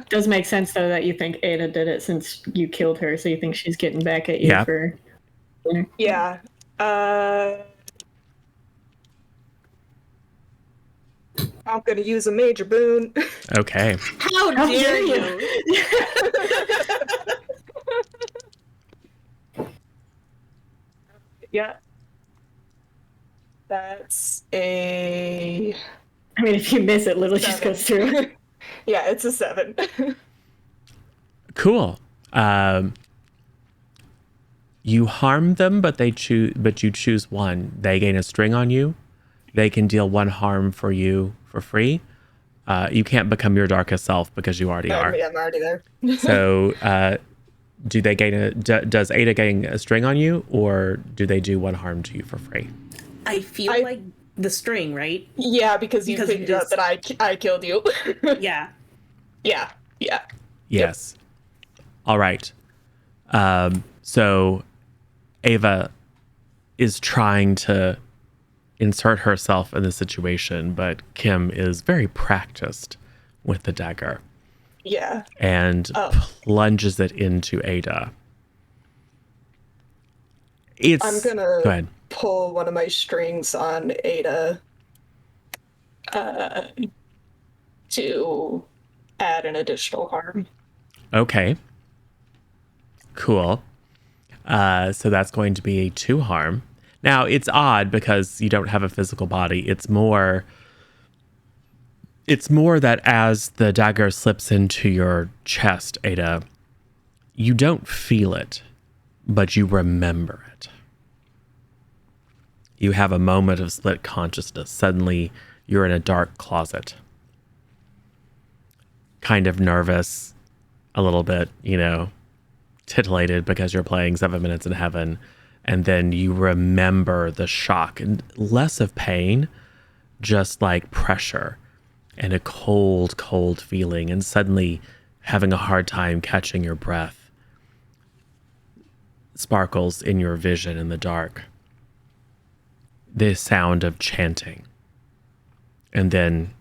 Does make sense though that you think Ada did it since you killed her, so you think she's getting back at you Yeah. for. Yeah. I'm gonna use a major boon. Okay. How How dare dare you? Yeah. That's a I mean, if you miss it, literally just 7. goes through. Yeah, it's a 7. Cool. You harm them, but you choose one. They gain a string on you. They can deal 1 harm for you for free. You can't become your darkest self because you already are. Yeah, I'm already there. So, do they gain does Ada gain a string on you, or do they do 1 harm to you for free? I feel like the string, right? Yeah, because you Because you figured out just- that I killed you. Yeah. Yeah. Yes. All right. So Ava is trying to insert herself in the situation, but Kim is very practiced with the dagger Yeah. and plunges it into Ada. I'm gonna Go ahead. pull one of my strings on Ada to add an additional harm. Okay. Cool. So that's going to be a 2 harm. Now, it's odd because you don't have a physical body. It's more that as the dagger slips into your chest, Ada, you don't feel it, but you remember it. You have a moment of split consciousness. Suddenly, you're in a dark closet. Kind of nervous, a little bit, titillated because you're playing 7 Minutes in Heaven. And then you remember the shock and less of pain, just like pressure and a cold, cold feeling, and suddenly having a hard time catching your breath. Sparkles in your vision in the dark. The sound of chanting. And then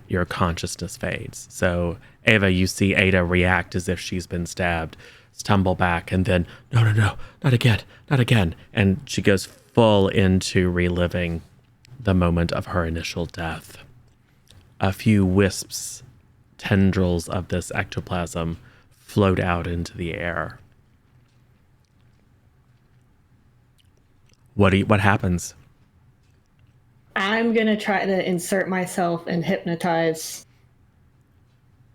your consciousness fades. So, Ava, you see Ada react as if she's been stabbed, stumble back, and then, no, not again. And she goes full into reliving the moment of her initial death. A few wisps, tendrils of this ectoplasm float out into the air. What happens? I'm gonna try to insert myself and hypnotize,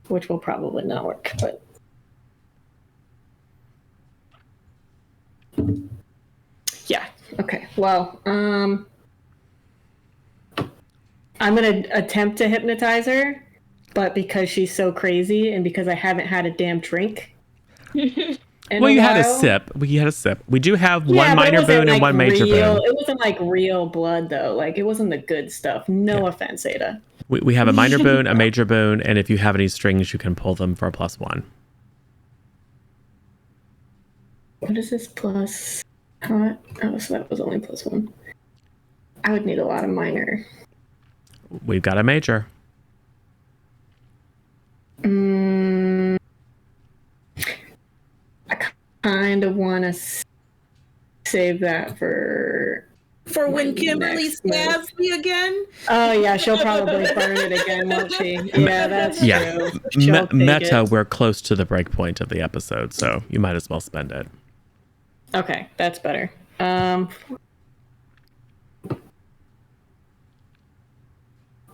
which will probably not work, but yeah. Okay. Well, I'm gonna attempt to hypnotize her, but because she's so crazy and because I haven't had a damn drink. Well, you had a sip. We do have one but it minor wasn't, boon and one major boon. It wasn't like real blood though. Like it wasn't the good stuff. No offense, Ada. We have a minor boon, a major boon, and if you have any strings, you can pull them for a +1. What is this plus? Oh, so that was only +1. I would need a lot of minor. We've got a major. I kind of want to save that for when Kimberly stabs me again? Oh yeah, she'll probably burn it again, won't she? Yeah, that's true. Meta, we're close to the break point of the episode, so you might as well spend it. Okay, that's better.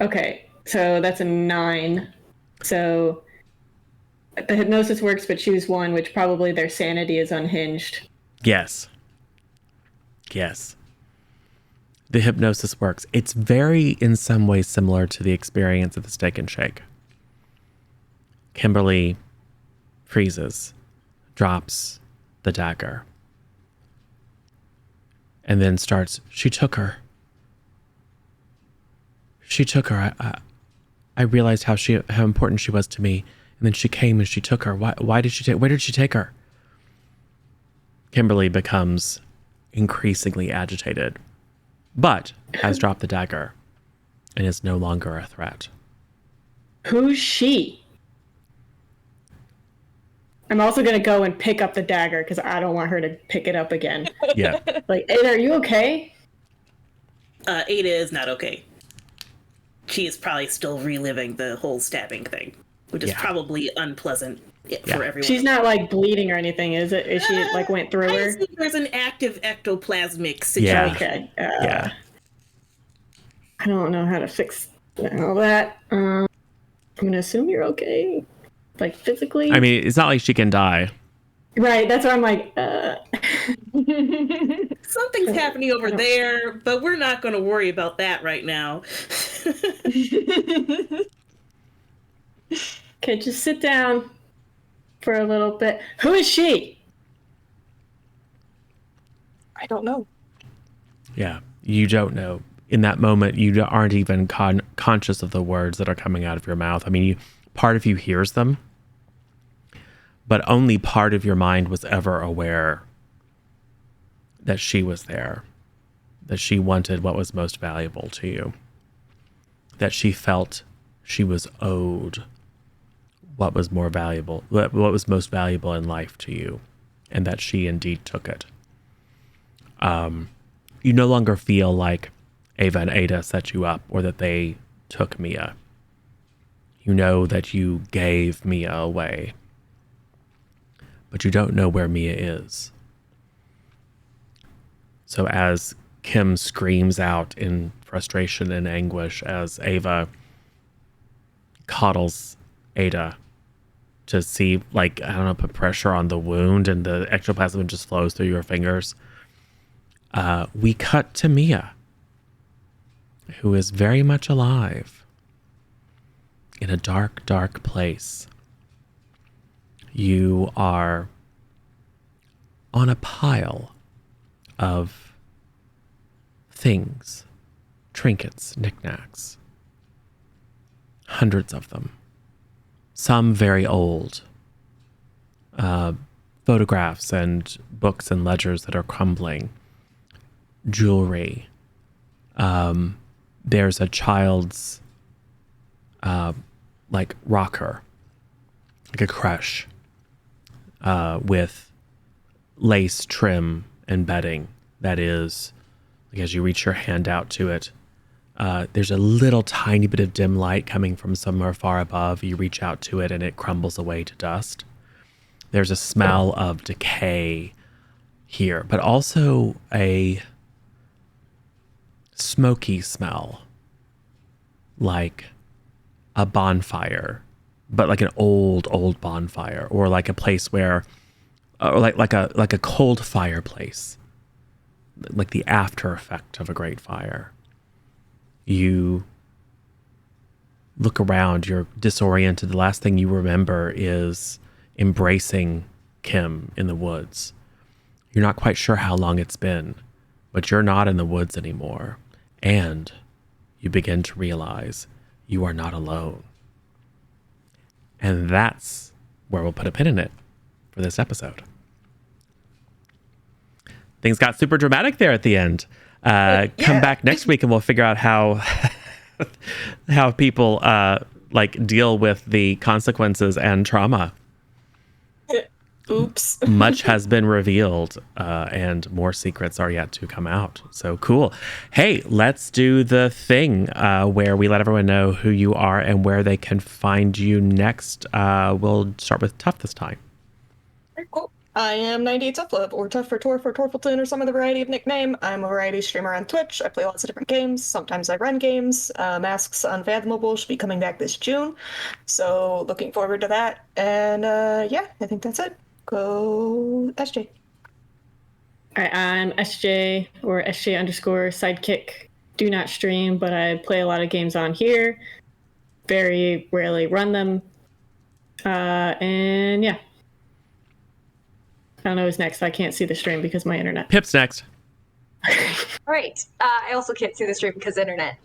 Okay, so that's a 9. So the hypnosis works, but choose one, which probably their sanity is unhinged. Yes. The hypnosis works. It's very, in some ways, similar to the experience of the Steak and Shake. Kimberly freezes, drops the dagger, and then starts, she took her. I realized how important she was to me, and then she came and she took her. Where did she take her? Kimberly becomes increasingly agitated, but has dropped the dagger and is no longer a threat. Who's she? I'm also gonna go and pick up the dagger because I don't want her to pick it up again. Yeah. Like, Ada, are you okay? Ada is not okay. She is probably still reliving the whole stabbing thing, which is probably unpleasant for everyone. She's not like bleeding or anything, is it? Is she like went through I her? assume there's an active ectoplasmic situation. Okay. Yeah. I don't know how to fix all that. I'm gonna assume you're okay, like physically. I mean, it's not like she can die. Right. That's why I'm like. Something's happening over there, but we're not going to worry about that right now. Okay, just sit down for a little bit. Who is she? I don't know. Yeah, you don't know. In that moment, you aren't even conscious of the words that are coming out of your mouth. I mean, part of you hears them, but only part of your mind was ever aware that she was there, that she wanted what was most valuable to you, that she felt she was owed what was more valuable, what was most valuable in life to you, and that she indeed took it. You no longer feel like Ava and Ada set you up or that they took Mia. You know that you gave Mia away, but you don't know where Mia is. So as Kim screams out in frustration and anguish, as Ava coddles Ada to see, like, I don't know, put pressure on the wound and the ectoplasm just flows through your fingers, we cut to Mia, who is very much alive in a dark, dark place. You are on a pile of things, trinkets, knickknacks, hundreds of them, some very old, photographs and books and ledgers that are crumbling, jewelry. There's a child's like rocker, like a crush, with lace trim and bedding that is, like, as you reach your hand out to it, there's a little tiny bit of dim light coming from somewhere far above. You reach out to it and it crumbles away to dust. There's a smell of decay here, but also a smoky smell, like a bonfire, but like an old bonfire, or like a place where, or like a cold fireplace, like the after effect of a great fire. You look around, you're disoriented. The last thing you remember is embracing Kim in the woods. You're not quite sure how long it's been, but you're not in the woods anymore. And you begin to realize you are not alone. And that's where we'll put a pin in it for this episode. Things got super dramatic there at the end. Come back next week and we'll figure out how people like deal with the consequences and trauma. Oops. Much has been revealed, and more secrets are yet to come out. So cool. Hey, let's do the thing where we let everyone know who you are and where they can find you next. We'll start with Tough this time. Very cool. I am 98 Tough Love, or Tough for Torfulton, or some other variety of nickname. I'm a variety streamer on Twitch. I play lots of different games. Sometimes I run games. Masks Unfathomable should be coming back this June. So looking forward to that. And yeah, I think that's it. Go SJ. All right, I'm SJ, or SJ underscore sidekick. Do not stream, but I play a lot of games on here. Very rarely run them. And yeah. I don't know who's next. I can't see the stream because of my internet. Pip's next. All right. I also can't see the stream because internet.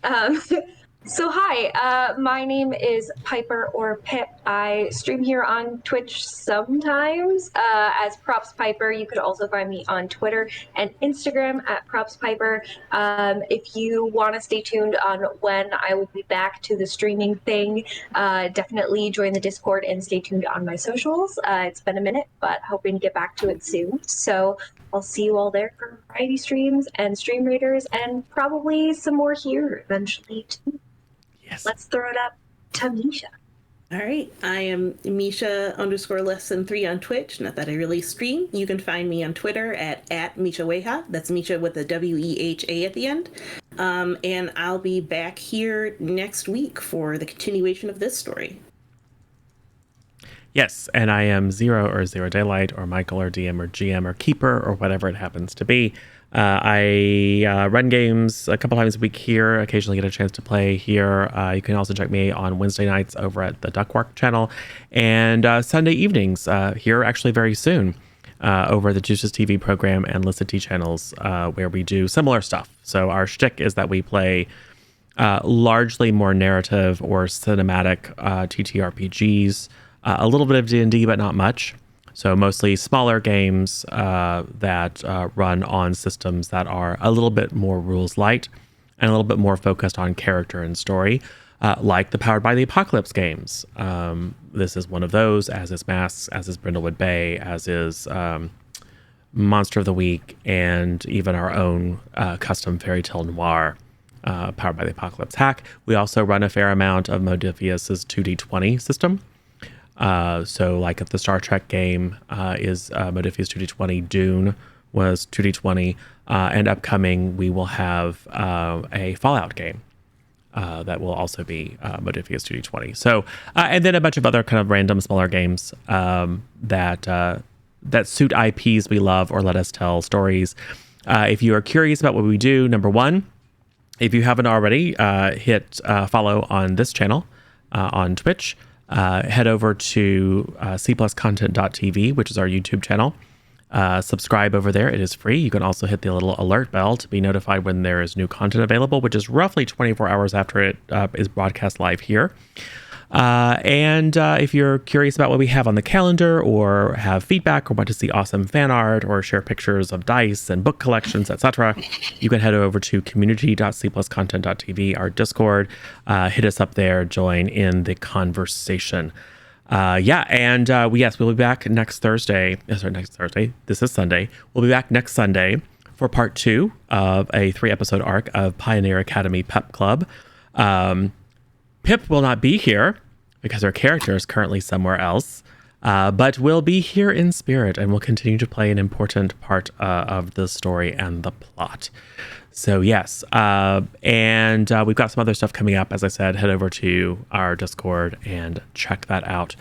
So hi, my name is Piper or Pip. I stream here on Twitch sometimes as Props Piper. You could also find me on Twitter and Instagram at Props Piper. If you want to stay tuned on when I will be back to the streaming thing, definitely join the Discord and stay tuned on my socials. It's been a minute, but hoping to get back to it soon. So I'll see you all there for variety streams and stream raiders and probably some more here eventually too. Yes. Let's throw it up to Misha. All right, I am Misha_lesson3 on Twitch. Not that I really stream. You can find me on Twitter at Misha Weha. That's Misha with a WEHA at the end. And I'll be back here next week for the continuation of this story. Yes, and I am Zero or Zero Daylight or Michael or DM or GM or Keeper or whatever it happens to be. I run games a couple times a week here, occasionally get a chance to play here. You can also check me on Wednesday nights over at the Duckwork channel and Sunday evenings here actually very soon over the Juices TV program and Listen T channels where we do similar stuff. So our shtick is that we play largely more narrative or cinematic TTRPGs, a little bit of D&D, but not much. So mostly smaller games that run on systems that are a little bit more rules light and a little bit more focused on character and story, like the Powered by the Apocalypse games. This is one of those, as is Masks, as is Brindlewood Bay, as is Monster of the Week, and even our own custom Fairy Tale Noir. Powered by the Apocalypse hack. We also run a fair amount of Modifius's 2D20 system. So like if the Star Trek game is Modifius 2D20, Dune was 2D20, and upcoming we will have a Fallout game that will also be Modifius 2D20. So and then a bunch of other kind of random smaller games that suit IPs we love or let us tell stories. If you are curious about what we do, number one, if you haven't already, hit follow on this channel on Twitch. Head over to cpluscontent.tv, which is our YouTube channel. Subscribe over there. It is free. You can also hit the little alert bell to be notified when there is new content available, which is roughly 24 hours after it is broadcast live here. And if you're curious about what we have on the calendar or have feedback or want to see awesome fan art or share pictures of dice and book collections, etc., you can head over to community.cpluscontent.tv, our Discord. Hit us up there, join in the conversation. And yes, we'll be back next Thursday. Next Thursday. This is Sunday. We'll be back next Sunday for part 2 of a 3-episode arc of Pioneer Academy Pep Club. Pip will not be here because her character is currently somewhere else, but will be here in spirit and will continue to play an important part of the story and the plot. So yes, and we've got some other stuff coming up. As I said, head over to our Discord and check that out.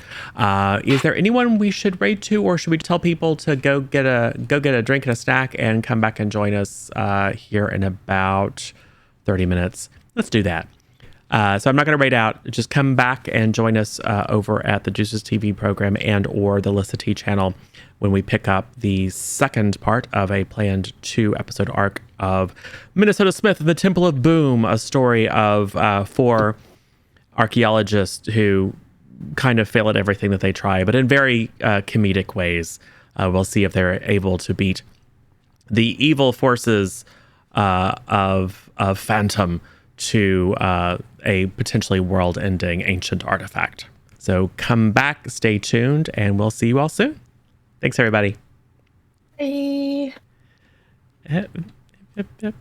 Is there anyone we should raid to, or should we tell people to go get a drink and a snack and come back and join us here in about 30 minutes? Let's do that. So I'm not going to raid out. Just come back and join us over at the Juices TV program and or the Lissa T channel when we pick up the second part of a planned 2-episode arc of Minnesota Smith and the Temple of Boom, a story of 4 archaeologists who kind of fail at everything that they try, but in very comedic ways. We'll see if they're able to beat the evil forces of Phantom to a potentially world-ending ancient artifact. So come back, stay tuned, and we'll see you all soon. Thanks, everybody. Bye. Yep, yep, yep.